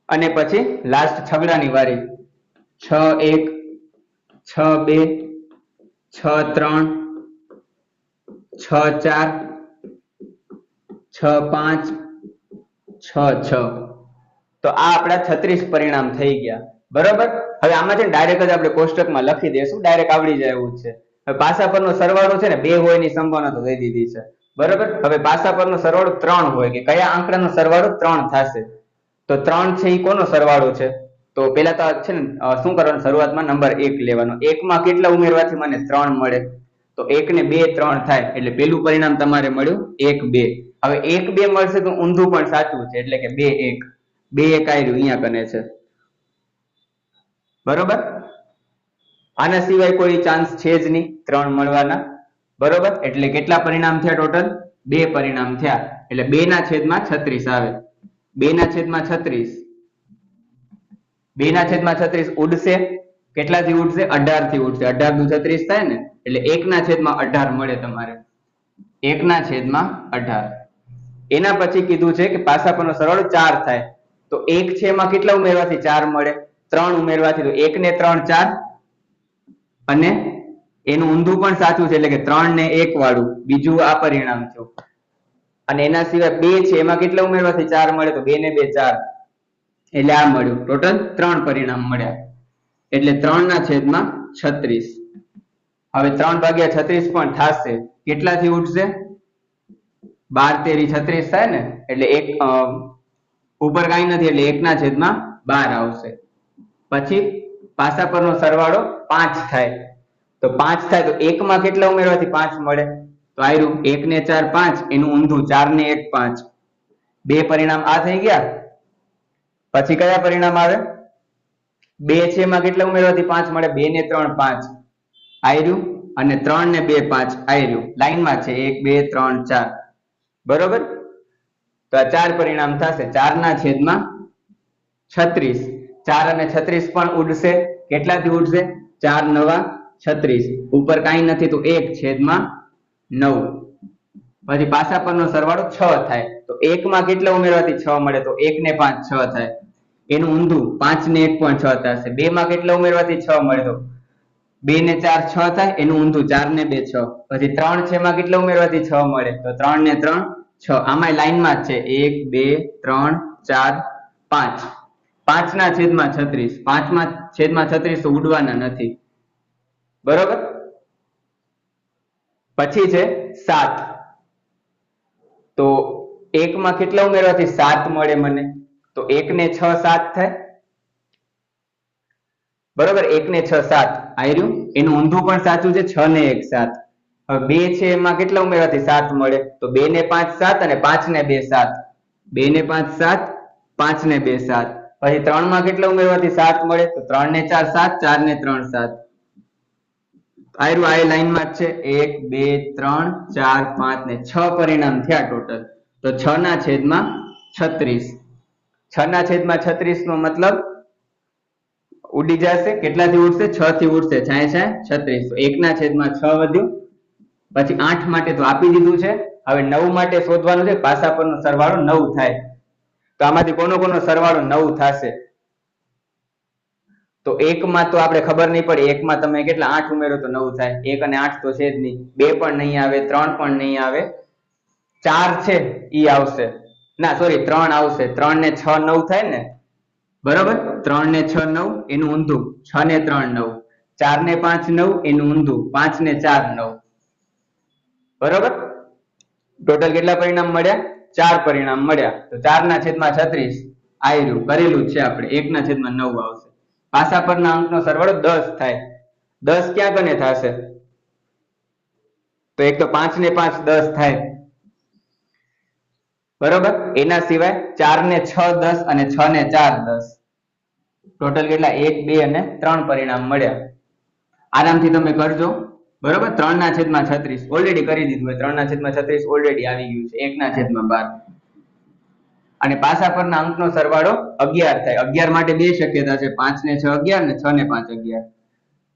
S2: અને પછી લાસ્ટ છગડાની વારી, 6 1 6 2 6 3 6 4 6 5 6 6. તો આ આપણા 36 પરિણામ થઈ ગયા, બરોબર. હવે આમાં છે ને ડાયરેક્ટ જ આપણે કોષ્ટકમાં લખી દઈશું, ડાયરેક્ટ આવડી જાય એવું છે. હવે પાસા પરનો સરવાળો છે ને 2 હોય ની સંભાવના તો દઈ દીધી છે, બરોબર. હવે પાસા પરનો સરવાળો 3 હોય, કે કયા આંકડાનો સરવાળો 3 થશે, તો 3 છે એ કોનો સરવાળો છે? તો પેલા તો છે ને શું કરવાનું, શરૂઆતમાં નંબર 1 લેવાનો. 1 માં કેટલા ઉમેરવાથી મને 3 મળે, તો 1 ને 2 3 થાય, એટલે પેલું પરિણામ તમારે મળ્યું 1 2. હવે 1 2 મળશે તો ઊંધું પણ સાચું છે, એટલે કે 2 1 2 1 આવ્યું અહીંયા કને છે, બરોબર. આના સિવાય કોઈ ચાન્સ છે જ નહીં 3 મળવાના, બરોબર. એટલે કેટલા પરિણામ થયા ટોટલ? 2 પરિણામ થયા, એટલે 2/36 આવે. 2/36, 2/36 ઉડશે, કેટલાથી ઉડશે? 18 થી ઉડશે. 18 દુ 36 થાય ને, એટલે 1/18 મળે તમારે, 1/18. એના પછી કીધું છે કે પાસા પરનો સરવાળો 4 થાય, તો 1 છે એમાં કેટલા ઉમેરવાથી 4 મળે? 3 ઉમેરવાથી. તો 1 ને 3 4, અને એનું ઊંધું પણ સાચું છે, એટલે કે 3 ને 1 વાળું, બીજું આ પરિણામ થયું. અને એના સિવાય 2 છે એમાં કેટલા ઉમેરવાથી 4 મળે? તો 2 ને 2 4, એટલે આ મળ્યું. ટોટલ 3 પરિણામ મળ્યા, એટલે 3/36. હવે 3/36 પણ થશે, કેટલાથી ઉઠશે? 12 તેરી 36 થાય ને, એટલે એક ઉપર કઈ નથી, એટલે 1/12 આવશે. પછી પાસા પરનો સરવાળો 5 થાય, તો 5 થાય તો 1 માં કેટલા ઉમેરવાથી 5 મળે? તો આયરું 1 ને 4 5, એનું ઊંધું 4 ને 1 5. 2 પરિણામ આ થઈ ગયા. પછી કયા પરિણામ આવે? 2 છે એમાં કેટલા ઉમેરવાથી 5 મળે? 2 ને 3 5 આયરું, અને 3 ને 2 5 આયરું. લાઈનમાં છે 1 2 3 4, બરોબર. તો આ 4 પરિણામ થશે. 4/36, 4 અને 36 પણ ઉડશે. કેટલાથી ઉડશે? 4 9 36, ઉપર કાંઈ નથી તો 1/9. પછી પાસા પરનો સરવાળો 6 થાય, તો 1 માં કેટલા ઉમેરવાથી 6 મળે? તો 1 ને 5 6 થાય, એનું ઊંધું 5 ને 1 પણ 6 થશે. 2 માં કેટલા ઉમેરવાથી 6 મળે? તો 2 ને 4 6 થાય, એનું ઊંધું 4 ને 2 6. પછી 3 છે એમાં કેટલા ઉમેરવાથી 6 મળે? તો 3 ને 3 6. આમાં લાઈનમાં જ છે 1 2 3 4 5. 5/36, 5/36 તો ઉડવાના નથી, બરોબર. પછી છે 7, તો 1 માં કેટલા ઉમેરવાથી 7 મળે મને? તો 1 ને 6 7 થાય, બરોબર 1 ને 6 7 આયર્યું એનું ઊંધું પણ સાચું છે 6 ને 1 7 હવે 2 છે એમાં કેટલા ઉમેરવાથી 7 મળે તો 2 ને 5 7 અને 5 ને 2 7 2 ને 5 7 5 ને 2 7 પછી 3 માં કેટલા ઉમેરવાથી 7 મળે તો 3 ને 4 7 4 ને 3 7 આયરું આ લાઈન માં જ છે 1 2 3 4 5 ને 6 પરિણામ થયા ટોટલ તો 6 ના છેદમાં 36 6 ના છેદમાં 36 નો મતલબ ઉડી જશે કેટલાથી ઉડશે 6 થી ઉડશે 6 36 તો 1 ના છેદમાં 6 વધ્યું પછી 8 માટે તો આપી દીધું છે હવે 9 માટે શોધવાનું છે પાસા પરનો સરવાળો 9 થાય તો આમાંથી કોનો સરવાળો 9 થશે તો 1 માં તો આપણે ખબર નહીં પડે 1 માં તમે કેટલા 8 ઉમેરો તો 9 થાય 1 અને 8 તો છે જ નહીં 2 પણ નહીં આવે 3 પણ નહીં આવે 4 છે ઈ આવશે ના સોરી 3 આવશે 3 ને 6 9 થાય ને બરાબર 3 ને 6 9 એનું ઊંધું 6 ને 3 9 4 ને 5 9 એનું ઊંધું 5 ને 4 9 બરાબર ટોટલ કેટલા પરિણામ મળ્યા 4 પરિણામ મળ્યા તો 4 ના છેદમાં 36 આયરું કરેલું છે આપણે 1 ના છેદમાં 9 આવશે પાસા પરના અંકનો સરવાળો 10 થાય 10 ક્યાં કને થશે તો એક તો 5 ને 5 10 થાય બરોબર એના સિવાય 4 ને 6 10 અને 6 ને 4 10 ટોટલ કેટલા 1 2 અને 3 પરિણામ મળ્યા આરામથી તમે કરજો બરોબર 3 ના છેદમાં 36 ઓલરેડી કરી દીધું હોય 3 ના છેદમાં 36 ઓલરેડી આવી ગયું છે 1 ના છેદમાં 12 અને પાસા પરના અંકનો સરવાળો 11 થાય 11 માટે બે શક્યતા છે 5 ને 6 11 ને 6 ને 5 11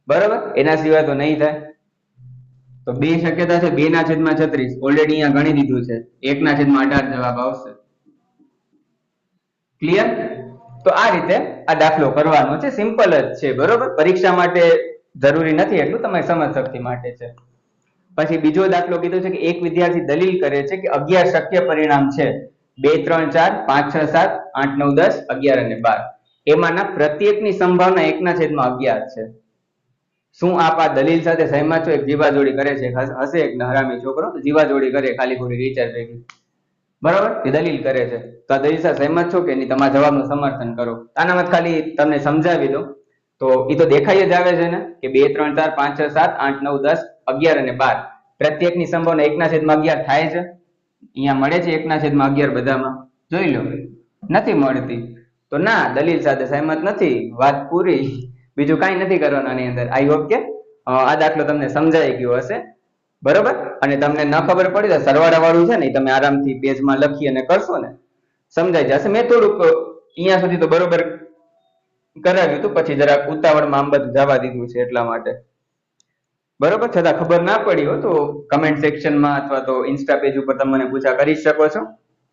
S2: બરોબર એના સિવાય તો નહીં થાય તો બે શક્યતા છે 2 ના છેદમાં 36 ઓલરેડી અહીંયા ગણી દીધું છે 1 ના છેદમાં 18 જવાબ આવશે ક્લિયર તો આ રીતે આ દાખલો કરવાનો છે સિમ્પલ જ છે બરોબર પરીક્ષા માટે જરૂરી નથી એટલું તમારી સમજ શક્તિ માટે છે પછી બીજો દાખલો કીધો છે કે એક વિદ્યાર્થી દલીલ કરે છે કે 11 શક્ય પરિણામ છે 2 3 4 5 6 7 8 9 10 11 અને 12 એમાંના પ્રત્યેકની સંભાવના 1 ના છેદમાં 11 છે શું આપ આ દલીલ સાથે સહેમત છો એક જીવાજોડી કરે છે હશે એક હરામી છોકરો જીવાજોડી કરે ખાલી ખોટી રિચાર્જ ભેગી બરાબર એ દલીલ કરે છે તો આ દલીલ સાથે સહેમત છો કે નહીં તમારા જવાબનું સમર્થન કરો આનામાં ખાલી તમને સમજાવી દો તો એ તો દેખાઈ જ આવે છે ને કે 2 3 4 5 6 7 8 9 10 11 અને 12 પ્રત્યેકની સંભાવના 1 ના છેદમાં 11 થાય છે અહીંયા મળે છે 1 ના છેદમાં 11 બધામાં જોઈ લો નથી મળતી તો ના દલીલ સાથે સહેમત નથી વાત પૂરી બીજું કાંઈ નથી કરવાનું આની અંદર આઈ હોપ કે આ દાખલો તમને સમજાઈ ગયો હશે બરોબર અને તમને ન ખબર પડી તો સરવાળા વાળું છે ને તમે આરામથી પેજમાં લખી અને કરશો ને સમજાઈ જશે મેં થોડુંક અહીંયા સુધી તો બરોબર કરાવ્યું હતું પછી જરાક ઉતાવળમાં આમ બધું જવા દીધું છે એટલા માટે બરોબર છતાં ખબર ના પડી હોય તો કમેન્ટ સેક્શનમાં અથવા તો ઇન્સ્ટા પેજ ઉપર તમે મને પૂછા કરી શકો છો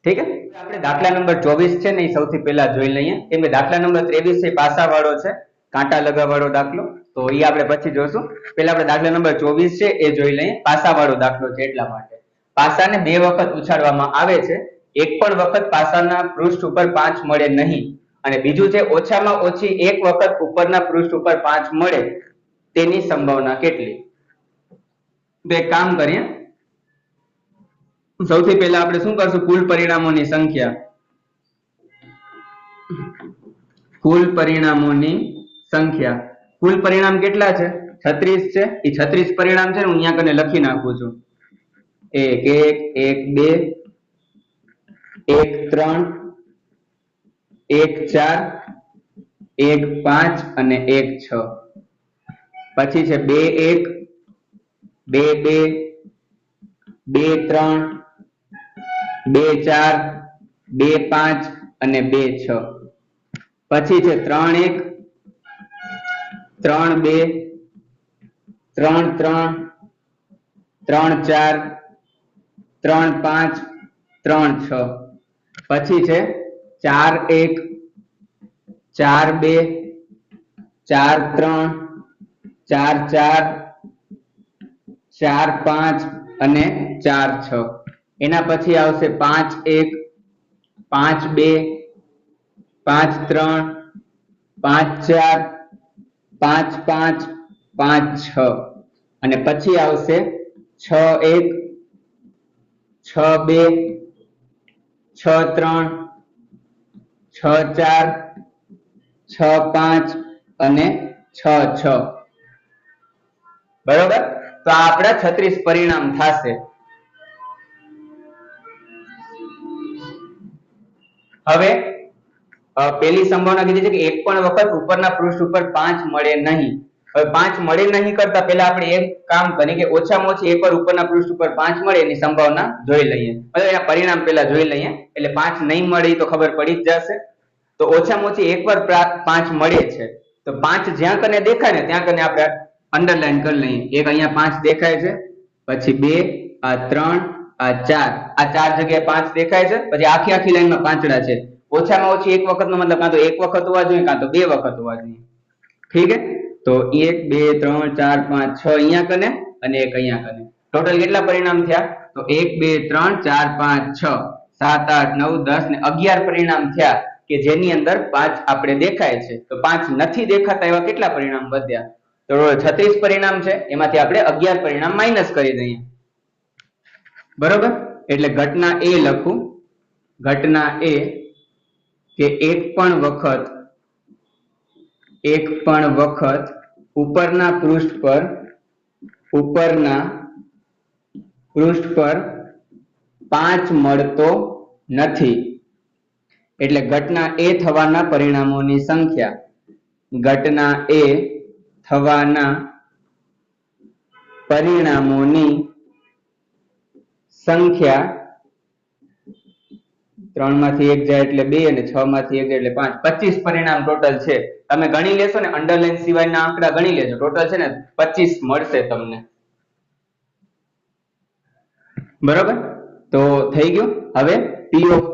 S2: ઠીક છે આપણે દાખલા નંબર 24 છે ને એ સૌથી પહેલા જોઈ લઈએ કેમ કે દાખલા નંબર 23 છે પાસા વાળો છે કાંટા લગાવવાળો દાખલો તો એ આપણે પછી જોશું પહેલા આપણે દાખલા નંબર 24 છે એ જોઈ લઈએ પાસા વાળો દાખલો છે એટલા માટે પાસાને બે વખત ઉછાળવામાં આવે છે એક પણ વખત પાસાના પૃષ્ઠ ઉપર 5 મળે નહીં અને બીજું છે ઓછામાં ઓછી એક વખત ઉપરના પૃષ્ઠ ઉપર 5 મળે તેની સંભાવના કેટલી તો એક કામ કરીએ સૌથી પહેલા આપણે શું કરશું કુલ પરિણામોની સંખ્યા કુલ પરિણામોની સંખ્યા કુલ પરિણામ કેટલા છે 36 છે એ 36 પરિણામ છે ને હું અહીંયા કને લખી નાખું છું 1 1 1 2 1 3 1 4 1 5 અને 1 6 પછી છે 2 1 2 2 2 3 2 4 2 5 અને 2 6 પછી છે 3 1 3 2 3 3 3 4 3 5 3 6 પછી છે 4 1 4 2 4 3 4 4 4 5 અને 4 6 એના પછી આવશે 5 1 5 2 5 3 5 4 5 5 5 6 અને પછી આવશે 6 1 6 2 6 3 6 4 6 5 અને 6 6 બરોબર. તો આ આપણા 36 પરિણામ થશે. હવે પેલી સંભાવના કીધી છે કે એક પણ વખત ઉપરના પૃષ્ઠ ઉપર 5 મળે નહીં. હવે 5 મળે નહીં કરતા પહેલા આપણે એક કામ કરીએ કે ઓછામાં ઓછી એકવાર ઉપરના પૃષ્ઠ ઉપર 5 મળે એની સંભાવના જોઈ લઈએ. હવે એના પરિણામ પહેલા જોઈ લઈએ. એટલે 5 નહીં મળે તો ખબર પડી જ જશે. તો ઓછામાં ઓછી એકવાર 5 મળે છે. તો 5 જ્યાં કને દેખાય ને ત્યાં કને આપણે અંડરલાઈન કરી લઈએ. એક અહીંયા 5 દેખાય છે, પછી 2, આ 3, આ 4, આ 4 જગ્યાએ 5 દેખાય છે. પછી આખી આખી લાઈનમાં પાંચડા છે. ઓછામાં ઓછી એક વખતનો મતલબ કાં તો એક વખત હોવા જોઈએ કાં તો બે વખત હોવા જોઈએ. ઠીક છે. તો 1 2 3 4 5 6 અહીંયા કને અને એક અહીંયા કને. ટોટલ કેટલા પરિણામ થયા? તો 1 2 3 4 5 6 7 8 9 10 ને 11 પરિણામ થયા કે જેની અંદર 5 આપણે દેખાય છે. તો 5 નથી દેખાતા એવા કેટલા પરિણામ વધ્યા? તો 36 પરિણામ છે, એમાંથી આપણે 11 પરિણામ માઈનસ કરી દઈએ. બરોબર. એટલે ઘટના એ લખું, ઘટના એ કે એક પણ વખત ઉપરના પૃષ્ઠ પર 5 મળતો નથી. એટલે ઘટના એ થવાના પરિણામોની સંખ્યા, ઘટના એ થવાના પરિણામોની સંખ્યા 3 માંથી 1 જાય એટલે 2 અને 6 માંથી 1 જાય એટલે 5, 25 પરિણામ ટોટલ છે. તમે ગણી લેશો ને, અંડરલાઈન સિવાયના આંકડા ગણી લેજો. ટોટલ છે ને 25 મળશે તમને. બરોબર. તો થઈ ગયું. હવે P of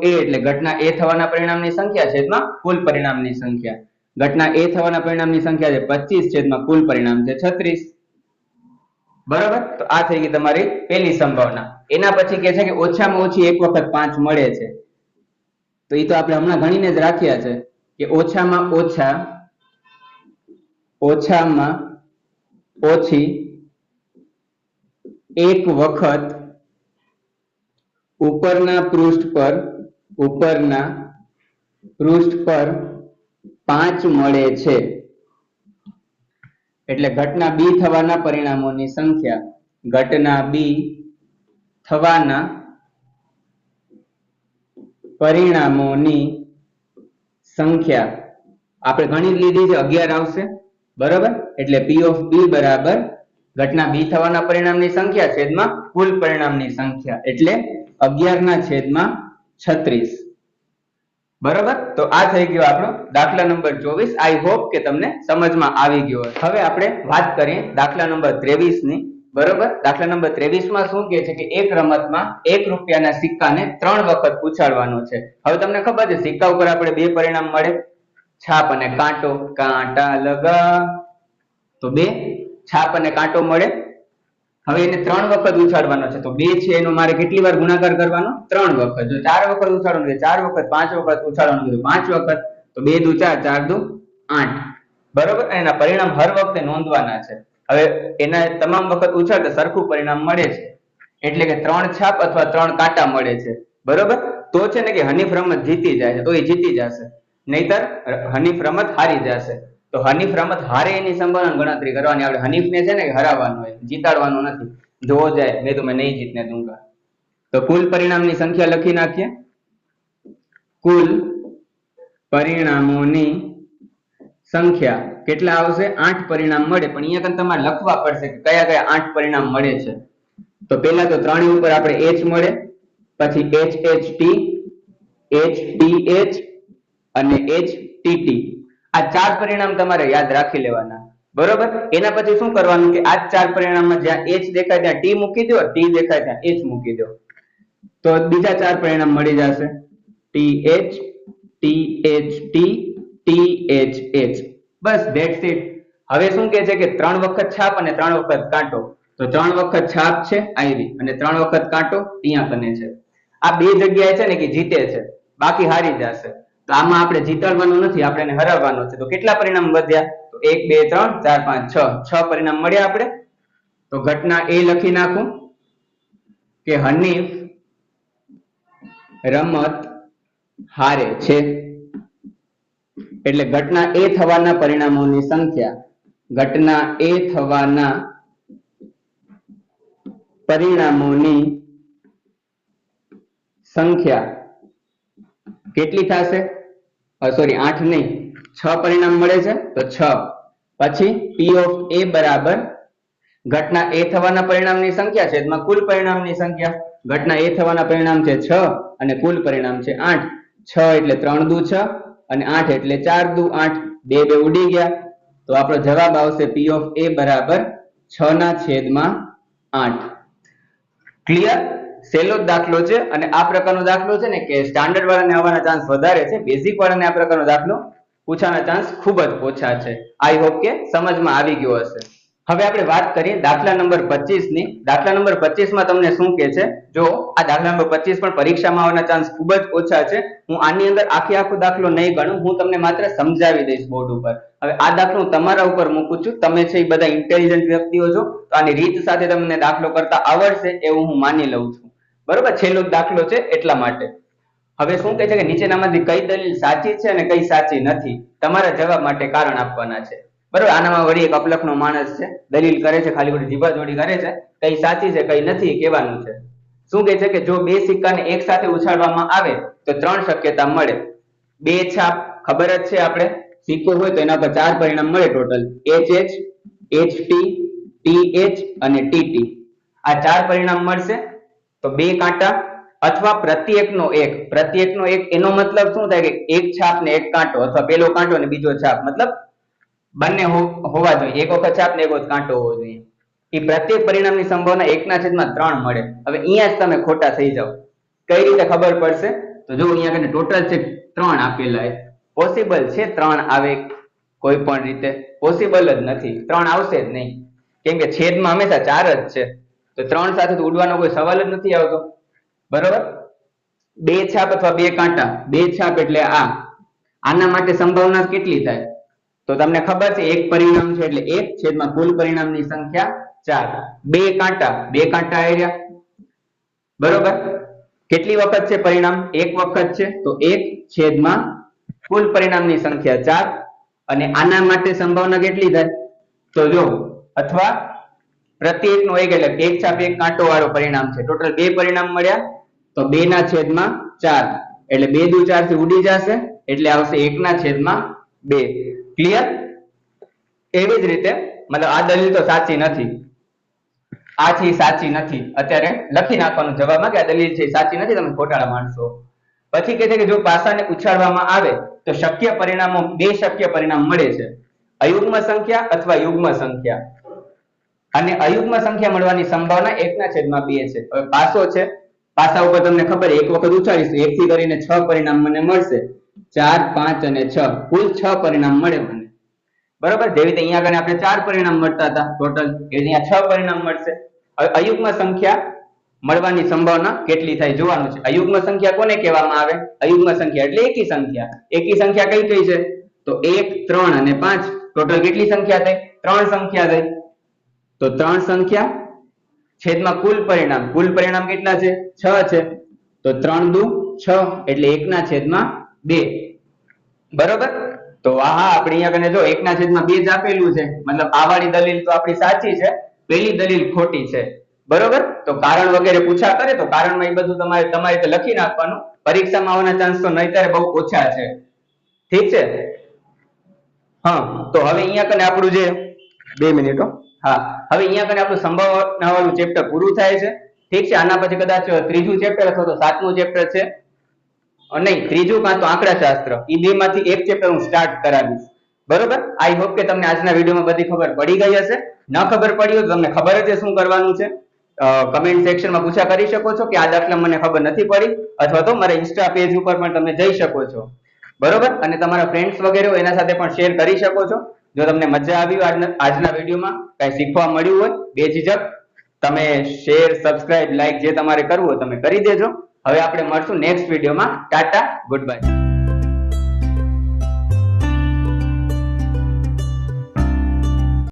S2: A એટલે ઘટના A થવાના પરિણામની સંખ્યા છેદમાં કુલ પરિણામની સંખ્યા. ઘટના A થવાના પરિણામની સંખ્યા છે 25 છેદમાં કુલ પરિણામ છે 36. બરોબર. તો આ થઈ ગઈ તમારી પહેલી સંભાવના. એના પછી કે છે કે ઓછામાં ઓછી એક વખત 5 મળે છે. તો એ તો આપણે હમણાં ગણીને જ રાખ્યા છે કે ઓછામાં ઓછી એક વખત ઉપરના પૃષ્ઠ પર 5 મળે છે. એટલે ઘટના B થવાના પરિણામોની સંખ્યા, ઘટના B થવાના પરિણામોની સંખ્યા આપણે ગણી લીધી છે, 11 આવશે. બરોબર. એટલે P of B બરાબર ઘટના B થવાના પરિણામની સંખ્યા છેદમાં કુલ પરિણામની સંખ્યા, એટલે 11/36. બરોબર. તો આ થઈ ગયો આપણો દાખલા નંબર 24. આઈ હોપ કે તમને સમજમાં આવી ગયો હશે. હવે આપણે વાત કરીએ દાખલા નંબર 23 ની. બરોબર. દાખલા નંબર 23 માં શું કહે છે કે એક રમતમાં 1 રૂપિયાના સિક્કાને 3 વખત ઉછાળવાનો છે. હવે તમને ખબર છે સિક્કા ઉપર આપણે બે પરિણામ મળે, છાપ અને કાંટો. કાંટા લગા, તો 2 છાપ અને કાંટો મળે. હવે એને 3 વખત ઉછાળવાનો છે. તો 2 છે એનો મારે કેટલી વાર ગુણાકાર કરવાનો? 3 વખત. જો 4 વખત ઉછાળવાનું છે 4 વખત, 5 વખત ઉછાળવાનું છે 5 વખત. તો 2 દુ 4, 4 દુ 8. બરોબર. એના પરિણામ હર વખતે નોંધવાના છે. હવે એના તમામ વખત ઉછાળતા સરખું પરિણામ મળે છે. એટલે કે 3 છાપ અથવા 3 કાંટા મળે છે. બરોબર. તો છે ને કે હનીફ રમત જીતી જાય છે, તો એ જીતી જશે. નહીતર હનીફ રમત હારી જશે. તો હનીફ રમત હારે એની સંભાવના ગણતરી કરવાની. આપણે હનીફને છે ને હરાવવાનો હોય, જીતાડવાનો નથી. જો જાય મેં તો મેં નહીં જીતને દૂંગા. તો કુલ પરિણામની સંખ્યા લખી નાખીએ. કુલ પરિણામોની સંખ્યા કેટલા આવશે? 8 પરિણામ મળે. પણ અહીંયા કને તમારે લખવા પડશે કે કયા કયા 8 પરિણામ મળે છે. તો પહેલા તો 3 ઉપર આપણે H મળે, પછી HHT, HTH અને HTT. આ 4 પરિણામ તમારે યાદ રાખી લેવાના. બરોબર. એના પછી શું કરવાનું કે આ 4 પરિણામમાં જ્યાં H દેખાય ત્યાં T મૂકી દો, T દેખાય ત્યાં H મૂકી દો. તો બીજા 4 પરિણામ મળી જશે. TH, THT, THH. Bus that's it. હવે શું કહે છે કે 3 વખત છાપ અને 3 વખત કાંટો. તો 3 વખત છાપ છે આવી અને 3 વખત કાંટો અહીંયા કને છે. આ બે જગ્યાએ છે ને કે જીતે છે, બાકી હારી જશે. તો આમાં આપણે જીતાડવાનું નથી, આપણે એને હરાવવાનો છે. તો કેટલા પરિણામ વધ્યા? તો 1 2 3 4 5 6 પરિણામ મળ્યા આપણે. તો ઘટના એ લખી નાખું કે હનીફ રમત હારે છે. એટલે ઘટના એ થવાના પરિણામોની સંખ્યા, ઘટના એ થવાના પરિણામોની સંખ્યા કેટલી થશે? સોરી 8 નહીં, 6 પરિણામ મળે છે તો 6. પછી P of A બરાબર ઘટના એ થવાના પરિણામની સંખ્યા છેદમાં કુલ પરિણામની સંખ્યા. ઘટના એ થવાના પરિણામ છે 6 અને કુલ પરિણામ છે 8. 6 એટલે 3 દુ 6 અને 8 એટલે 4 દુ 8. 2 2 ઉડી ગયા તો આપણો જવાબ આવશે P of A બરાબર 6 ના છેદમાં 8. ક્લિયર? સહેલો જ દાખલો છે અને આ પ્રકારનો દાખલો છે ને કે સ્ટાન્ડર્ડ વાળાને આવવાના ચાન્સ વધારે છે, બેઝિક વાળાને આ પ્રકારનો દાખલો પૂછવાના ચાન્સ ખૂબ જ ઓછા છે. આઈ હોપ કે સમજમાં આવી ગયો હશે. હવે આપણે વાત કરીએ દાખલા નંબર 25 ની. દાખલા નંબર 25 માં તમને શું કહે છે? જો આ દાખલા નંબર 25 પણ પરીક્ષામાં આવવાના ચાન્સ ખૂબ જ ઓછા છે. હું આની અંદર આખો દાખલો નહીં ગણું, હું તમને માત્ર સમજાવી દઈશ બોર્ડ ઉપર. હવે આ દાખલો હું તમારા ઉપર મૂકું છું. તમે છે એ બધા ઇન્ટેલિજન્ટ વ્યક્તિઓ છો તો આની રીત સાથે તમને દાખલો કરતા આવડશે એવું હું માની લઉં છું. બરોબર? છેલ્લો દાખલો છે એટલા માટે. હવે શું કહે છે કે નીચેનામાંથી કઈ દલીલ સાચી છે અને કઈ સાચી નથી, તમારા જવાબ માટે કારણ આપવાના છે. બરોબર? આનામાં વળી એક અપલખનો માણસ છે, દલીલ કરે છે, ખાલી ખોટી જીભાજોડી કરે છે, કઈ સાચી છે કઈ નથી કહેવાનું છે. શું કહે છે કે જો બે સિક્કાને એક સાથે ઉછાળવામાં આવે તો 3 શક્યતા મળે. બે છાપ ખબર જ છે આપણે, સિક્કો હોય તો એના પર 4 પરિણામ મળે ટોટલ, HH, HT, TH અને TT. આ 4 પરિણામ મળશે. તો બે કાંટા અથવા પ્રત્યેકનો એક, એનો મતલબ શું થાય કે એક છાપ ને એક કાંટો, અથવા પેલો કાંટો ને બીજો છાપ, મતલબ બંને હોવા જોઈએ, એક વખત છાપ ને એક વખત કાંટો હોવો જોઈએ. એ પ્રત્યેક પરિણામની સંભાવના 1/3 મળે. હવે અહીંયા જ તમે ખોટા થઈ જાઓ. કઈ રીતે ખબર પડશે? તો જો અહીંયા કને ટોટલ છે 3 આપેલા છે, પોસિબલ છે 3 આવે કોઈ પણ રીતે? પોસિબલ જ નથી, 3 આવશે જ નહીં, કેમ કે છેદમાં હંમેશા 4 જ છે. તો 3 સાથે તો ઉડવાનો કોઈ સવાલ જ નથી આવતો. બરોબર? બે છાપ અથવા બે કાંટા, બે છાપ એટલે આના માટે સંભાવના કેટલી થાય? તો તમને ખબર છે એક પરિણામ છે એટલે 1 છેદમાં કુલ પરિણામની સંખ્યા 4. બે કાંટા આવ્યા. બરોબર? કેટલી વખત છે પરિણામ? એક વખત છે તો 1 છેદમાં કુલ પરિણામની સંખ્યા 4. અને આના માટે સંભાવના કેટલી થાય? તો જો અથવા પ્રત્યેકનો એક એટલે એક છાપ એક કાંટો વાળો પરિણામ છે. ટોટલ 2 પરિણામ મળ્યા તો 2/4 એટલે 2 દુ 4 થી ઉડી જશે એટલે આવશે 1/2. ક્લિયર? એવી જ રીતે મતલબ આ દલીલ તો સાચી નથી, આ છે સાચી નથી, અત્યારે લખી નાખવાનું જવાબમાં કે આ દલીલ છે સાચી નથી, તમે ખોટાળા માણસો. પછી કહે છે કે જો પાસાને ઉછાળવામાં આવે તો શક્ય પરિણામો, 2 શક્ય પરિણામ મળે છે, અયુગ્મ સંખ્યા અથવા યુગ્મ સંખ્યા. અને અયુગ્મ સંખ્યા મળવાની સંભાવના 1/2 છે. હવે પાસો છે, પાસા ઉપર તમને ખબર એક વખત ઉછાળીશું 1 થી કરીને 6 પરિણામ મને મળશે, 4 5 અને 6 કુલ 6 પરિણામ મળે મને. બરોબર? જેવી રીતે અહીંયા આગળ આપણે 4 પરિણામ મળતા હતા ટોટલ, એ અહીંયા 6 પરિણામ મળશે. હવે અયુગ્મ સંખ્યા મળવાની સંભાવના કેટલી થાય જોવાનું છે. અયુગ્મ સંખ્યા કોને કહેવામાં આવે? અયુગ્મ સંખ્યા એટલે એકી સંખ્યા. એકી સંખ્યા કઈ કઈ છે? તો 1 3 અને 5. ટોટલ કેટલી સંખ્યા થઈ? 3 સંખ્યા થઈ. તો 3 સંખ્યા છેદમાં કુલ પરિણામ કેટલા છે? 6 છે. તો 3 દુ 6 એટલે 1/2. બરોબર? તો આપણે અહીંયા કને જો 1/2 જ આપેલું છે, મતલબ આ વાળી દલીલ તો આપણી સાચી છે, પેલી દલીલ ખોટી છે. બરોબર? તો કારણ વગેરે પૂછા કરે તો કારણમાં એ બધું તમારે રીતે લખી નાખવાનું. પરીક્ષામાં આવવાના ચાન્સ તો નહીતર બહુ ઓછા છે. ઠીક છે? હા, તો હવે અહીંયા કને આપણું જે 2 મિનિટો, હા, હવે અહીંયા કને આપણું સંભાવના વાળું ચેપ્ટર પૂરું થાય છે. ઠીક છે? આના પછી કદાચ ત્રીજું ચેપ્ટર અથવા તો 7મું ચેપ્ટર છે, નહીં ત્રીજું કાં તો આંકડાશાસ્ત્ર, એ બેમાંથી એક ચેપ્ટર હું સ્ટાર્ટ કરાવીશ. બરોબર? આઈ હોપ કે તમને આજના વિડીયોમાં બધી ખબર પડી ગઈ હશે. ન ખબર પડી હોય તો તમને ખબર જ છે શું કરવાનું છે. કમેન્ટ સેક્શનમાં પૂછા કરી શકો છો કે આ દાખલા મને ખબર નથી પડી, અથવા તો મારા ઇન્સ્ટા પેજ ઉપર પણ તમે જઈ શકો છો. બરોબર? અને તમારા ફ્રેન્ડ્સ વગેરે હોય એના સાથે પણ શેર કરી શકો છો. જો તમને મજા આવી આજના વિડીયોમાં, કઈ શીખવા મળ્યું હોય, બેઝિઝક તમે શેર, સબસ્ક્રાઇબ, લાઈક જે તમારે કરવું હોય તમે કરી દેજો. હવે આપણે મળશું નેક્સ્ટ વિડીયોમાં. Tata, good bye.